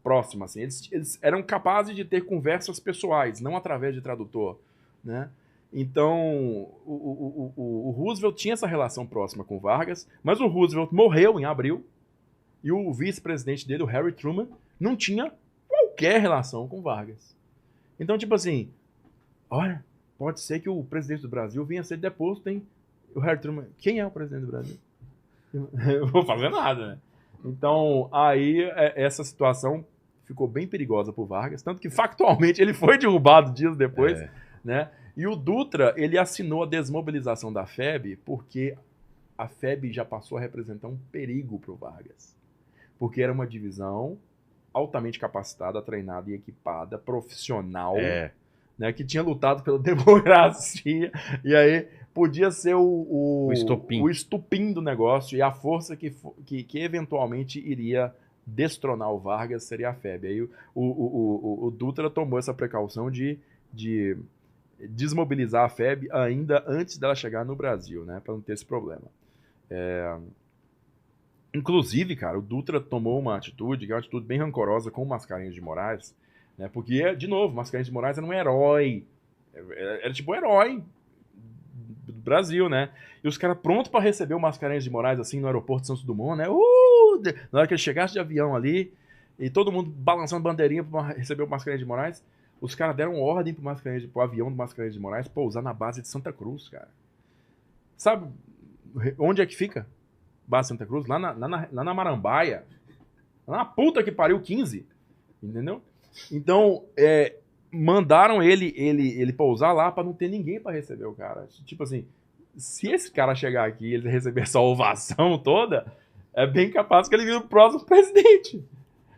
próxima. Assim. Eles eram capazes de ter conversas pessoais, não através de tradutor. Né? Então, o Roosevelt tinha essa relação próxima com Vargas, mas o Roosevelt morreu em abril e o vice-presidente dele, o Harry Truman, não tinha qualquer relação com Vargas. Então, tipo assim, olha... Pode ser que o presidente do Brasil venha a ser deposto, hein? O Harry Truman. Quem é o presidente do Brasil? Eu não vou fazer nada, né? Então, aí essa situação ficou bem perigosa para o Vargas, tanto que factualmente ele foi derrubado dias depois, né? E o Dutra, ele assinou a desmobilização da FEB porque a FEB já passou a representar um perigo para o Vargas. Porque era uma divisão altamente capacitada, treinada e equipada, profissional, né, que tinha lutado pela democracia, e aí podia ser o estupim do negócio, e a força que eventualmente iria destronar o Vargas seria a FEB. Aí o Dutra tomou essa precaução de desmobilizar a FEB ainda antes dela chegar no Brasil, né, para não ter esse problema. Inclusive, cara, o Dutra tomou uma atitude, que é uma atitude bem rancorosa com o Mascarenhas de Moraes, né? Porque, de novo, Mascarenhas de Moraes era um herói. Era tipo um herói do Brasil, né? E os caras prontos para receber o Mascarenhas de Moraes, assim, no aeroporto de Santos Dumont, né? Na hora que ele chegasse de avião ali, e todo mundo balançando bandeirinha para receber o Mascarenhas de Moraes, os caras deram ordem pro avião do Mascarenhas de Moraes pousar na base de Santa Cruz, cara. Sabe onde é que fica? Base de Santa Cruz? Lá na Marambaia. Lá na puta que pariu 15. Entendeu? Então, mandaram ele pousar lá pra não ter ninguém pra receber o cara. Tipo assim, se esse cara chegar aqui e ele receber essa ovação toda, é bem capaz que ele vire o próximo presidente,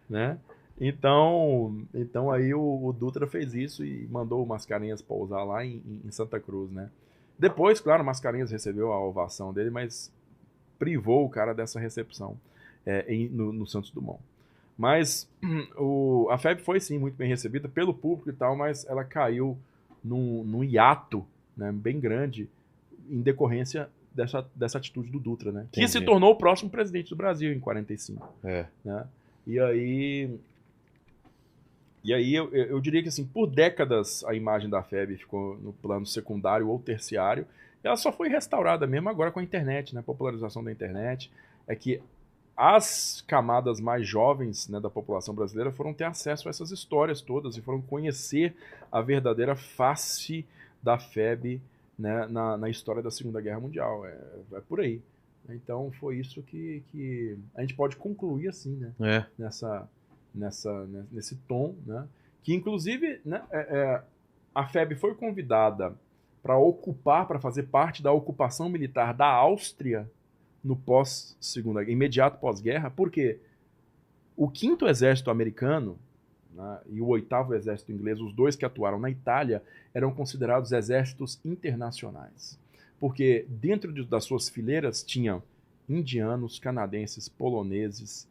né? Então aí o Dutra fez isso e mandou o Mascarenhas pousar lá em Santa Cruz, né? Depois, claro, o Mascarenhas recebeu a ovação dele, mas privou o cara dessa recepção no Santos Dumont. Mas a FEB foi, sim, muito bem recebida pelo público e tal, mas ela caiu num hiato, né, bem grande em decorrência dessa atitude do Dutra, né? Que se tornou o próximo presidente do Brasil em 45. Né? E aí eu diria que, assim, por décadas a imagem da FEB ficou no plano secundário ou terciário. Ela só foi restaurada mesmo agora com a internet, né? A popularização da internet. É que as camadas mais jovens, né, da população brasileira foram ter acesso a essas histórias todas e foram conhecer a verdadeira face da FEB, né, na história da Segunda Guerra Mundial. É por aí. Então foi isso que a gente pode concluir assim, né? Nesse tom, né? Que inclusive, né, a FEB foi convidada para fazer parte da ocupação militar da Áustria no pós-segunda, imediato pós-guerra, porque o 5º Exército americano, né, e o 8º Exército inglês, os dois que atuaram na Itália, eram considerados exércitos internacionais. Porque dentro das suas fileiras tinham indianos, canadenses, poloneses,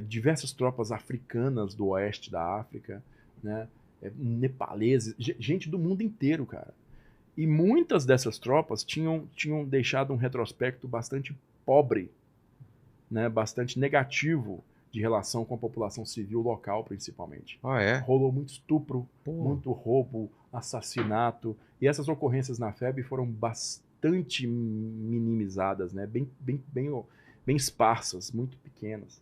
diversas tropas africanas do oeste da África, né, nepaleses, gente do mundo inteiro, cara. E muitas dessas tropas tinham deixado um retrospecto bastante pobre, né, bastante negativo de relação com a população civil local, principalmente. Rolou muito estupro, muito roubo, assassinato, e essas ocorrências na FEB foram bastante minimizadas, né, bem esparsas, muito pequenas.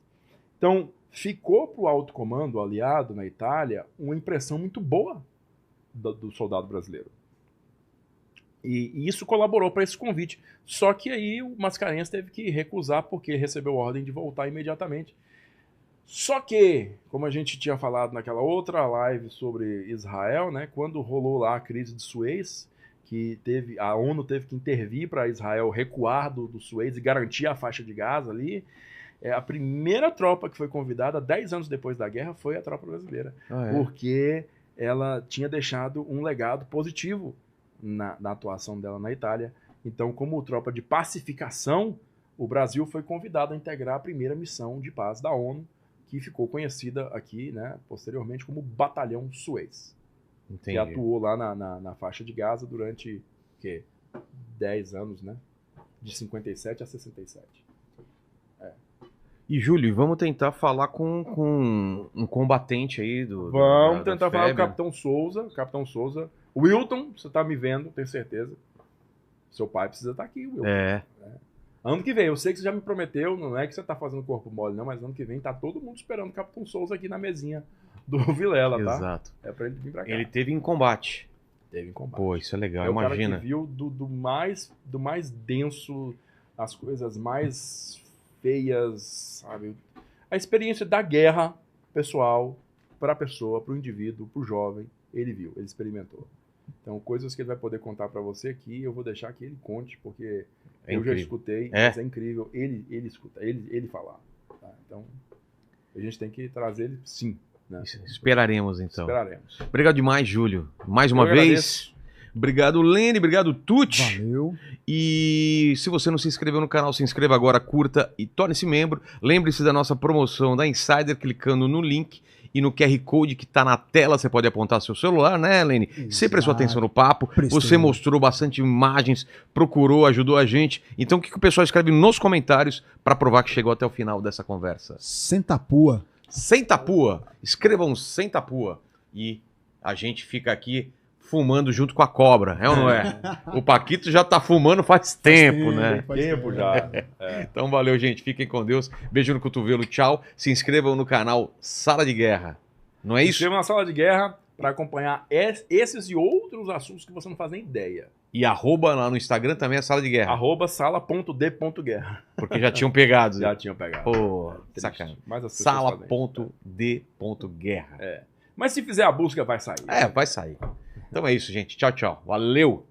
Então, ficou para o alto comando aliado na Itália uma impressão muito boa do soldado brasileiro. E isso colaborou para esse convite. Só que aí o Mascarenhas teve que recusar porque recebeu ordem de voltar imediatamente. Só que, como a gente tinha falado naquela outra live sobre Israel, né, quando rolou lá a crise de Suez, que a ONU teve que intervir para Israel recuar do Suez e garantir a faixa de Gaza ali, a primeira tropa que foi convidada 10 anos depois da guerra foi a tropa brasileira. Porque ela tinha deixado um legado positivo na atuação dela na Itália. Então, como tropa de pacificação, o Brasil foi convidado a integrar a primeira missão de paz da ONU, que ficou conhecida aqui, né, posteriormente como Batalhão Suez. Entendi. Que atuou lá na faixa de Gaza durante 10 anos, né, de 57 a 67. E, Júlio, vamos tentar falar com um combatente aí Vamos tentar falar com o Capitão Souza. Capitão Souza. Wilton, você tá me vendo, tenho certeza. Seu pai precisa estar aqui, Wilton. Ano que vem, eu sei que você já me prometeu, não é que você tá fazendo corpo mole, não, mas ano que vem tá todo mundo esperando o Capitão Souza aqui na mesinha do Vilela, tá? Exato. É pra ele vir pra cá. Ele teve em combate. Teve em combate. Pô, isso é legal, imagina. imagina. O cara que viu do mais denso, as coisas mais feias, sabe? A experiência da guerra pessoal para a pessoa, para o indivíduo, para o jovem, ele viu, ele experimentou. Então, coisas que ele vai poder contar para você aqui, eu vou deixar que ele conte, porque eu já escutei, mas é incrível ele escutar, ele falar. Tá? Então, a gente tem que trazer ele, sim. Né? Esperaremos, então. Esperaremos. Obrigado demais, Júlio. Mais uma vez. Agradeço. Obrigado, Lene. Obrigado, Tuti. Valeu. E se você não se inscreveu no canal, se inscreva agora, curta e torne-se membro. Lembre-se da nossa promoção da Insider, clicando no link e no QR Code que está na tela. Você pode apontar seu celular, né, Lene? Você prestou atenção no papo. Você mostrou bastante imagens, procurou, ajudou a gente. Então, o que o pessoal escreve nos comentários para provar que chegou até o final dessa conversa? Sem tapua. Sem tapua. Escrevam sem tapua. E a gente fica aqui fumando junto com a cobra, é ou não é? O Paquito já tá fumando faz tempo, né? Faz tempo já. Então valeu, gente. Fiquem com Deus. Beijo no cotovelo, tchau. Se inscrevam no canal Sala de Guerra. Não é isso? Se inscrevam na Sala de Guerra para acompanhar esses e outros assuntos que você não faz nem ideia. E arroba lá no Instagram também é Sala de Guerra. Arroba sala.d.guerra. Porque já tinham pegado. Já tinham pegado. Pô, sacanagem. Sala.d.guerra. Mas se fizer a busca, vai sair. Vai sair. Então é isso, gente. Tchau, tchau. Valeu!